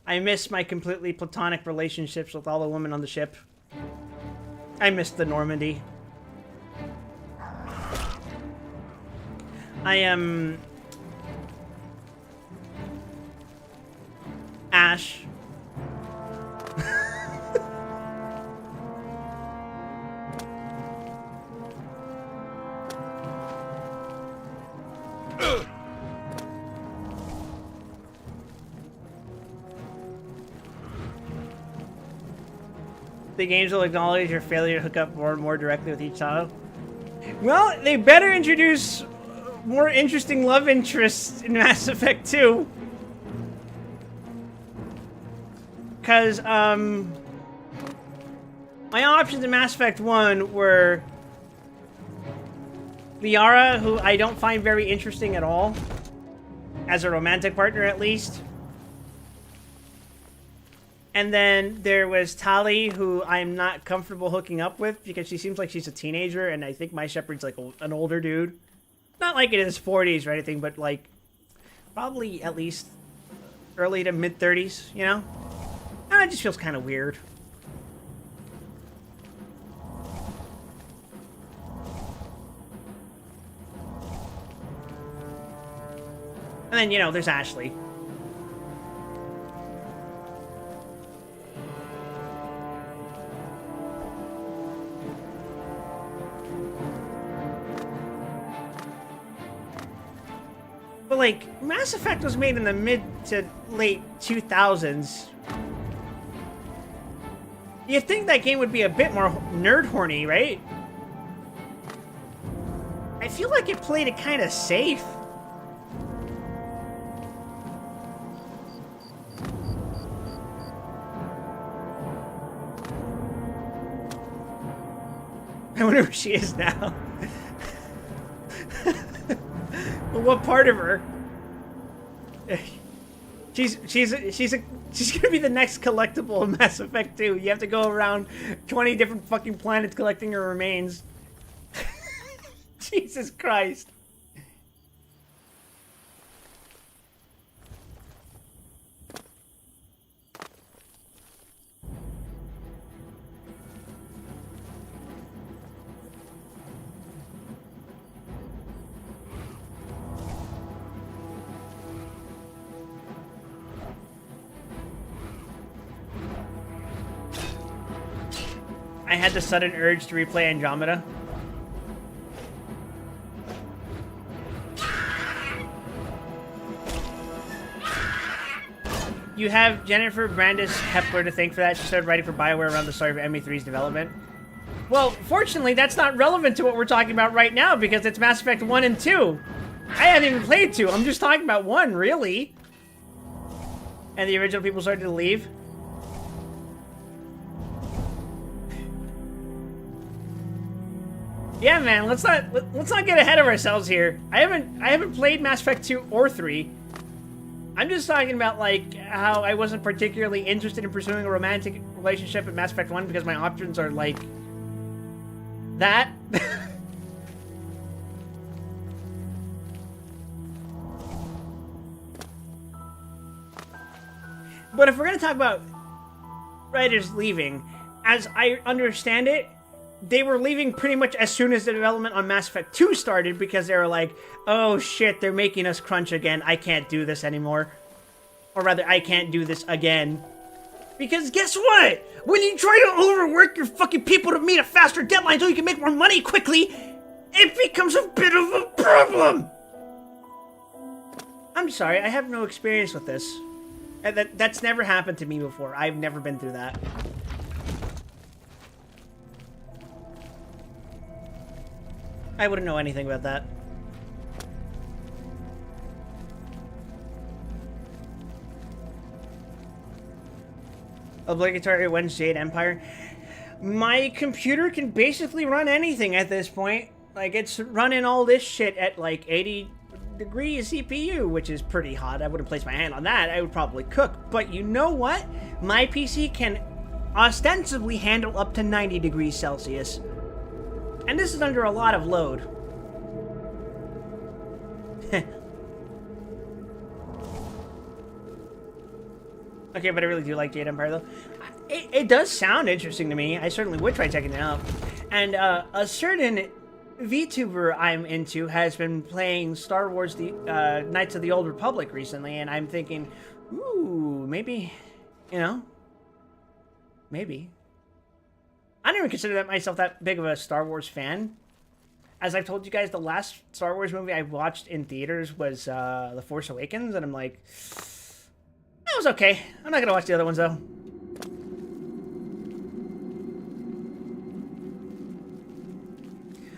I miss my completely platonic relationships with all the women on the ship. I miss the Normandy. I am... Ash. The games will acknowledge your failure to hook up more and more directly with each child. Well, they better introduce more interesting love interests in Mass Effect 2. Because, my options in Mass Effect 1 were Liara, who I don't find very interesting at all. As a romantic partner, at least. And then there was Tali, who I'm not comfortable hooking up with because she seems like she's a teenager, and I think my Shepard's like an older dude. Not like in his 40s or anything, but like probably at least early to mid 30s, you know? And it just feels kind of weird. And then, you know, there's Ashley. But, like, Mass Effect was made in the mid to late 2000s. You'd think that game would be a bit more nerd horny, right? I feel like it played it kind of safe. I wonder where she is now. What part of her? She's gonna be the next collectible in Mass Effect 2. You have to go around 20 different fucking planets collecting her remains. Jesus Christ. I had the sudden urge to replay Andromeda. You have Jennifer Brandis Hepler to thank for that. She started writing for BioWare around the start of ME3's development. Well, fortunately, that's not relevant to what we're talking about right now because it's Mass Effect 1 and 2. I haven't even played 2. I'm just talking about 1, really. And the original people started to leave. Yeah, man, let's not get ahead of ourselves here. I haven't played Mass Effect 2 or 3. I'm just talking about like how I wasn't particularly interested in pursuing a romantic relationship in Mass Effect 1 because my options are like that. But if we're gonna talk about writers leaving, as I understand it, they were leaving pretty much as soon as the development on Mass Effect 2 started because they were like, oh shit, they're making us crunch again. I can't do this anymore. Or rather, I can't do this again. Because guess what? When you try to overwork your fucking people to meet a faster deadline so you can make more money quickly, it becomes a bit of a problem. I'm sorry, I have no experience with this. That's never happened to me before. I've never been through that. I wouldn't know anything about that. Obligatory wins Jade Empire. My computer can basically run anything at this point. Like, it's running all this shit at like 80 degrees CPU, which is pretty hot. I wouldn't place my hand on that. I would probably cook. But you know what? My PC can ostensibly handle up to 90 degrees Celsius. And this is under a lot of load. Okay, but I really do like Jade Empire, though. It does sound interesting to me. I certainly would try checking it out. And a certain VTuber I'm into has been playing Star Wars the Knights of the Old Republic recently, and I'm thinking, ooh, maybe, you know, maybe. I don't even consider myself that big of a Star Wars fan. As I've told you guys, the last Star Wars movie I watched in theaters was The Force Awakens, and I'm like, that was okay. I'm not gonna watch the other ones, though.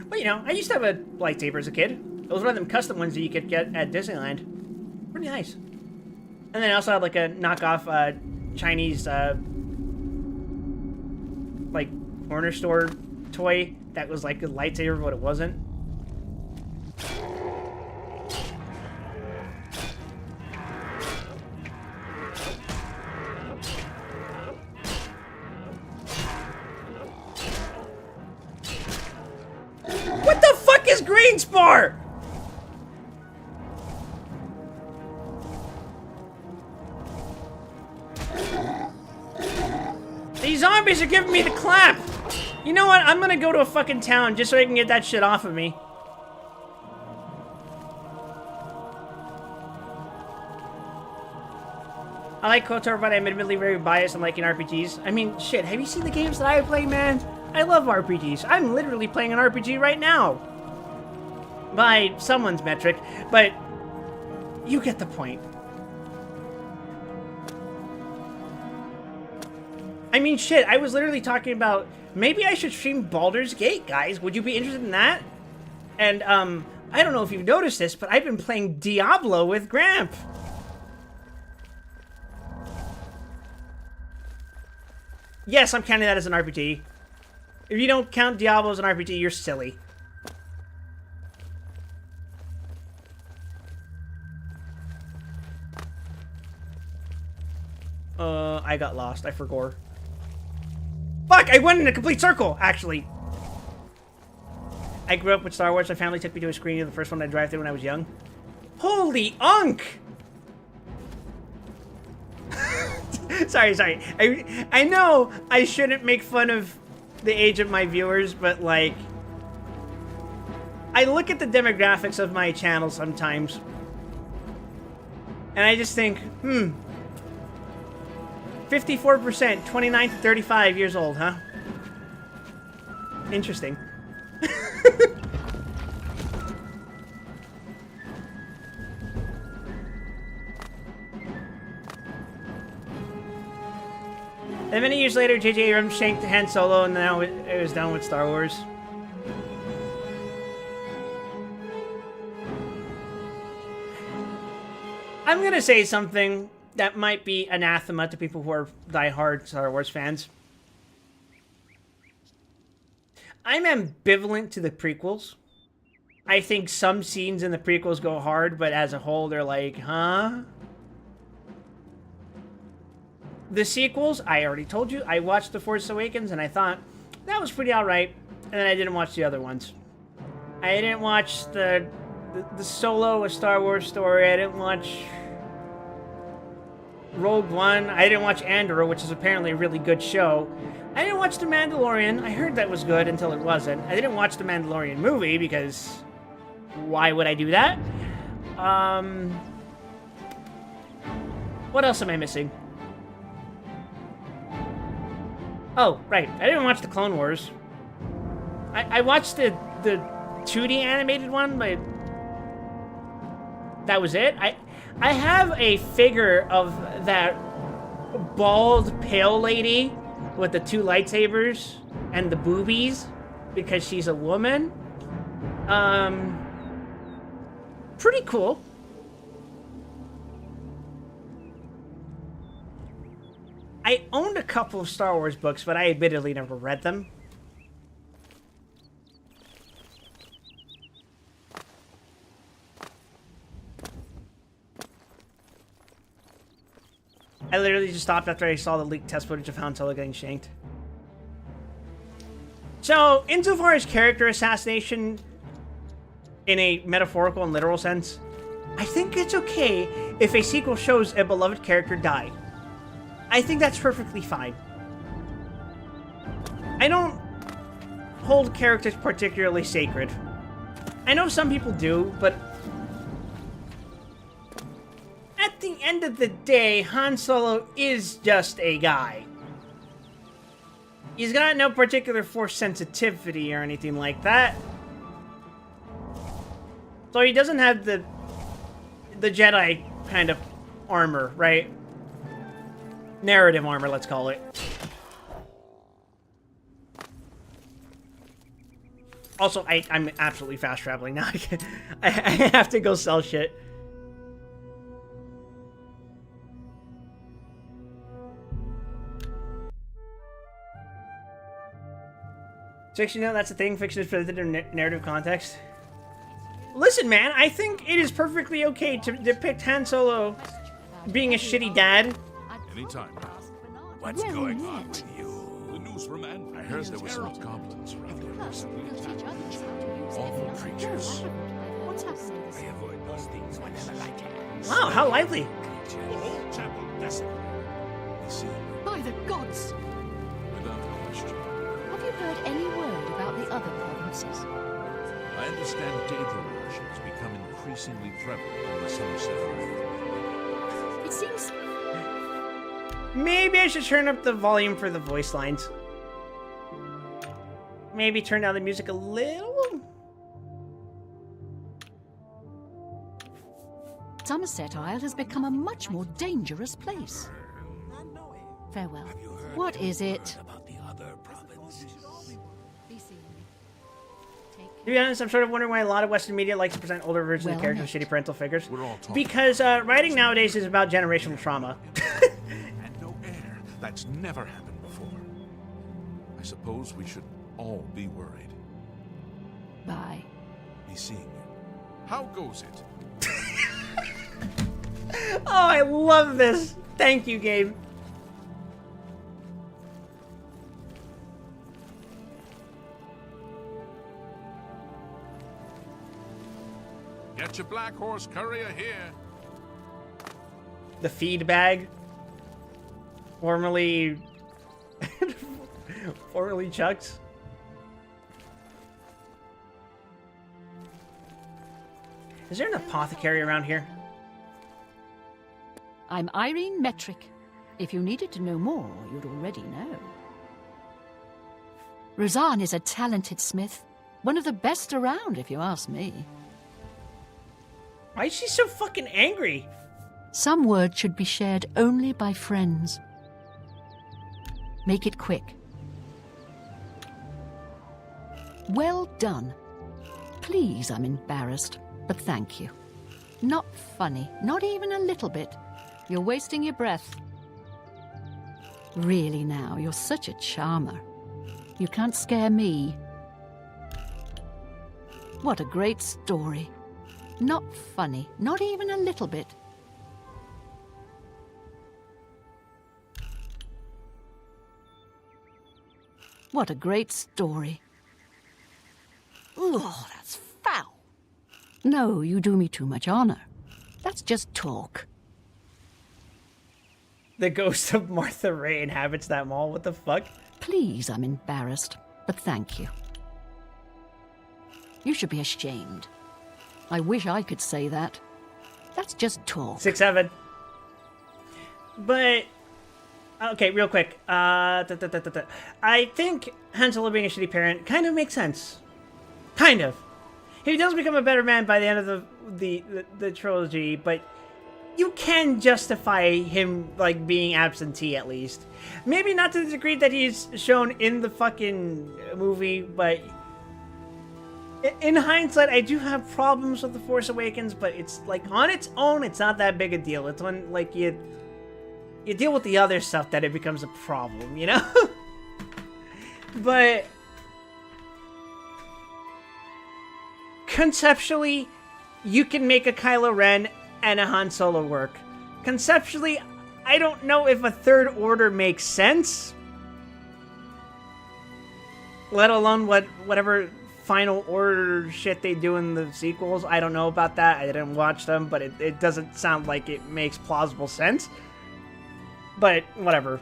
But, you know, I used to have a lightsaber as a kid. It was one of them custom ones that you could get at Disneyland. Pretty nice. And then I also had, like, a knockoff Chinese, like, corner store toy that was like a lightsaber, but it wasn't. What the fuck is green spar? These zombies are giving me the clap. You know what? I'm gonna go to a fucking town just so I can get that shit off of me. I like KOTOR, but I'm admittedly very biased on liking RPGs. I mean, shit, have you seen the games that I play, man? I love RPGs. I'm literally playing an RPG right now. By someone's metric, but you get the point. I mean, shit, I was literally talking about maybe I should stream Baldur's Gate, guys. Would you be interested in that? And, I don't know if you've noticed this, but I've been playing Diablo with Gramp. Yes, I'm counting that as an RPG. If you don't count Diablo as an RPG, you're silly. I got lost. I forgot. Fuck! I went in a complete circle, actually. I grew up with Star Wars. My family took me to a screening of the first one I drive through when I was young. Holy unk! sorry. I know I shouldn't make fun of the age of my viewers, but like, I look at the demographics of my channel sometimes, and I just think, 54%, 29 to 35 years old, huh? Interesting. And many years later, J.J. Abrams shanked Han Solo, and now it was done with Star Wars. I'm gonna say something that might be anathema to people who are diehard Star Wars fans. I'm ambivalent to the prequels. I think some scenes in the prequels go hard, but as a whole, they're like, huh? The sequels, I already told you, I watched The Force Awakens, and I thought, that was pretty alright, and then I didn't watch the other ones. I didn't watch the Solo, A Star Wars Story, I didn't watch Rogue One, I didn't watch Andor, which is apparently a really good show. I didn't watch The Mandalorian. I heard that was good until it wasn't. I didn't watch The Mandalorian movie because why would I do that? What else am I missing? Oh, right. I didn't watch The Clone Wars. I watched the 2D animated one, but that was it. I have a figure of that bald, pale lady with the 2 lightsabers and the boobies because she's a woman. Pretty cool. I owned a couple of Star Wars books, but I admittedly never read them. I literally just stopped after I saw the leaked test footage of Han Solo getting shanked. So, insofar as character assassination in a metaphorical and literal sense, I think it's okay if a sequel shows a beloved character die. I think that's perfectly fine. I don't hold characters particularly sacred. I know some people do, but at the end of the day, Han Solo is just a guy. He's got no particular force sensitivity or anything like that. So he doesn't have the Jedi kind of armor, right? Narrative armor, let's call it. Also, I'm absolutely fast traveling now. I have to go sell shit. Fiction, you know, that's the thing. Fiction is presented in narrative context. Listen, man, I think it is perfectly okay to depict Han Solo being a shitty dad. Anytime. What's going on with You. The news from I heard there were some goblins around here recently attacking awful creatures. What's happening? I avoid those things whenever I can. Wow, how lively. The whole temple desecrated. You see, By the gods! without question. Have you heard any word about the other provinces? I understand data erosion has become increasingly prevalent in the Somerset Island. It seems Maybe I should turn up the volume for the voice lines. Maybe turn down the music a little. Somerset Isle has become a much more dangerous place. Farewell. What is it? About the other provinces. Be seeing me. To be honest, I'm sort of wondering why a lot of Western media likes to present older versions Well of characters with met. shitty parental figures. We're all talking. Because writing nowadays is about generational trauma. And no heir. That's never happened before. I suppose we should all be worried. Bye. Be seeing you. How goes it? Oh, I love this. Thank you, Gabe. Get your black horse courier here. The feed bag. Formerly... formerly Chuck's. Is there an apothecary around here? I'm Irene Metric. If you needed to know more, you'd already know. Roseanne is a talented smith. One of the best around, if you ask me. Why is she so fucking angry? Some words should be shared only by friends. Make it quick. Well done. Please, I'm embarrassed, but thank you. Not funny, not even a little bit. You're wasting your breath. Really now, you're such a charmer. You can't scare me. What a great story. Not funny, not even a little bit. What a great story. Oh, that's foul. No, you do me too much honor. That's just talk. The ghost of Martha Ray inhabits that mall. What the fuck? Please, I'm embarrassed, but thank you. You should be ashamed. I wish I could say that. That's just talk. 6-7. But okay, real quick. I think Han Solo being a shitty parent kind of makes sense. Kind of. He does become a better man by the end of the trilogy, but you can justify him, like, being absentee, at least. Maybe not to the degree that he's shown in the fucking movie, but in hindsight, I do have problems with The Force Awakens, but it's, like, on its own, it's not that big a deal. It's when, like, you deal with the other stuff that it becomes a problem, you know? But conceptually, you can make a Kylo Ren and a Han Solo work. Conceptually, I don't know if a third order makes sense. Let alone whatever final order shit they do in the sequels. I don't know about that. I didn't watch them, but it doesn't sound like it makes plausible sense. But whatever.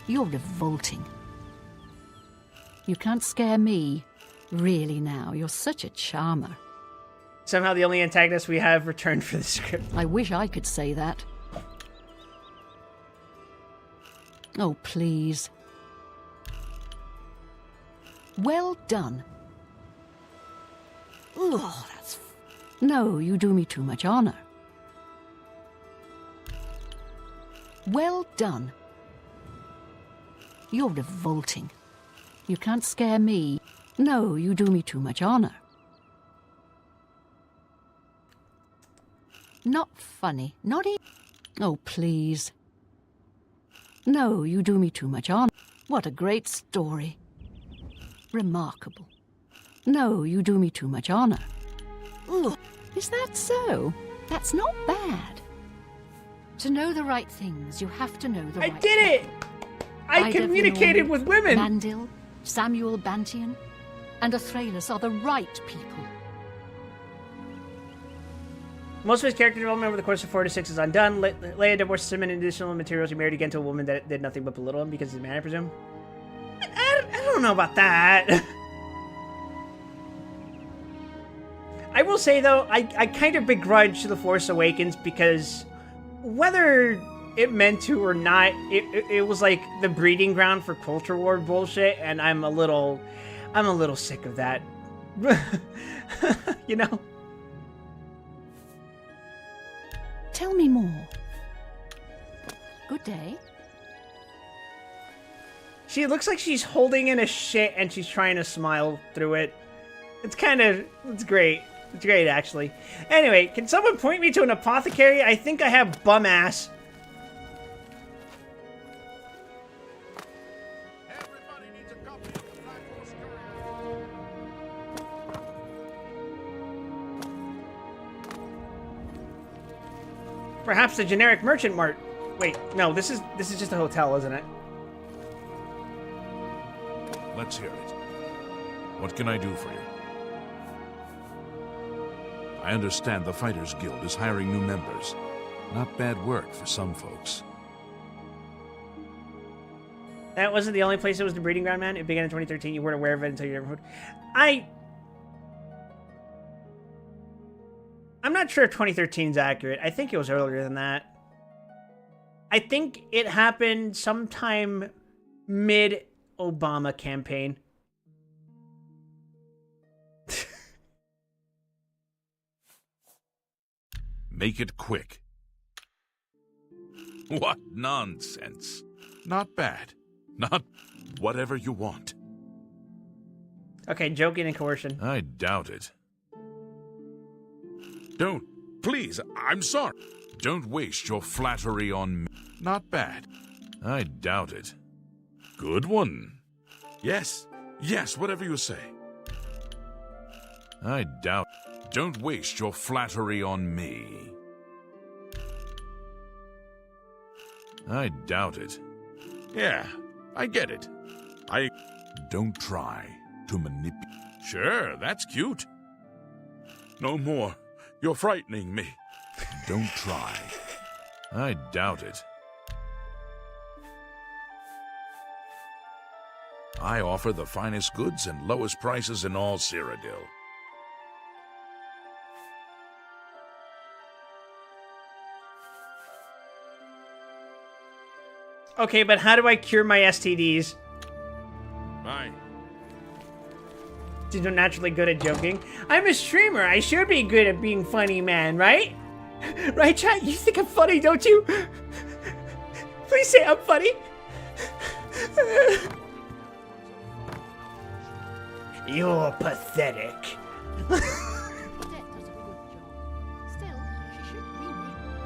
You're revolting. You can't scare me. Really now, you're such a charmer. Somehow the only antagonist we have returned for the script. I wish I could say that. Oh, please. Well done. Oh, that's... No, you do me too much honor. Well done. You're revolting. You can't scare me. No, you do me too much honor. Not funny, not even... Oh, please. No, you do me too much honor. What a great story. Remarkable. No, you do me too much honor. Ugh. Is that so? That's not bad. To know the right things, you have to know the right I did it! I Ida communicated Vilnormi, with women! Mandil, Samuel Bantian, and Athralis are the right people. Most of his character development over the course of 4 to 6 is undone. Leia divorces him in additional materials. He married again to a woman that did nothing but belittle him because he's a man, I presume. I don't know about that. I will say, though, I kind of begrudge The Force Awakens because whether it meant to or not, it was like the breeding ground for culture war bullshit, and I'm a little sick of that. You know? Tell me more. Good day. She looks like she's holding in a shit and she's trying to smile through it. It's great. It's great, actually. Anyway, can someone point me to an apothecary? I think I have bum ass. Everybody needs a copy of the Black Horse Courier. Perhaps the generic merchant mart. Wait, no, this is just a hotel, isn't it? Let's hear it. What can I do for you? I understand the Fighters Guild is hiring new members. Not bad work for some folks. That wasn't the only place it was the breeding ground, man. It began in 2013. You weren't aware of it until your neighborhood. I'm not sure if 2013 is accurate. I think it was earlier than that. I think it happened sometime mid-Obama campaign. Make it quick. What nonsense. Not bad. Not whatever you want. Okay, joking and coercion. I doubt it. Don't. Please, I'm sorry. Don't waste your flattery on me. Not bad. I doubt it. Good one. Yes. Yes, whatever you say. I doubt. Don't waste your flattery on me. I doubt it. Yeah, I get it. Don't try to manipulate. Sure, that's cute. No more. You're frightening me. Don't try. I doubt it. I offer the finest goods and lowest prices in all Cyrodiil. Okay, but how do I cure my STDs? Bye. You're naturally good at joking. I'm a streamer. I should be good at being funny, man, right? Right, chat? You think I'm funny, don't you? Please say I'm funny. You're pathetic. Odette does a good job. Still, she should remake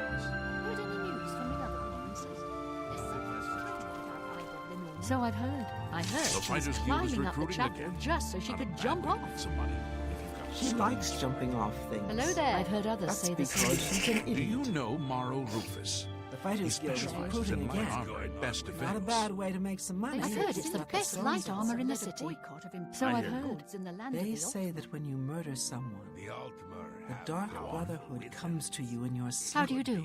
this. Heard any news from the other provinces? There's something strange about either Limon. So I've heard. I heard The she's Fighters Guild is climbing up the recruiting chapel again. just so she Not a could bad jump way to off. make some money if you've got She some likes jumping off things. Hello there. I've heard others That's say the because same. she's an Do idiot. you know Maro Rufus? The He Fighters Guild is specializes recruiting in light again. armor at best events. Not a bad way to make some money. I've heard it's the like a best song light song. armor in the city. So I've heard. They say that when you murder someone, the Dark Brotherhood comes to you in your sleep. How do you do?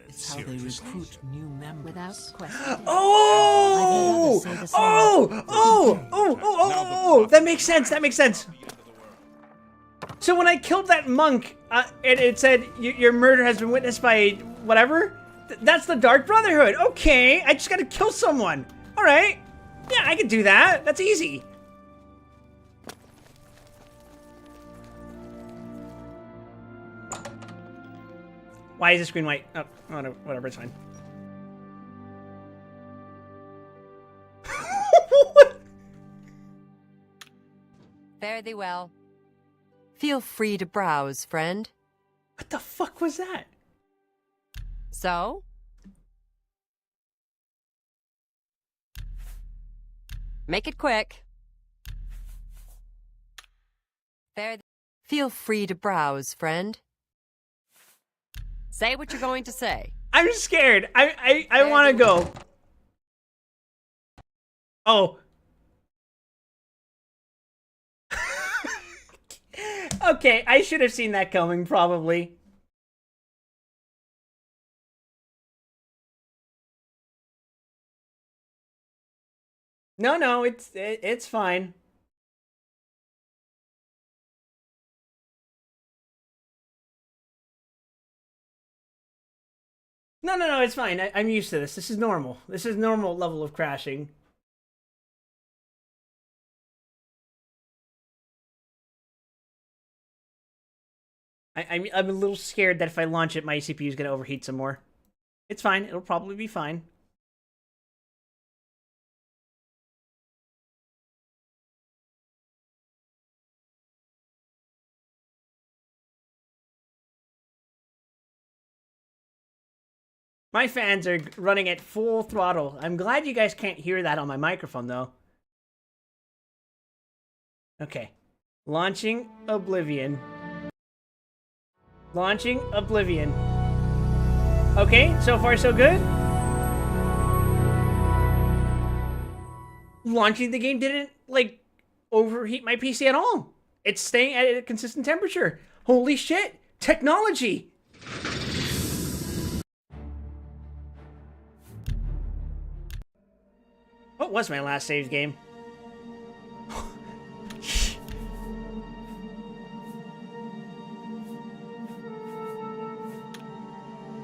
It's how they recruit new members. Without question. Oh! I've heard others say the same. Oh! That makes sense. That makes sense. So when I killed that monk, it said your murder has been witnessed by whatever. That's the Dark Brotherhood. Okay, I just gotta kill someone. All right. Yeah, I can do that. That's easy. Why is the screen white? Oh, whatever, it's fine. Fare thee well. Feel free to browse, friend. What the fuck was that? So? Make it quick. Feel free to browse, friend. Say what you're going to say. I'm scared. I want to go. Oh. Okay, I should have seen that coming, probably. No, it's fine. No, it's fine. I'm used to this. This is normal. This is normal level of crashing. I'm a little scared that if I launch it, my CPU is going to overheat some more. It's fine. It'll probably be fine. My fans are running at full throttle. I'm glad you guys can't hear that on my microphone, though. Okay. Launching Oblivion. Launching Oblivion. Okay, so far so good. Launching the game didn't, like, overheat my PC at all. It's staying at a consistent temperature. Holy shit! Technology! What was my last saved game?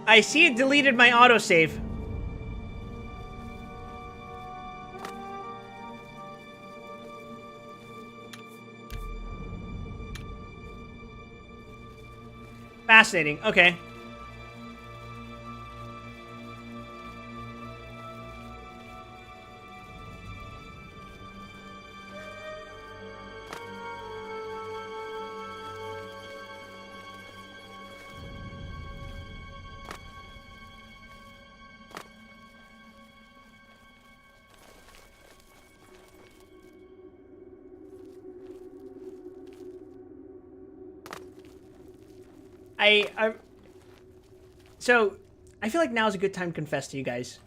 I see it deleted my autosave. Fascinating. Okay. So, I feel like now is a good time to confess to you guys.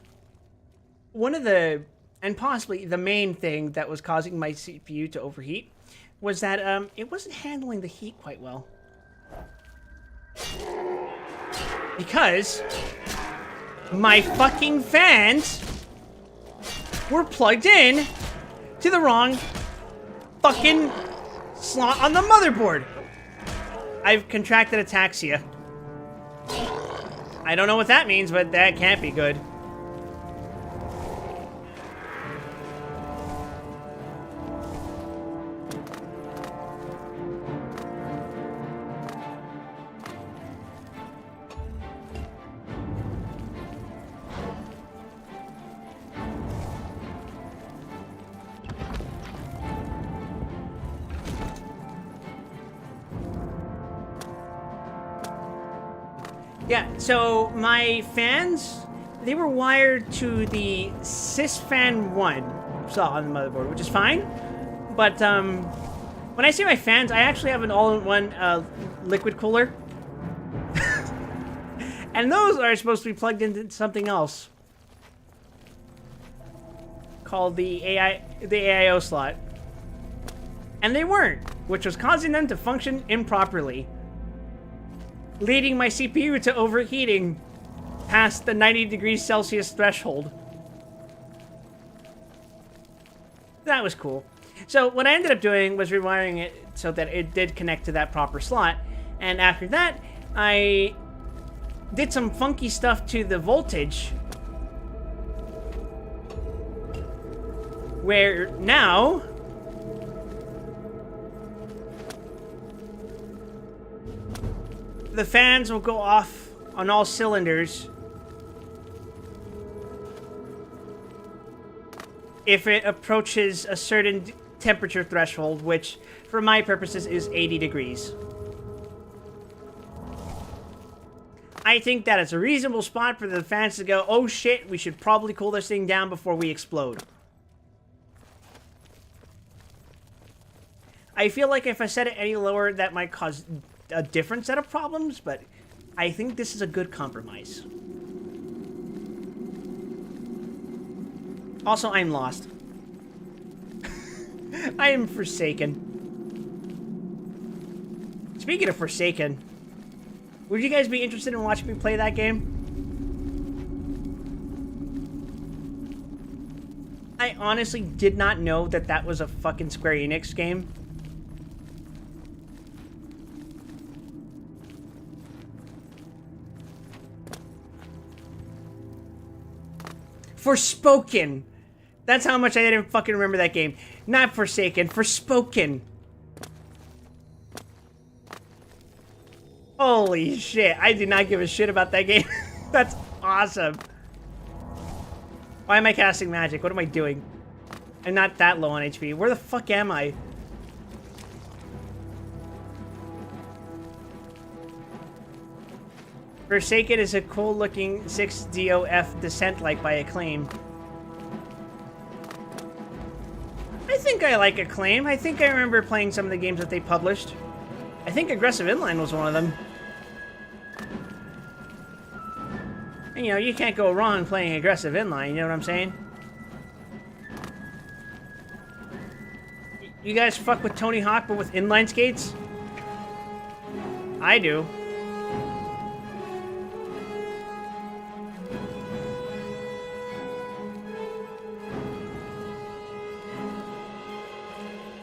One of the, and possibly the main thing that was causing my CPU to overheat was that it wasn't handling the heat quite well. Because my fucking fans were plugged in to the wrong fucking slot on the motherboard. I've contracted ataxia. I don't know what that means, but that can't be good. Yeah, so my fans, they were wired to the SysFan 1 slot on the motherboard, which is fine. But when I say my fans, I actually have an all-in-one liquid cooler. And those are supposed to be plugged into something else called the AIO slot. And they weren't, which was causing them to function improperly, leading my CPU to overheating past the 90 degrees Celsius threshold. That was cool. So what I ended up doing was rewiring it so that it did connect to that proper slot. And after that, I did some funky stuff to the voltage, where now the fans will go off on all cylinders if it approaches a certain temperature threshold, which for my purposes is 80 degrees. I think that it's a reasonable spot for the fans to go, oh shit, we should probably cool this thing down before we explode. I feel like if I set it any lower, that might cause a different set of problems, but I think this is a good compromise. Also, I'm lost. I am Forsaken. Speaking of Forsaken, would you guys be interested in watching me play that game? I honestly did not know that that was a fucking Square Enix game. Forspoken. That's how much I didn't fucking remember that game. Not Forsaken, Forspoken. Holy shit, I did not give a shit about that game. That's awesome. Why am I casting magic? What am I doing? I'm not that low on HP. Where the fuck am I? Forsaken is a cool-looking 6DOF descent-like by Acclaim. I think I like Acclaim. I think I remember playing some of the games that they published. I think Aggressive Inline was one of them. And, you know, you can't go wrong playing Aggressive Inline, you know what I'm saying? You guys fuck with Tony Hawk, but with inline skates? I do.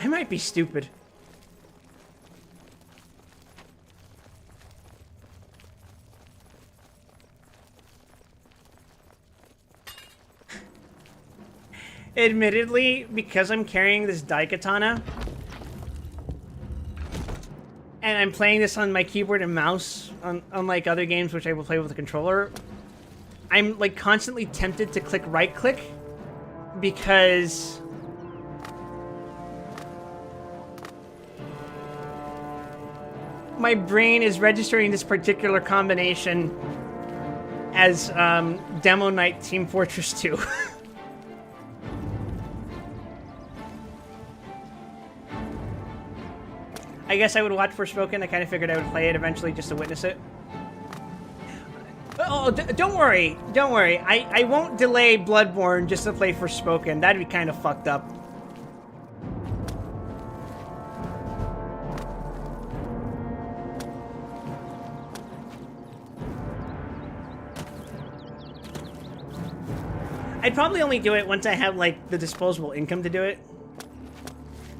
I might be stupid. Admittedly, because I'm carrying this Daikatana, and I'm playing this on my keyboard and mouse, unlike other games which I will play with a controller, I'm like constantly tempted to click right-click, because my brain is registering this particular combination as Demo Knight Team Fortress 2. I guess I would watch Forspoken. I kind of figured I would play it eventually just to witness it. Oh, don't worry. Don't worry. I won't delay Bloodborne just to play Forspoken. That'd be kind of fucked up. I'd probably only do it once I have, like, the disposable income to do it.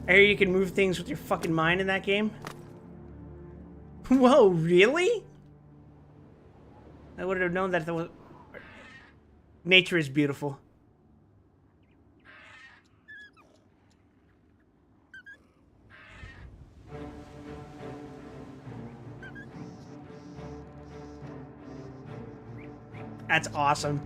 I hear you can move things with your fucking mind in that game. Whoa, really? I would have known that there was... Nature is beautiful. That's awesome.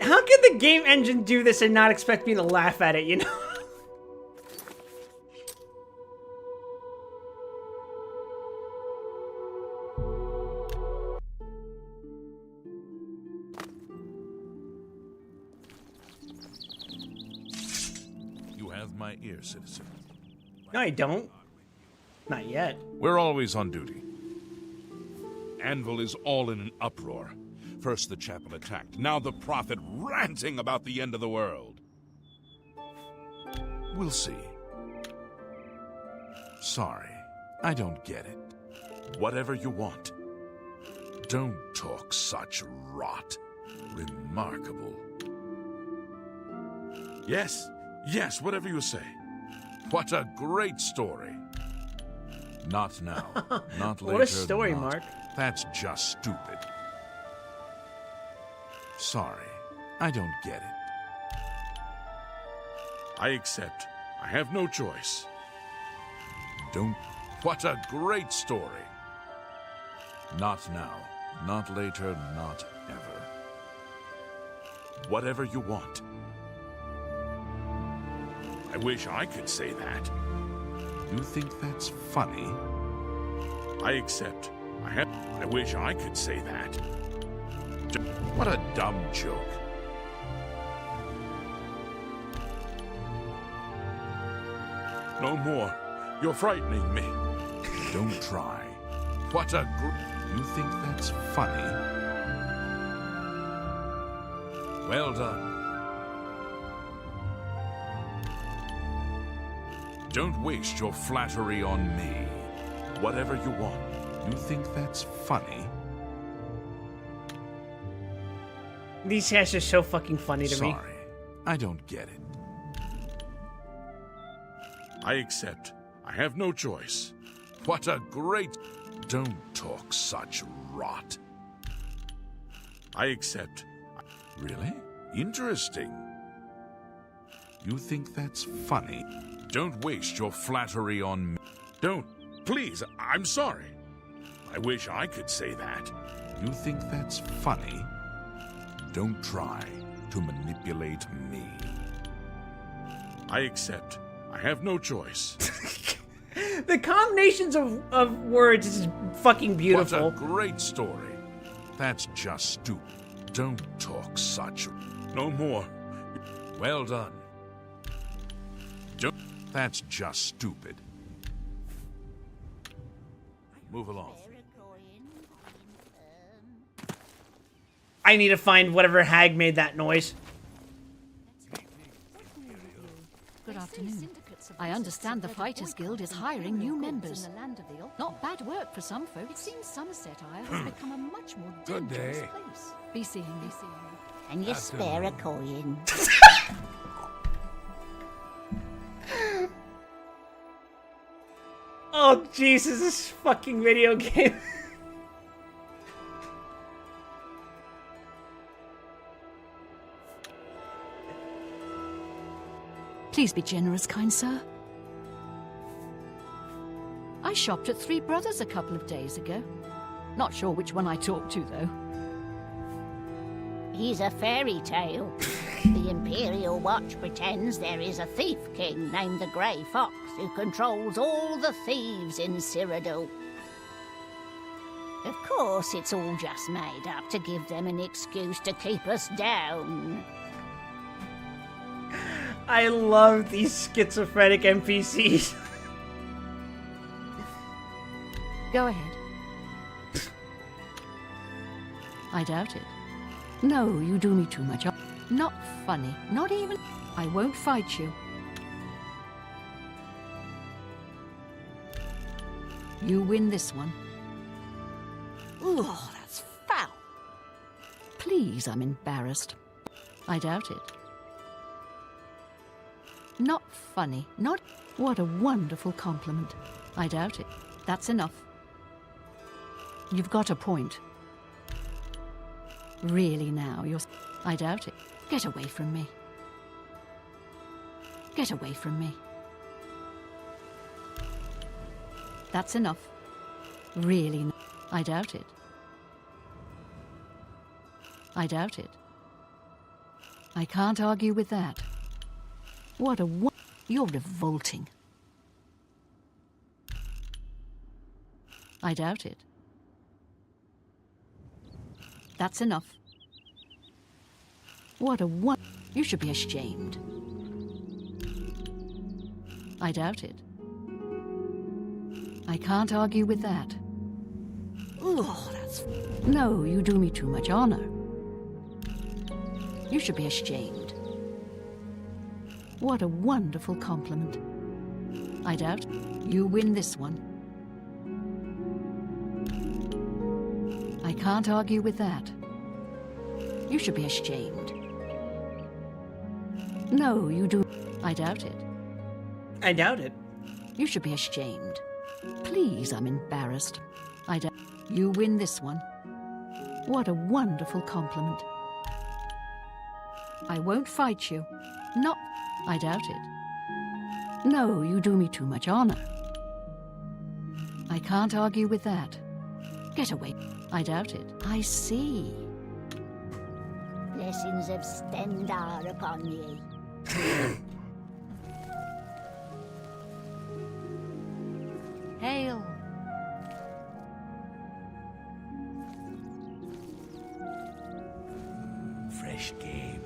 How can the game engine do this and not expect me to laugh at it, you know? You have my ear, citizen. No, I don't. Not yet. We're always on duty. Anvil is all in an uproar. First the chapel attacked, now the prophet ranting about the end of the world. We'll see. Sorry, I don't get it. Whatever you want. Don't talk such rot. Remarkable. Yes, whatever you say. What a great story. Not now. Not later. What a story, not. Mark. That's just stupid. Sorry, I don't get it. I accept. I have no choice. Don't... What a great story. Not now. Not later. Not ever. Whatever you want. I wish I could say that. You think that's funny? I accept. I wish I could say that. What a dumb joke. No more. You're frightening me. Don't try. What a You think that's funny? Well done. Don't waste your flattery on me. Whatever you want. You think that's funny? These guys are so fucking funny to me. Sorry, I don't get it. I accept. I have no choice. What a great... Don't talk such rot. I accept. Really? Interesting. You think that's funny? Don't waste your flattery on me. Don't. Please, I'm sorry. I wish I could say that. You think that's funny? Don't try to manipulate me. I accept. I have no choice. The combinations of words is fucking beautiful. What a great story. That's just stupid. Don't talk such... No more. Well done. Don't... That's just stupid. Move along. I need to find whatever hag made that noise. Good afternoon. I understand the Fighters Guild is hiring new members. Not bad work for some folks. It seems Somerset Isle has become a much more dangerous place. Be seeing me. Can you spare a coin? Oh, Jesus, this fucking video game. Please be generous, kind sir. I shopped at Three Brothers a couple of days ago. Not sure which one I talked to, though. he's a fairy tale. The Imperial Watch pretends there is a thief king named the Grey Fox who controls all the thieves in Cyrodiil. Of course, it's all just made up to give them an excuse to keep us down. I love these schizophrenic NPCs. Go ahead. I doubt it. No, you do me too much. Not funny. Not even. I won't fight you. You win this one. Oh, that's foul. Please, I'm embarrassed. I doubt it. Not funny. Not. What a wonderful compliment. I doubt it. That's enough. You've got a point. Really now, you're... I doubt it. Get away from me. Get away from me. That's enough. Really, I doubt it. I doubt it. I can't argue with that. What a... You're revolting. I doubt it. That's enough. What a You should be ashamed. I doubt it. I can't argue with that. Oh, that's... No, you do me too much honor. You should be ashamed. What a wonderful compliment. I doubt you win this one. I can't argue with that. You should be ashamed. No, you do. I doubt it. I doubt it. You should be ashamed. Please, I'm embarrassed. I doubt you win this one. What a wonderful compliment. I won't fight you. Not. I doubt it. No, you do me too much honor. I can't argue with that. Get away. I doubt it. I see. Blessings of Stendar upon ye. Hail. Fresh game.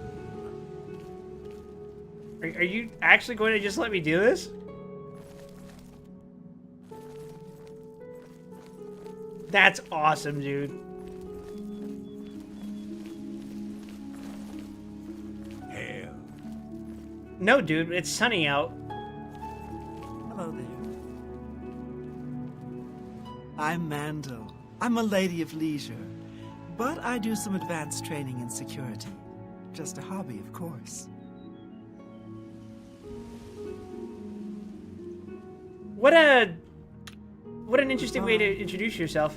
Are you actually going to just let me do this? That's awesome, dude. Hail. No, dude, it's sunny out. Hello there. I'm Mandel. I'm a lady of leisure, but I do some advanced training in security. Just a hobby, of course. What an interesting way to introduce yourself.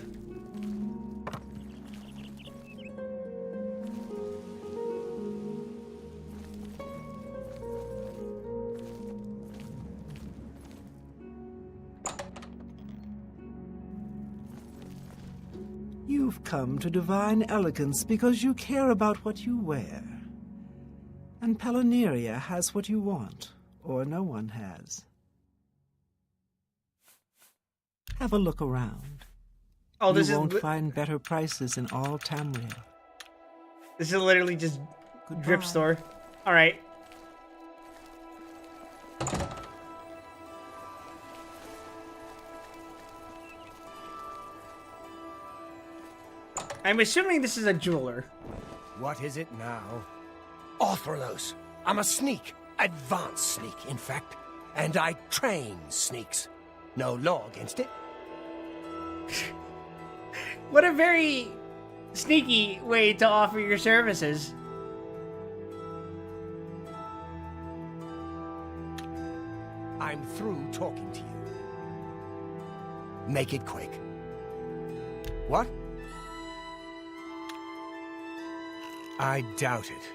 You've come to divine elegance because you care about what you wear. And Pelineria has what you want, or no one has. Have a look around. Oh, this you is won't find better prices in all Tamriel. This is literally just drip store. All right. I'm assuming this is a jeweler. What is it now? Orthros. I'm a sneak. Advanced sneak, in fact. And I train sneaks. No law against it. What a very sneaky way to offer your services. I'm through talking to you. Make it quick. What? I doubt it.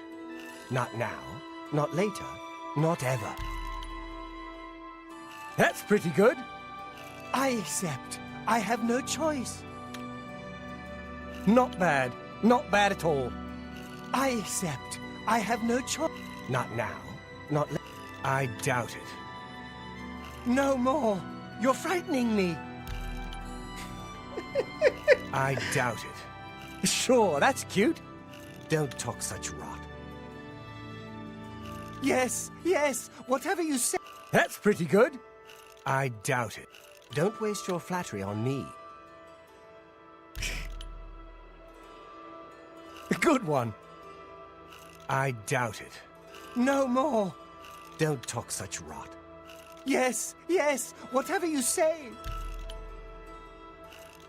Not now, not later, not ever. That's pretty good. I accept. I have no choice. Not bad. Not bad at all. I accept. I have no choice. Not now. Not later. I doubt it. No more. You're frightening me. I doubt it. Sure, that's cute. Don't talk such rot. Yes, yes, whatever you say. That's pretty good. I doubt it. Don't waste your flattery on me. Good one. I doubt it. No more. Don't talk such rot. Yes, yes, whatever you say.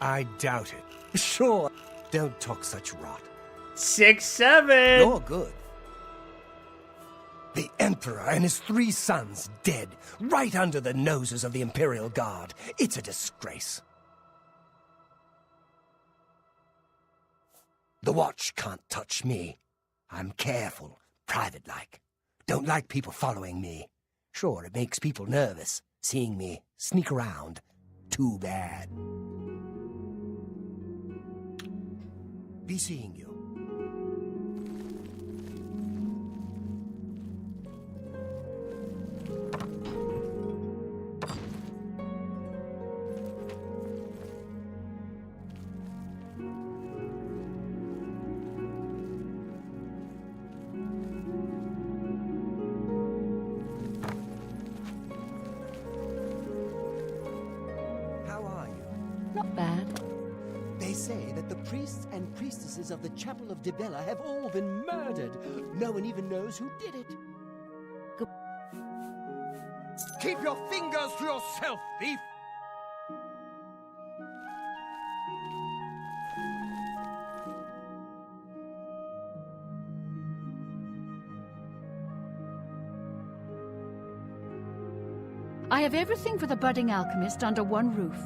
I doubt it. Sure. Don't talk such rot. 6-7. You're good. The Emperor and his 3 sons dead, right under the noses of the Imperial Guard. It's a disgrace. The Watch can't touch me. I'm careful, private-like. Don't like people following me. Sure, it makes people nervous, seeing me sneak around. Too bad. Be seeing you. Not bad. They say that the priests and priestesses of the Chapel of Dibella have all been murdered. No one even knows who did it. Keep your fingers to yourself, thief! I have everything for the budding alchemist under one roof.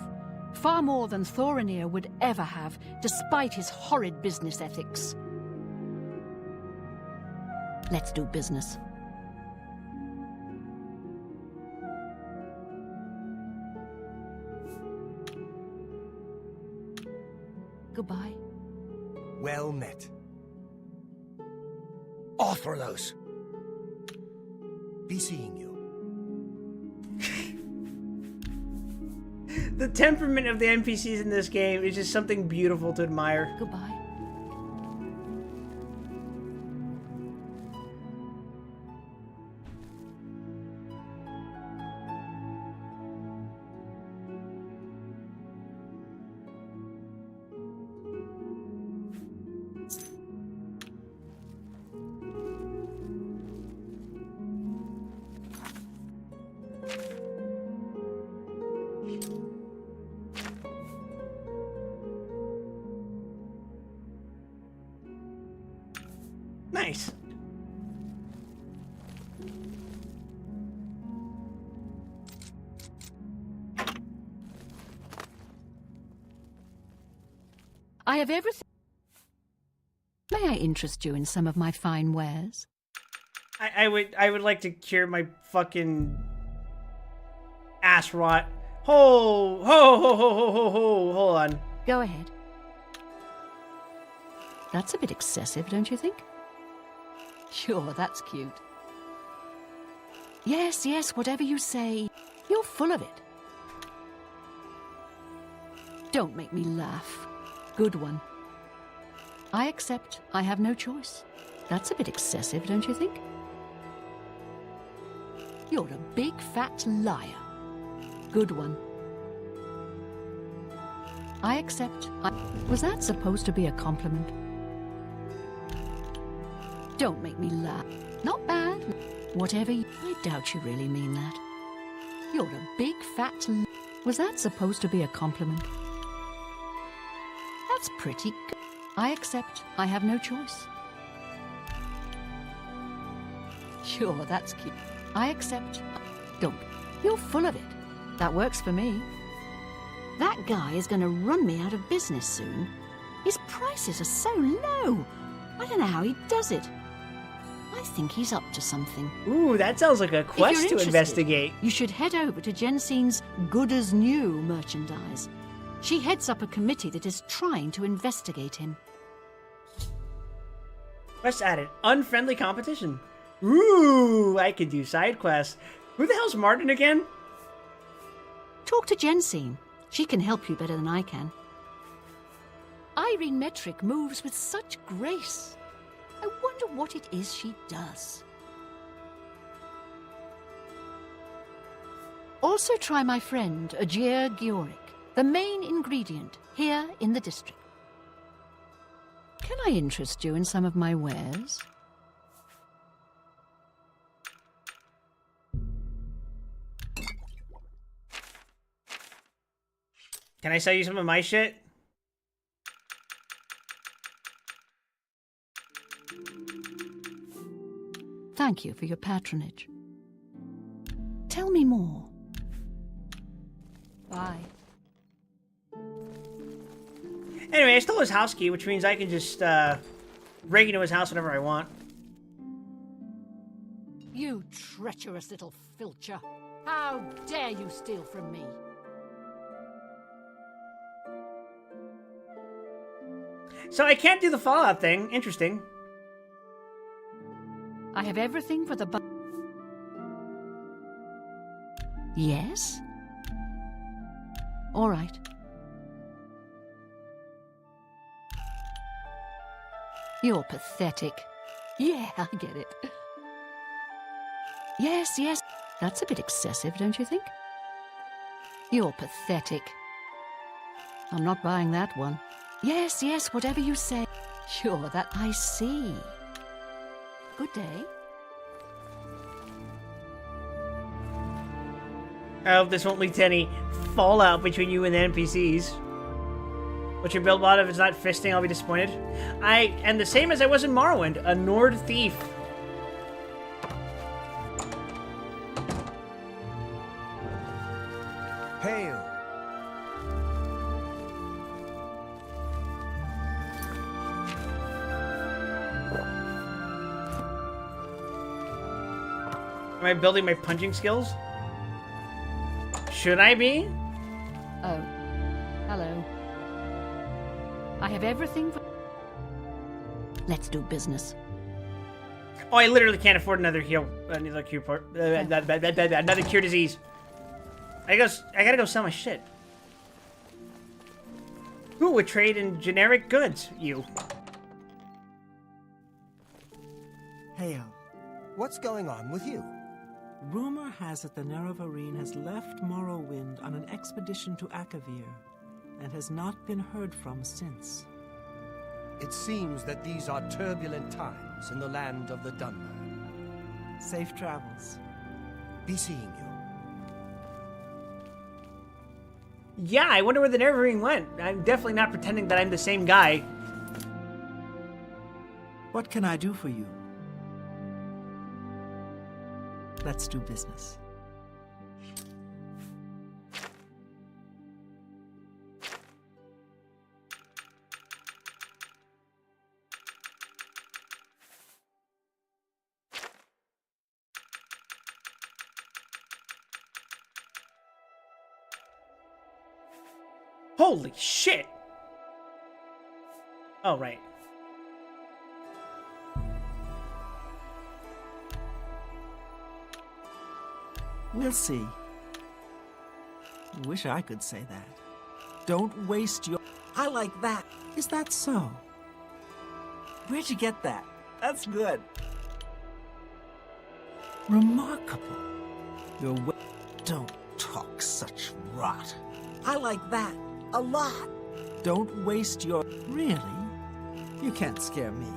Far more than Thorinir would ever have, despite his horrid business ethics. Let's do business. Goodbye. Well met. Orthros. Be seeing you. The temperament of the NPCs in this game is just something beautiful to admire. Goodbye. Nice. I have everything. May I interest you in some of my fine wares? I would like to cure my fucking ass rot. Hold on. Go ahead. That's a bit excessive, don't you think? Sure, that's cute. Yes, yes, whatever you say. You're full of it. Don't make me laugh. Good one. I accept. I have no choice. That's a bit excessive, don't you think? You're a big fat liar. Good one. I accept. Was that supposed to be a compliment? Don't make me laugh. Not bad. Whatever you... I doubt you really mean that. You're a big fat... Was that supposed to be a compliment? That's pretty good. I accept. I have no choice. Sure, that's cute. I accept. Don't. You're full of it. That works for me. That guy is going to run me out of business soon. His prices are so low. I don't know how he does it. I think he's up to something. Ooh, that sounds like a quest to investigate. You should head over to Jensine's Good as New merchandise. She heads up a committee that is trying to investigate him. Quest added. Unfriendly competition. Ooh, I could do side quests. Who the hell's Martin again? Talk to Jensine. She can help you better than I can. Irene Metric moves with such grace. I wonder what it is she does. Also try my friend, Ajir Gioric, the main ingredient here in the district. Can I interest you in some of my wares? Can I sell you some of my shit? Thank you for your patronage. Tell me more. Bye. Anyway, I stole his house key, which means I can just break into his house whenever I want. You treacherous little filcher. How dare you steal from me? So I can't do the Fallout thing. Interesting. I have everything for the Yes? All right. You're pathetic. Yeah, I get it. Yes, yes. That's a bit excessive, don't you think? You're pathetic. I'm not buying that one. Yes, yes, whatever you say. Sure, that I see. Good day. I hope this won't lead to any fallout between you and the NPCs. What's your build mod? If it's not fisting, I'll be disappointed. I am the same as I was in Morrowind, a Nord thief. Hail! Am I building my punching skills? Should I be? Oh, hello. I have everything for... Let's do business. Oh, I literally can't afford another heal. Another cure port. Another cure disease. I gotta go sell my shit. Who would trade in generic goods? You. Hail. What's going on with you? Rumor has it the Nerevarine has left Morrowind on an expedition to Akavir, and has not been heard from since. It seems that these are turbulent times in the land of the Dunmer. Safe travels. Be seeing you. Yeah, I wonder where the Nevergreen went. I'm definitely not pretending that I'm the same guy. What can I do for you? Let's do business. Holy shit! Oh, right. We'll see. Wish I could say that. Don't waste your... I like that. Is that so? Where'd you get that? That's good. Remarkable. Your way... Don't talk such rot. I like that. A lot. Don't waste your... Really? You can't scare me.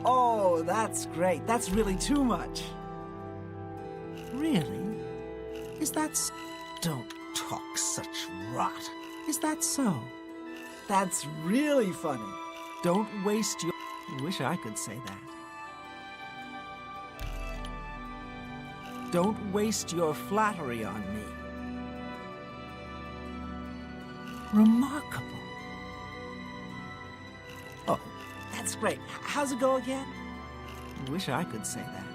Oh, that's great. That's really too much. Really? Is that s... Don't talk such rot. Is that so? That's really funny. Don't waste your... Wish I could say that. Don't waste your flattery on me. Remarkable. Oh, that's great. How's it go again? Wish I could say that.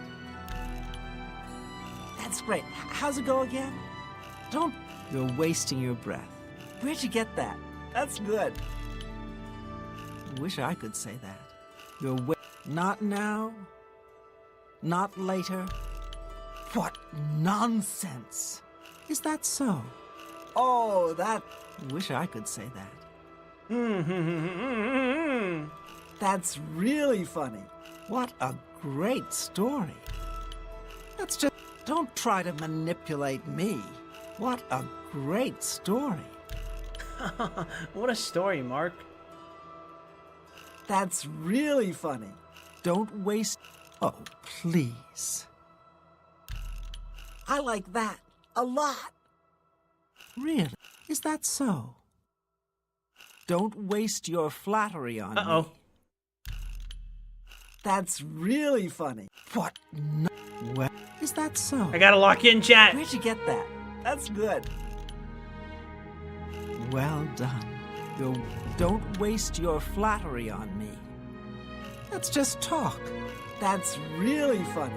That's great. How's it go again? Don't... You're wasting your breath. Where'd you get that? That's good. Wish I could say that. Not now? Not later? What nonsense! Is that so? Oh, that... Wish I could say that. That's really funny. What a great story. That's just... Don't try to manipulate me. What a great story. What a story, Mark. That's really funny. Don't waste... Oh, please. I like that a lot. Really? Is that so? Don't waste your flattery on me. That's really funny. What? Well, is that so? I gotta lock in chat. Where'd you get that? That's good. Well done. Don't waste your flattery on me. Let's just talk. That's really funny.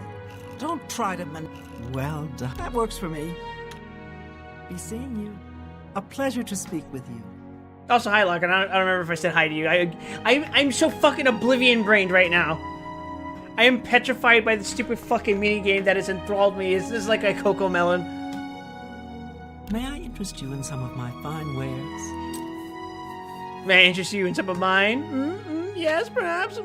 Don't try to Well done. That works for me. Be seeing you. A pleasure to speak with you. Also, hi, Locke. I don't remember if I said hi to you. I'm so fucking Oblivion-brained right now. I am petrified by the stupid fucking minigame that has enthralled me. This is like a cocoa melon. May I interest you in some of my fine wares? May I interest you in some of mine? Yes, perhaps.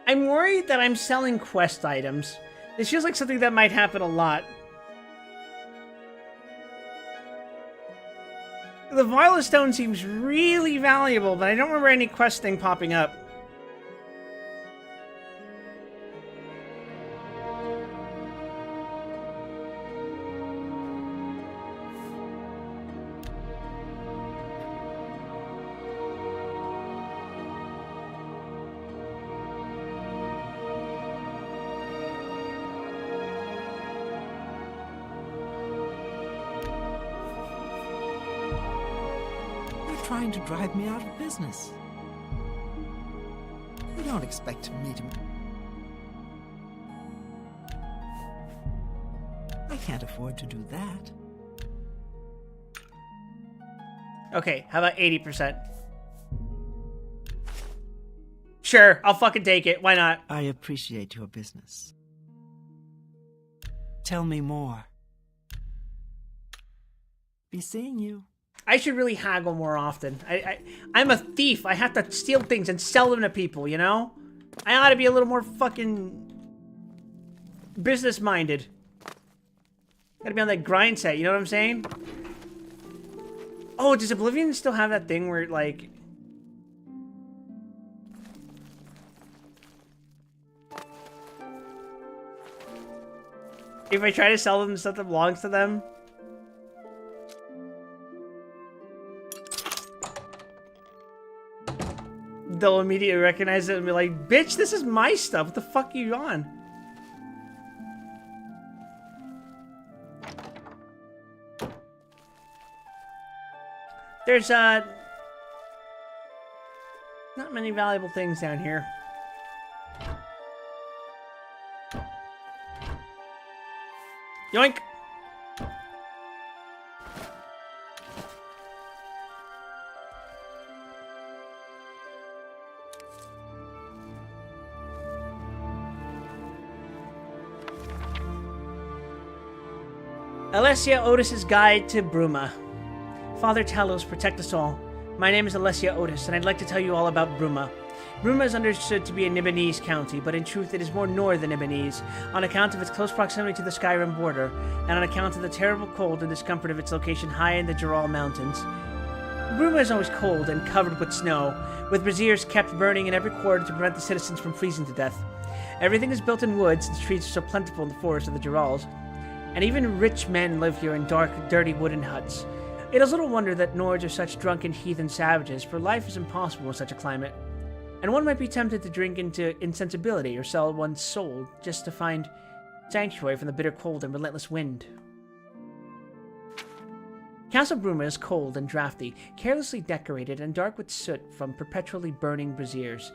I'm worried that I'm selling quest items. This feels like something that might happen a lot. The Violet Stone seems really valuable, but I don't remember any quest thing popping up. Trying to drive me out of business. You don't expect me to... I can't afford to do that. Okay, how about 80%? Sure, I'll fucking take it. Why not? I appreciate your business. Tell me more. Be seeing you. I should really haggle more often. I'm a thief. I have to steal things and sell them to people, you know? I ought to be a little more fucking business-minded. Gotta be on that grind set, you know what I'm saying? Oh, does Oblivion still have that thing where, like... if I try to sell them stuff that belongs to them... they'll immediately recognize it and be like, bitch, this is my stuff. What the fuck are you on? There's, not many valuable things down here. Yoink! Alessia Otis's Guide to Bruma. Father Talos, protect us all. My name is Alessia Otis, and I'd like to tell you all about Bruma. Bruma is understood to be a Nibonese county, but in truth it is more north than Nibonese, on account of its close proximity to the Skyrim border, and on account of the terrible cold and discomfort of its location high in the Jural Mountains. Bruma is always cold and covered with snow, with braziers kept burning in every quarter to prevent the citizens from freezing to death. Everything is built in wood, since trees are so plentiful in the forests of the Jurals. And even rich men live here in dark, dirty wooden huts. It is little wonder that Nords are such drunken heathen savages, for life is impossible in such a climate. And one might be tempted to drink into insensibility or sell one's soul just to find sanctuary from the bitter cold and relentless wind. Castle Bruma is cold and drafty, carelessly decorated and dark with soot from perpetually burning braziers.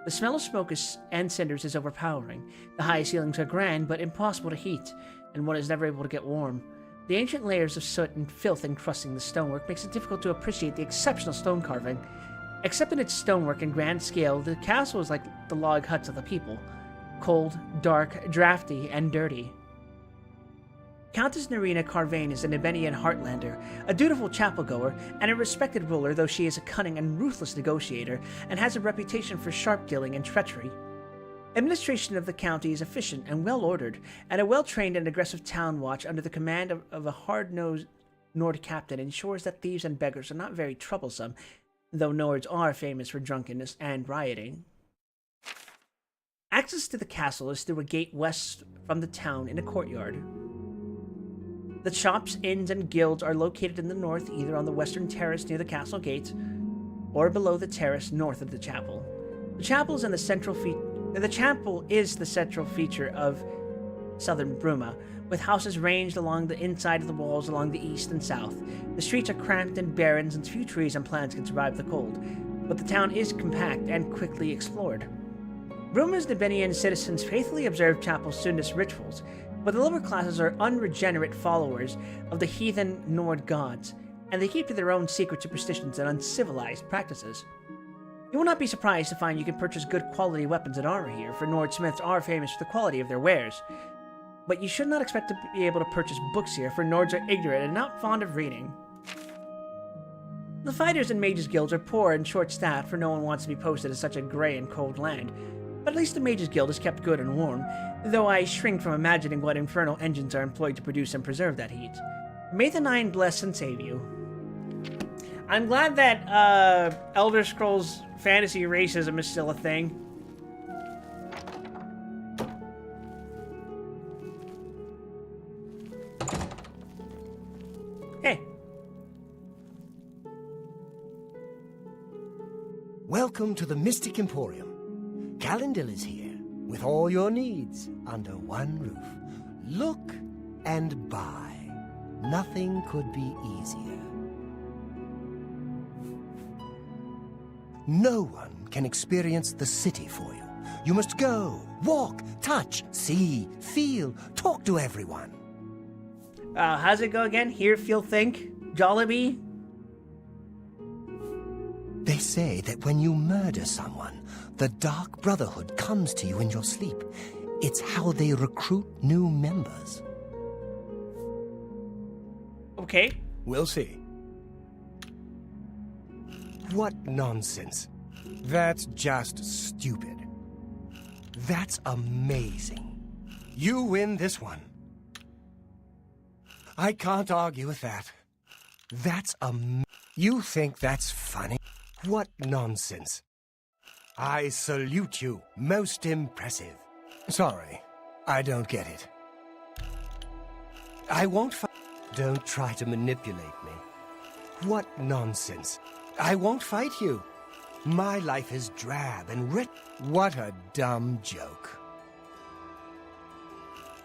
The smell of smoke and cinders is overpowering. The high ceilings are grand, but impossible to heat, and one is never able to get warm. The ancient layers of soot and filth encrusting the stonework makes it difficult to appreciate the exceptional stone carving. Except in its stonework and grand scale, the castle is like the log huts of the people. Cold, dark, drafty, and dirty. Countess Nerina Carvane is an Ebenian Heartlander, a dutiful chapel-goer, and a respected ruler, though she is a cunning and ruthless negotiator, and has a reputation for sharp-dealing and treachery. Administration of the county is efficient and well-ordered, and a well-trained and aggressive town watch under the command of a hard-nosed Nord captain ensures that thieves and beggars are not very troublesome, though Nords are famous for drunkenness and rioting. Access to the castle is through a gate west from the town in a courtyard. The shops, inns, and guilds are located in the north, either on the western terrace near the castle gate, or below the terrace north of the chapel. The chapel is the central feature of southern Bruma, with houses ranged along the inside of the walls along the east and south. The streets are cramped and barren, and few trees and plants can survive the cold, but the town is compact and quickly explored. Bruma's Nebenian citizens faithfully observe chapel Sundus rituals, but the lower classes are unregenerate followers of the heathen Nord gods, and they keep to their own secret superstitions and uncivilized practices. You will not be surprised to find you can purchase good quality weapons and armor here, for Nord smiths are famous for the quality of their wares. But you should not expect to be able to purchase books here, for Nords are ignorant and not fond of reading. The fighters and mages guilds are poor and short-staffed, for no one wants to be posted in such a grey and cold land. But at least the mages guild is kept good and warm, though I shrink from imagining what infernal engines are employed to produce and preserve that heat. May the Nine bless and save you. I'm glad that Elder Scrolls fantasy racism is still a thing. Hey. Welcome to the Mystic Emporium. Calendil is here, with all your needs under one roof. Look and buy. Nothing could be easier. No one can experience the city for you. You must go, walk, touch, see, feel, talk to everyone. How's it go again? Hear, feel, think? Jollibee? They say that when you murder someone, the Dark Brotherhood comes to you in your sleep. It's how they recruit new members. Okay. We'll see. What nonsense. That's just stupid. That's amazing. You win this one. I can't argue with that. That's You think that's funny? What nonsense. I salute you. Most impressive. Sorry, I don't get it. I won't Don't try to manipulate me. What nonsense. I won't fight you. My life is drab and rich. What a dumb joke.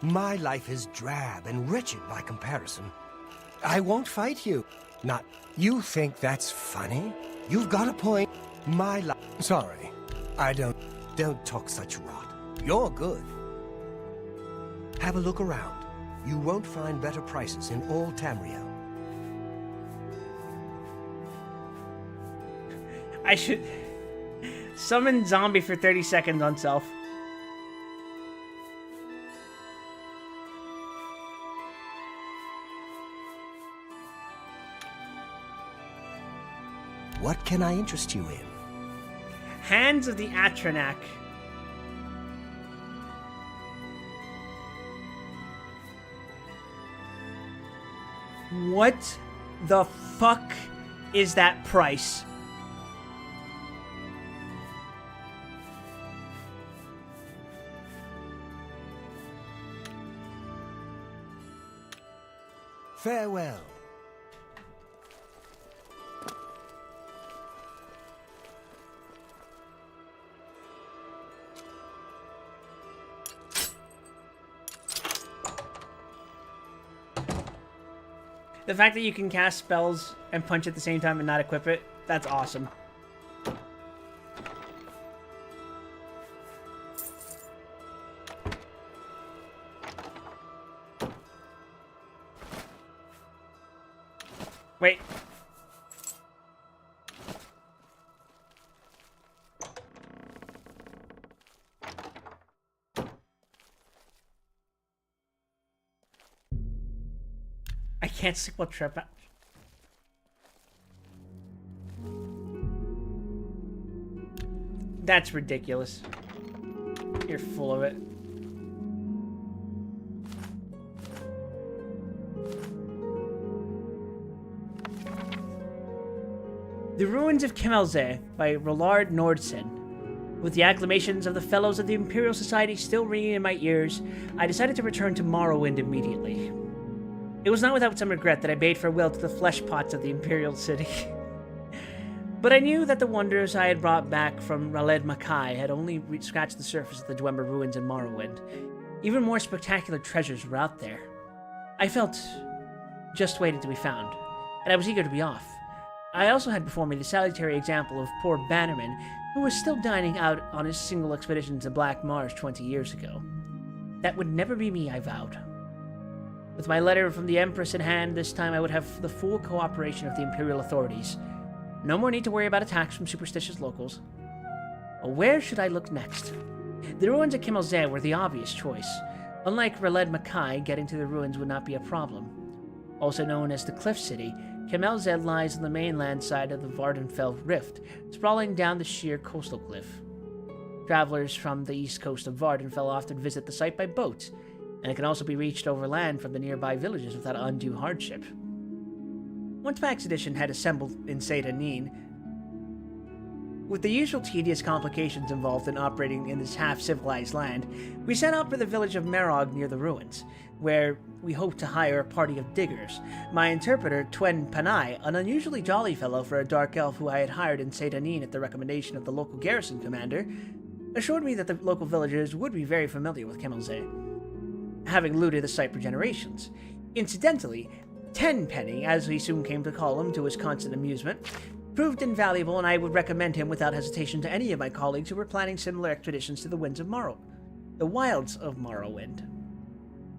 My life is drab and wretched by comparison. I won't fight you. Not. You think that's funny? You've got a point. My life. Sorry. I don't. Don't talk such rot. You're good. Have a look around. You won't find better prices in all Tamriel. I should summon zombie for 30 seconds on self. What can I interest you in? Hands of the Atronak. What the fuck is that price? Farewell. The fact that you can cast spells and punch at the same time and not equip it, that's awesome. Wait. I can't sleep while trip out. That's ridiculous. You're full of it. The Ruins of Kemelze by Rollard Nordsen. With the acclamations of the Fellows of the Imperial Society still ringing in my ears, I decided to return to Morrowind immediately. It was not without some regret that I bade farewell to the flesh pots of the Imperial City. But I knew that the wonders I had brought back from Raled Makai had only scratched the surface of the Dwemer ruins in Morrowind. Even more spectacular treasures were out there. I felt just waiting to be found, and I was eager to be off. I also had before me the salutary example of poor Bannerman, who was still dining out on his single expedition to Black Marsh 20 years ago. That would never be me, I vowed. With my letter from the Empress in hand, this time I would have the full cooperation of the Imperial authorities. No more need to worry about attacks from superstitious locals. Well, where should I look next? The ruins of Kemelze were the obvious choice. Unlike Raled Makai, getting to the ruins would not be a problem. Also known as the Cliff City, Kemelze lies on the mainland side of the Vardenfell Rift, sprawling down the sheer coastal cliff. Travelers from the east coast of Vardenfell often visit the site by boat, and it can also be reached overland from the nearby villages without undue hardship. Once my expedition had assembled in Seyda-Neen, with the usual tedious complications involved in operating in this half-civilized land, we set out for the village of Merog near the ruins, where we hoped to hire a party of diggers. My interpreter, Twen Panai, an unusually jolly fellow for a dark elf who I had hired in Seyda-Neen at the recommendation of the local garrison commander, assured me that the local villagers would be very familiar with Kemelze, having looted the site for generations. Incidentally, Tenpenny, as we soon came to call him to his constant amusement, proved invaluable, and I would recommend him without hesitation to any of my colleagues who were planning similar expeditions to the wilds of Morrowind.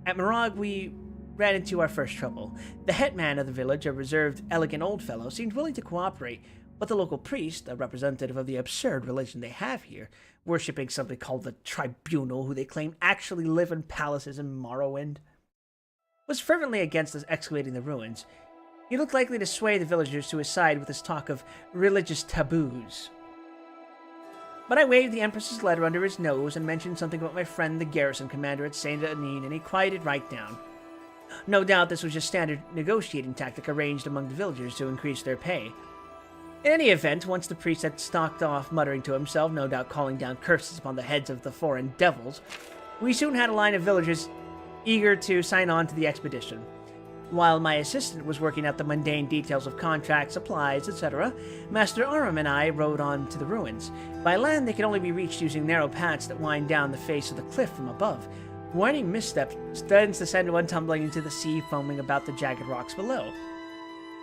At Merog, we ran into our first trouble. The hetman of the village, a reserved, elegant old fellow, seemed willing to cooperate, but the local priest, a representative of the absurd religion they have here, worshipping something called the Tribunal, who they claim actually live in palaces in Morrowind, was fervently against us excavating the ruins. He looked likely to sway the villagers to his side with his talk of religious taboos. But I waved the Empress's letter under his nose and mentioned something about my friend the garrison commander at Seyda-Neen, and he quieted right down. No doubt this was just standard negotiating tactic arranged among the villagers to increase their pay. In any event, once the priest had stalked off muttering to himself, no doubt calling down curses upon the heads of the foreign devils, we soon had a line of villagers eager to sign on to the expedition. While my assistant was working out the mundane details of contracts, supplies, etc., Master Aram and I rode on to the ruins. By land, they can only be reached using narrow paths that wind down the face of the cliff from above. One misstep tends to send one tumbling into the sea, foaming about the jagged rocks below.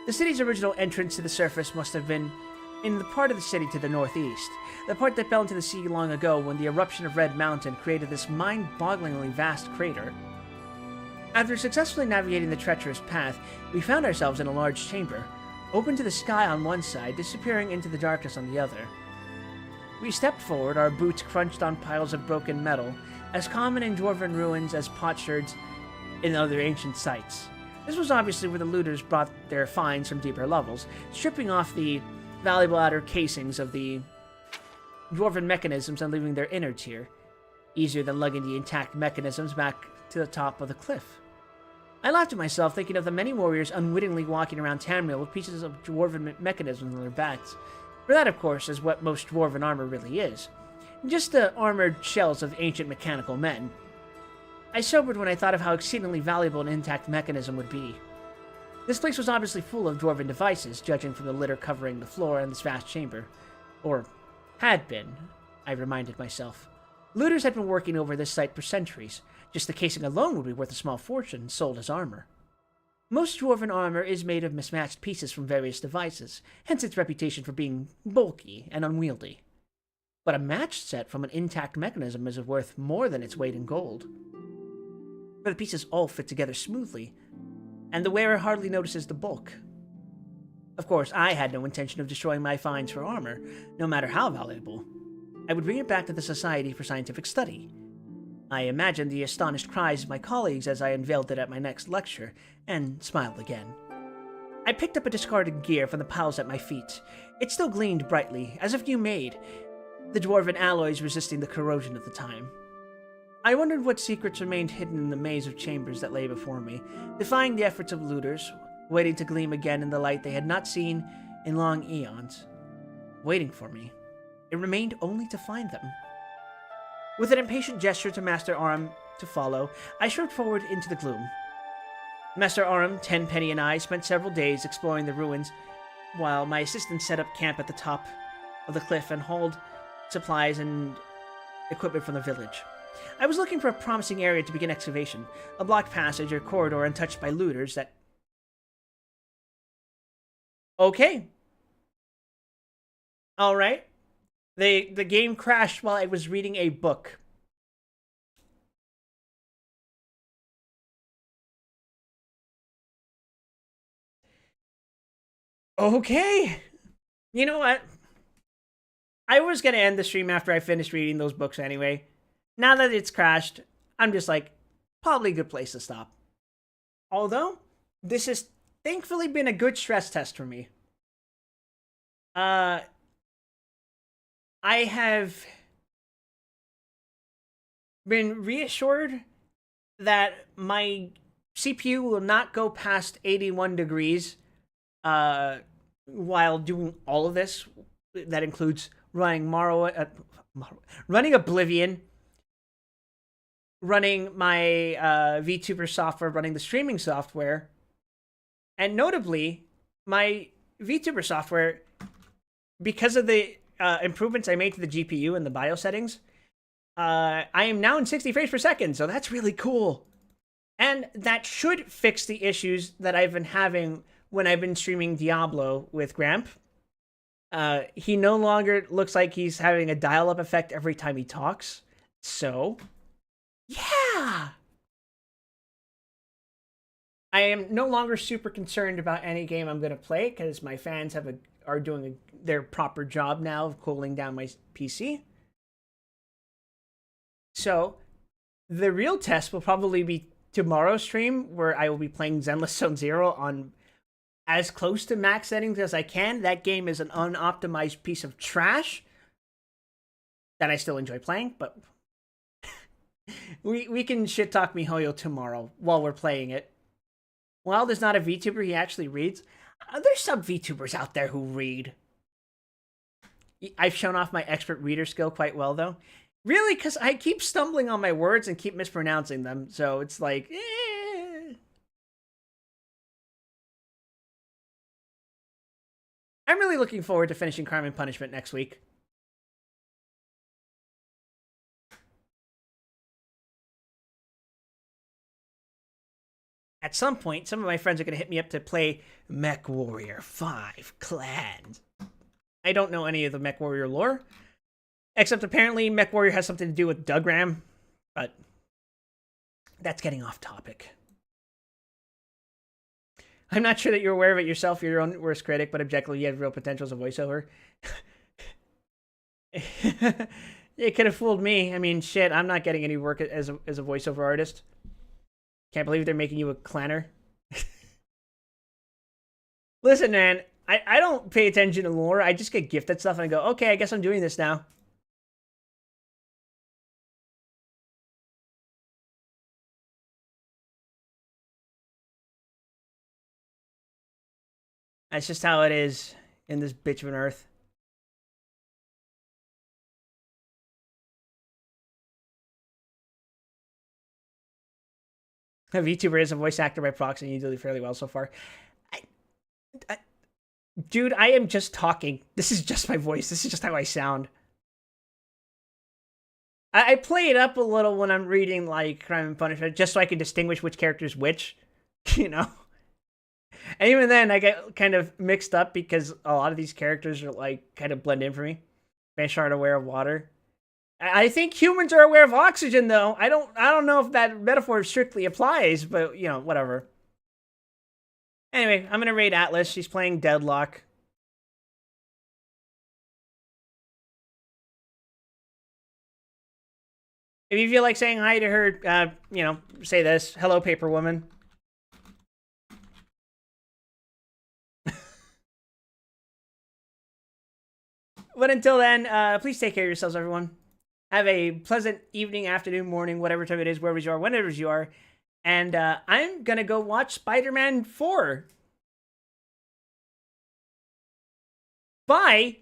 The city's original entrance to the surface must have been in the part of the city to the northeast, the part that fell into the sea long ago when the eruption of Red Mountain created this mind-bogglingly vast crater. After successfully navigating the treacherous path, we found ourselves in a large chamber, open to the sky on one side, disappearing into the darkness on the other. We stepped forward, our boots crunched on piles of broken metal, as common in dwarven ruins as potsherds in other ancient sites. This was obviously where the looters brought their finds from deeper levels, stripping off the valuable outer casings of the dwarven mechanisms and leaving their innards here. Easier than lugging the intact mechanisms back to the top of the cliff. I laughed at myself, thinking of the many warriors unwittingly walking around Tamriel with pieces of dwarven mechanisms on their backs. For that, of course, is what most dwarven armor really is. Just the armored shells of ancient mechanical men. I sobered when I thought of how exceedingly valuable an intact mechanism would be. This place was obviously full of dwarven devices, judging from the litter covering the floor in this vast chamber. Or had been, I reminded myself. Looters had been working over this site for centuries. Just the casing alone would be worth a small fortune, sold as armor. Most dwarven armor is made of mismatched pieces from various devices, hence its reputation for being bulky and unwieldy. But a matched set from an intact mechanism is worth more than its weight in gold. For the pieces all fit together smoothly, and the wearer hardly notices the bulk. Of course, I had no intention of destroying my finds for armor, no matter how valuable. I would bring it back to the Society for Scientific Study. I imagined the astonished cries of my colleagues as I unveiled it at my next lecture, and smiled again. I picked up a discarded gear from the piles at my feet. It still gleamed brightly, as if new made, the dwarven alloys resisting the corrosion of the time. I wondered what secrets remained hidden in the maze of chambers that lay before me, defying the efforts of looters, waiting to gleam again in the light they had not seen in long eons. Waiting for me. It remained only to find them. With an impatient gesture to Master Aram to follow, I strode forward into the gloom. Master Aram, Tenpenny, and I spent several days exploring the ruins, while my assistant set up camp at the top of the cliff and hauled supplies and equipment from the village. I was looking for a promising area to begin excavation, a blocked passage or corridor untouched by looters that... Okay. Alright. The game crashed while I was reading a book. Okay. You know what? I was going to end the stream after I finished reading those books anyway. Now that it's crashed, I'm just like, probably a good place to stop. Although, this has thankfully been a good stress test for me. I have been reassured that my CPU will not go past 81 degrees while doing all of this. That includes running running Oblivion, running my VTuber software, running the streaming software, and notably, my VTuber software, because of the improvements I made to the GPU and the BIOS settings, I am now in 60 frames per second, so that's really cool. And that should fix the issues that I've been having when I've been streaming Diablo with Gramp. He no longer looks like he's having a dial-up effect every time he talks. So, yeah! I am no longer super concerned about any game I'm going to play because my fans are doing their proper job now of cooling down my PC. So, the real test will probably be tomorrow's stream, where I will be playing Zenless Zone Zero on as close to max settings as I can. That game is an unoptimized piece of trash that I still enjoy playing, but we can shit talk MiHoYo tomorrow while we're playing it. While there's not a VTuber, he actually reads. There's some VTubers out there who read. I've shown off my expert reader skill quite well, though. Really, because I keep stumbling on my words and keep mispronouncing them, so it's like, I'm really looking forward to finishing Crime and Punishment next week. At some point, some of my friends are going to hit me up to play Mech Warrior 5 Clans. I don't know any of the Mech Warrior lore, except apparently Mech Warrior has something to do with Dugram, but that's getting off topic. I'm not sure that you're aware of it yourself. You're your own worst critic, but objectively, you have real potential as a voiceover. It could have fooled me. I mean, shit, I'm not getting any work as a voiceover artist. Can't believe they're making you a clanner. Listen, man, I don't pay attention to lore. I just get gifted stuff and I go, okay, I guess I'm doing this now. That's just how it is in this bitch of an earth. A VTuber is a voice actor by proxy, and you do fairly well so far. Dude, I am just talking. This is just my voice. This is just how I sound. I play it up a little when I'm reading, like, Crime and Punishment, just so I can distinguish which character is which, you know? And even then, I get kind of mixed up because a lot of these characters are, like, kind of blend in for me. Fish aren't aware of water. I think humans are aware of oxygen, though. I don't know if that metaphor strictly applies, but, you know, whatever. Anyway, I'm gonna raid Atlas. She's playing Deadlock. If you feel like saying hi to her, you know, say this. Hello, Paper Woman. But until then, please take care of yourselves, everyone. Have a pleasant evening, afternoon, morning, whatever time it is, wherever you are, whenever you are. And I'm going to go watch Spider-Man 4. Bye!